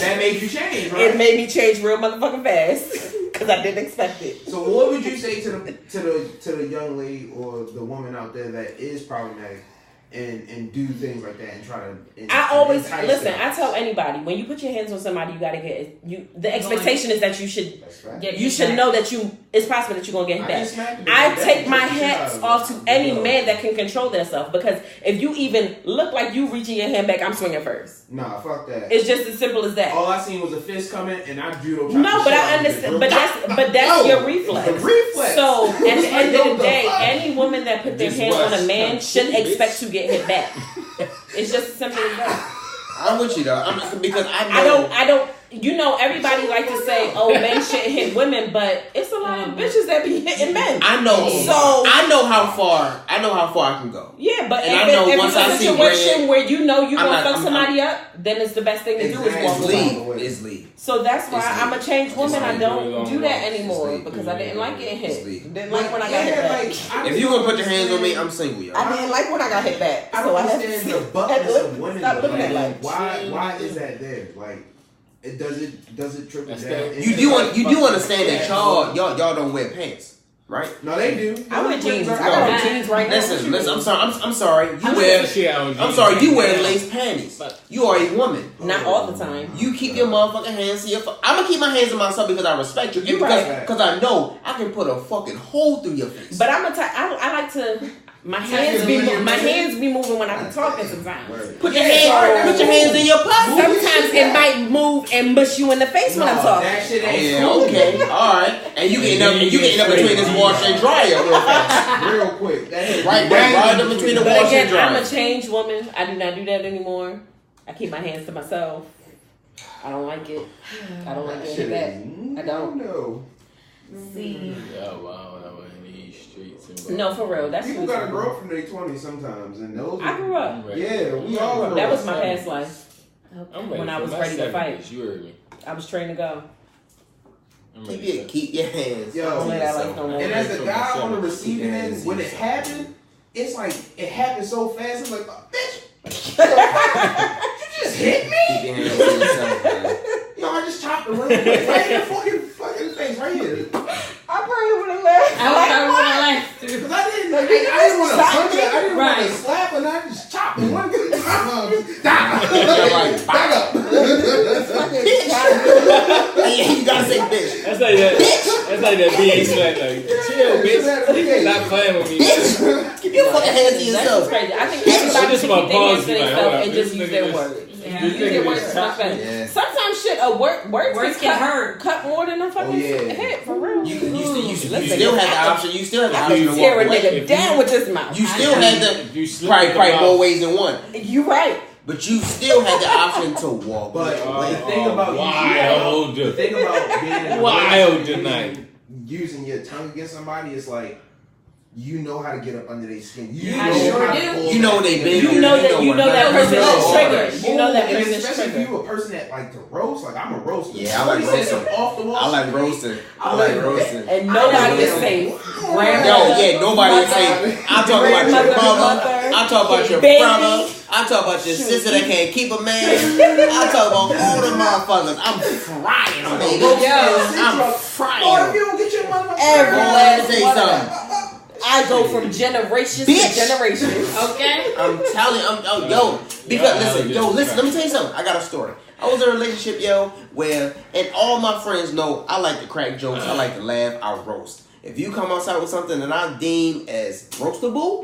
That made you change, right? It made me change real motherfucking fast because I didn't expect it. So what would you say to the young lady or the woman out there that is problematic and do things like that and try to? I always entice listen. them? I tell anybody when you put your hands on somebody, you gotta get you. The expectation is that you should That's right. Get you hit should back. know that it's possible that you're gonna get I hit ain't back. smacking the I bitch. take my That's what hats you off to got. any No. man that can control themselves because if you even look like you reaching your hand back, I'm swinging first. Nah, fuck that. It's just as simple as that. All I seen was a fist coming and I judo. No, but I understand. But that's your reflex. The reflex. So at the end of the What day, the fuck? any woman that put their This hand on a was man some shouldn't shit, expect bitch. to get hit back. It's just as simple as that. I'm with you though. Because I know. I don't. You know, everybody like to say, "Oh, men shouldn't hit women," but it's a lot of bitches that be hitting men. I know. So I know how far I can go. yeah, but And if, I know if once it's I a see situation red, where you know you I'm gonna not- fuck I'm- somebody up, then it's the best thing to do is Exactly. walk It's away. leave. It's leave. So that's why It's I'm a leave. changed woman. I leave. don't do that It's anymore leave. because I didn't like getting It's hit. leave. Didn't like when I got hit back. If you gonna put your hands on me, I'm single, yo. I didn't like when I got hit back. I So don't I had understand to the buttness of women. stop though. looking at Like, like why is that there? Like, does it trickle That's down? that- into You do like, understand that y'all don't wear pants, right? No, they do. I wear jeans. I No. got on jeans right now. Listen. I'm sorry. I'm sorry. You wear lace panties. But- You are a woman. Not all the time. You keep your motherfucking hands to your. I'm gonna keep my hands on myself because I respect you, and You right. because I know I can put a fucking hole through your face. But I'm a type. I like to. My hands be moving when I be talking sometimes. Put your hands in your pocket. Sometimes it might move and mush you in the face when I'm talking. That shit Oh, ain't yeah, cool. okay, all right. And you getting up between this washer and dryer real fast. Real quick. That is Right up between the But washer again, and dryer. I'm a changed woman. I do not do that anymore. I keep my hands to myself. I don't like it. I don't like getting that. I don't. know. See. Oh wow, I was in these streets. And No, for real. That's People true. gotta grow up from their 20s sometimes, and those. I grew up. Yeah, we all grew That up. was my past life. I'm ready When I for was my ready to 70s. fight. You heard me. I was trained to go. I'm ready for- Keep your hands. Yo, to Don't let that life yourself. no more. And as a guy on the receiving Yeah, end, it's when it easy. happened, it's like it happened so fast. It's like, oh, bitch, you just hit me. Keep your hands to yourself, man. Yo, I just chopped the right in the fucking face right here. I probably would have left. I would have left too. Cause I didn't want to punch her. I didn't want to Right. slap her. And I just chopped her one good time. Back up. Yeah, you gotta say bitch. That's like that. That's like that being smack. Like, chill, bitch. Stop playing with me. Bitch, keep your fucking hands to That's yourself. crazy. I think I everybody just should want keep their hands pause to you, like, themselves hold up, and just this use nigga their just- words. Yeah. This Use their nigga words just is much better. Yeah. Sometimes shit, words Words can can hurt. cut more than a fucking Oh, yeah. hit for real. You still Listen, have the option. You still have the I option can to tear walk a away. nigga down with this mouth. You still had the If you slip probably in the more mouth- ways than one, You right. but you still had the option to walk But away. the thing about wild. the thing about being in a Wild relationship, tonight. using your tongue against somebody is like you know how to get up under their skin. You I know sure how to do. pull You know back. they been You there. know that person You know is triggered. You know that and person is especially if triggered. you a person that like to roast. Like I'm a roaster. Yeah, I like Somebody said roasting. some off the wall. I like roasting. I like roasting. And nobody is safe. Yo, yeah, nobody is saying. I talk about your mother. I talk about your baby. brother. I talk about your sister that can't keep a man. I talk about all the motherfuckers. I'm frying them, baby. I'm frying Or if them. you don't get your motherfucker. Every Boy, let me last tell you one of something. them. I go from generations to generations. Okay. I'm telling listen, let me tell you something. I got a story. I was in a relationship, where, and all my friends know I like to crack jokes, I like to laugh, I roast. If you come outside with something that I deem as roastable,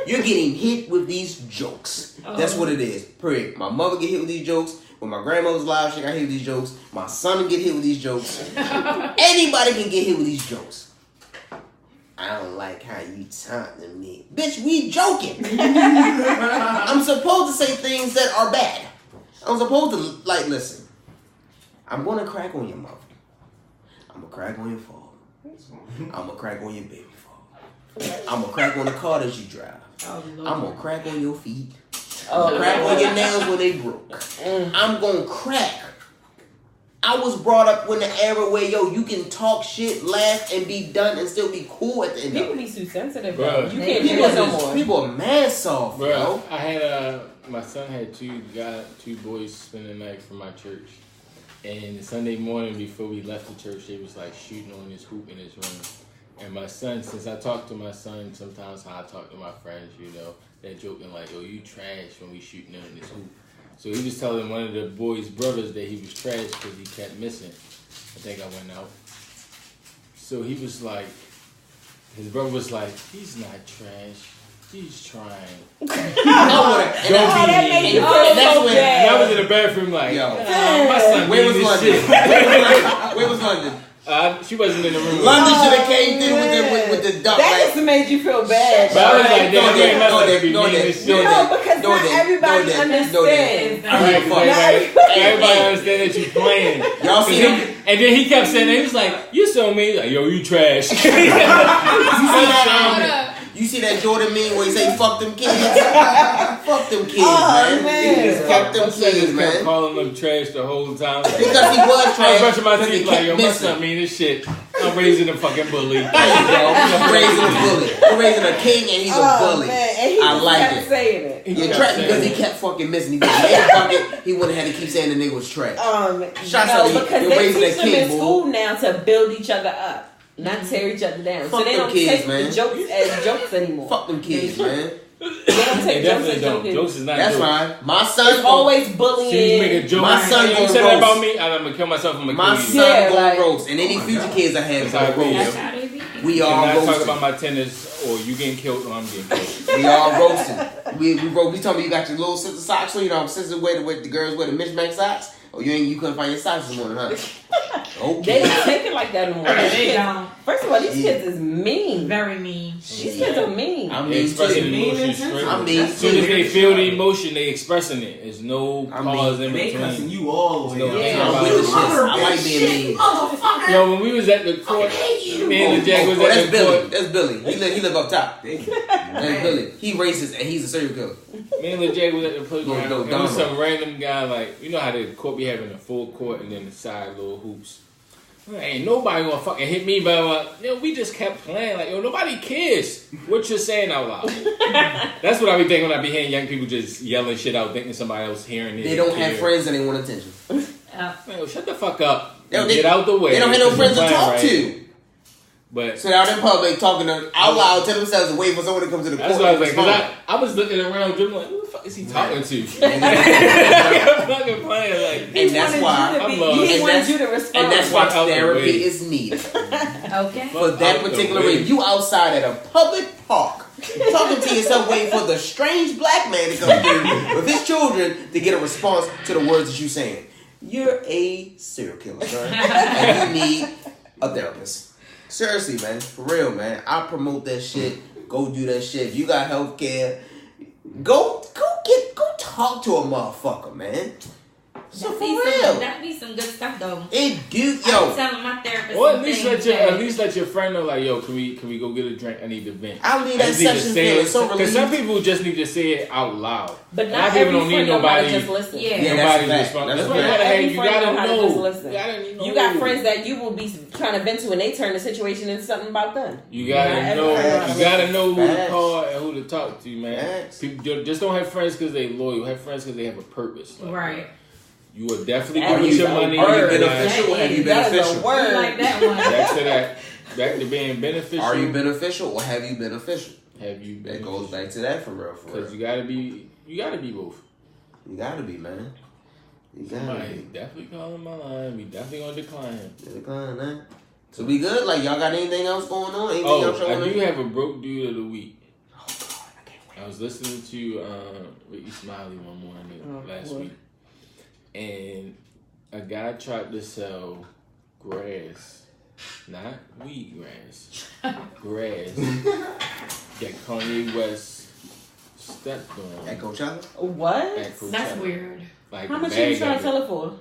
you're getting hit with these jokes. That's what it is. Period. My mother get hit with these jokes. When my grandmother's alive, she got hit with these jokes. My son get hit with these jokes. Anybody can get hit with these jokes. I don't like how you talk to me. Bitch, we joking. I'm supposed to say things that are bad. I'm supposed to, listen. I'm going to crack on your mother. I'm going to crack on your father. I'm going to crack on your baby father. I'm going to crack on the car that you drive. I'm going to crack on your feet. I'm going to crack on your nails when they broke. I'm going to crack. I was brought up in the era where, you can talk shit, laugh, and be done and still be cool at the end People of it. be too sensitive, bro. You can't do that no more. People are mad soft, Bro, I had, my son had two boys spend the night from my church. And Sunday morning before we left the church, they was like shooting on this hoop in his room. And my son, since I talk to my son sometimes how I talk to my friends, they're joking like, yo, you trash when we shooting in this hoop. So he was telling one of the boys' brothers that he was trash because he kept missing. I think I went out. So he was like, his brother was like, he's not trash. He's trying. That was in the bathroom like, my son where was London? shit. Where was London? She wasn't in the room. London should have came through with the duck. That just made you feel bad. But I was like, damn, because not everybody understands. Everybody understands that you playing. Y'all see him? And then he kept saying, he was like, you so mean. Like, yo, you trash. You see that Jordan meme where he say, fuck them kids? Fuck them kids, man. Fuck them kids, man. Kept calling them trash the whole time. Because he was trash. I was brushing my teeth like, yo, my son mean this shit. I'm raising a fucking bully. There you go. I'm raising a bully. I'm raising a king and he's a bully. Man. And he I like kept it. saying it. You're trash because he kept fucking missing. He wouldn't have to keep saying the nigga was trash. Shots out Because they teach them in school now to build each other up. Not tear each other down. Fuck so they them don't kids, take man. the jokes as jokes anymore. Fuck them kids, man. They don't take jokes as jokes. Jokes is not That's jokes. fine. My son's always bullying. So you make a joke. My son you gonna said that roast. about me, I'm gonna kill myself. I'm gonna My kill you. son gonna roast. And any future kids I have That's gonna how it roast. is. We I'm all not talking roasting. about my tennis or you getting killed or I'm getting killed. We all roasting. We told me you got your little sister socks on. Sisters wear the girls wear the mismatched socks. Oh, you couldn't find your socks this morning, huh? Okay. They don't take it like that anymore. They don't. First of all, these kids is mean. Very mean. These kids are mean. I'm They mean expressing too. emotion straight. I'm mean As soon as too. they feel the emotion, they expressing it. There's no pause in They cussing between. you all the way Yeah. up. I'm with the shit. I like being mean. Yo, when we was at the court, me and the Jag was Oh, at that's the Billy. court. That's Billy. He live up top. That's Billy. He racist and he's a serial killer. Me and the Jag was at the playground. No, and there was Donald. some random guy like, you know how the court be having a full court and then the side little hoops. Ain't nobody gonna fucking hit me, but we just kept playing like, yo, nobody cares what you're saying out loud. That's what I be thinking when I be hearing young people just yelling shit out, thinking somebody else hearing it. They don't have friends and they want attention. Man, yo, shut the fuck up. They- Get out the way. They don't have no friends to Playing talk right. to. But So they're out in public talking out loud to themselves and waiting for someone to come to the court. that's what I was like, and because respond. I was looking around, dribbling like, who the fuck is he talking to? And Fucking playing like. And that's why. I'm lost. He And wanted that's- you to respond. And that's why Fuck out the therapy way. is needed. Okay. For that out the particular way. reason. You outside at a public park talking to yourself waiting for the strange black man to come through with his children to get a response to the words that you saying. You're a serial killer, sir. And you need a therapist. Seriously, man. For real, man. I promote that shit. Go do that shit. If you got health care, go talk to a motherfucker, man. So for real. That be some good stuff though. It do, I be yo. telling my therapist. Or some at least things let your friend know like, yo, can we go get a drink? I need to vent. I leave that session feeling so Because some relieved. people just need to say it out loud. But A lot not of people every don't need friend know how to nobody. just listen. Yeah. Yeah, Nobody that's a fact. responds. That's That's a why fact. you gotta know how to know. just listen. You got friends that you will be trying to vent to and they turn the situation into something about them. You gotta Not know. everybody. You gotta know who to Facts. call and who to talk to, man. Facts. People just don't have friends because they loyal. Have friends because they have a purpose. Like, Right. You will definitely That put is your a money. Are you word. beneficial? Have you That is a beneficial? word. Like that one. Back to that. back to being beneficial. Are you beneficial or have you been official? Have you been? It goes back to that for real. Because you gotta be both. You gotta be, man. You gotta Somebody be. definitely calling my line. We definitely gonna decline him. Decline, man. So we good? Like, y'all got anything else going on? Anything else I showing do up? have a broke dude of the week. Oh, God, I can't wait. I was listening to Ricky Smiley one morning last week, and a guy tried to sell grass, not weed grass, grass that Kanye West stepped on. At Coachella? What? At Coachella. That's weird. Like How the much bag you trying of to sell it for?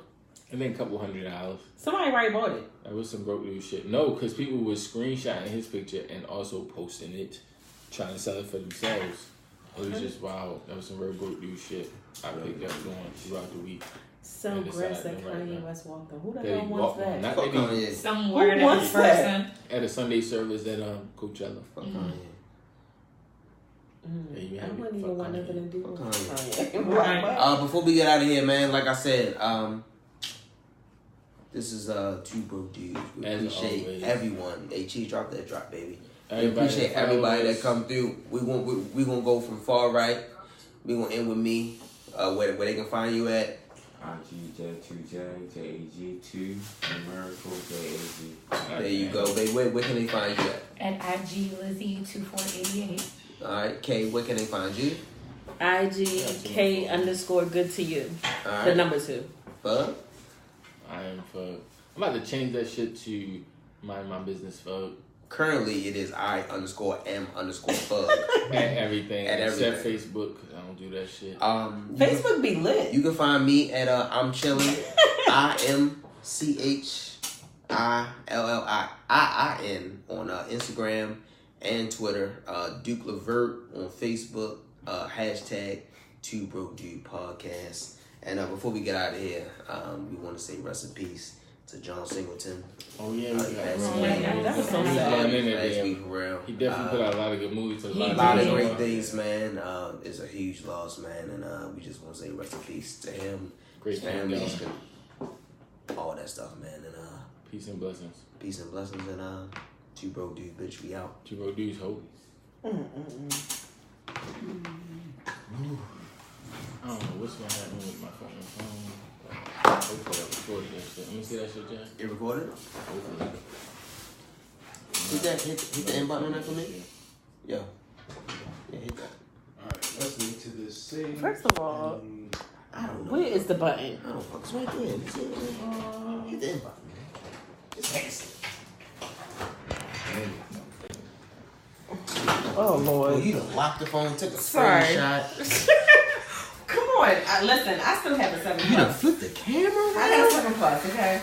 I think $200. Somebody already bought it. That was some broke dude shit. No, because people was screenshotting his picture and also posting it, trying to sell it for themselves. It was just wow. That was some real broke dude shit. I picked up going throughout the week. So And grass decided that right Kanye now. West walked on. Who the That hell he wants walked on. that? Not Fuck that he Kanye. Some weird wants ass that? person. at a Sunday service at Coachella. Fuck Kanye. Yeah, you I have it. wouldn't Fuck even want Kanye. nothing to do with Fuck Kanye. Right. Before we get out of here, man, like I said, this is 2Broke Dudes. We As appreciate always. everyone. Hey, Chief, drop that drop, baby. We Everybody appreciate that everybody follows. that come through. We gonna go from far right. We gonna end with me. Where they can find you at? IGJ2J2 numerical JAG. There you go, baby. Where can they find you at? At IG Lizzie 2488. All right, Kay. Where can they find you? IGK_ good to you. All The right. number 2. Fuck. I am fuck. I'm about to change that shit to mind my business fuck. Currently, it is I_M_fug. At everything. At Except everything. Facebook, because I don't do that shit. Facebook be lit. You can find me at I'm chillin'. IMCHILLIIN on Instagram and Twitter. Duke Levert on Facebook. Hashtag 2Brokedudespodcast. And before we get out of here, we want to say rest in peace to John Singleton. Oh yeah, we got that was so sad. Last week, for real. He definitely put out a lot of good movies. A lot of great things, man. It's a huge loss, man, and we just want to say rest in peace to him, Great his family, family. all that stuff, man, and Peace and blessings. peace and blessings, and 2Broke Dudes, bitch, we out. 2Broke Dudes, hope. I don't know what's gonna happen with my fucking phone. Hopefully I recorded that shit. Let me see that shit, Jack. It recorded? Hopefully. Hit the end button on that for me. Yo, yeah, hit that. Alright, let's get to this scene. First of all, I don't know. where is the button? I don't fuck. It's right there. It's it, man. Hit the end button, man. Just text it. Oh, Lord. Well, you done locked the phone, took a Sorry. screenshot. Come on. Listen, I still have a 7 You done plus. flipped the camera I around? got a 7 plus, okay?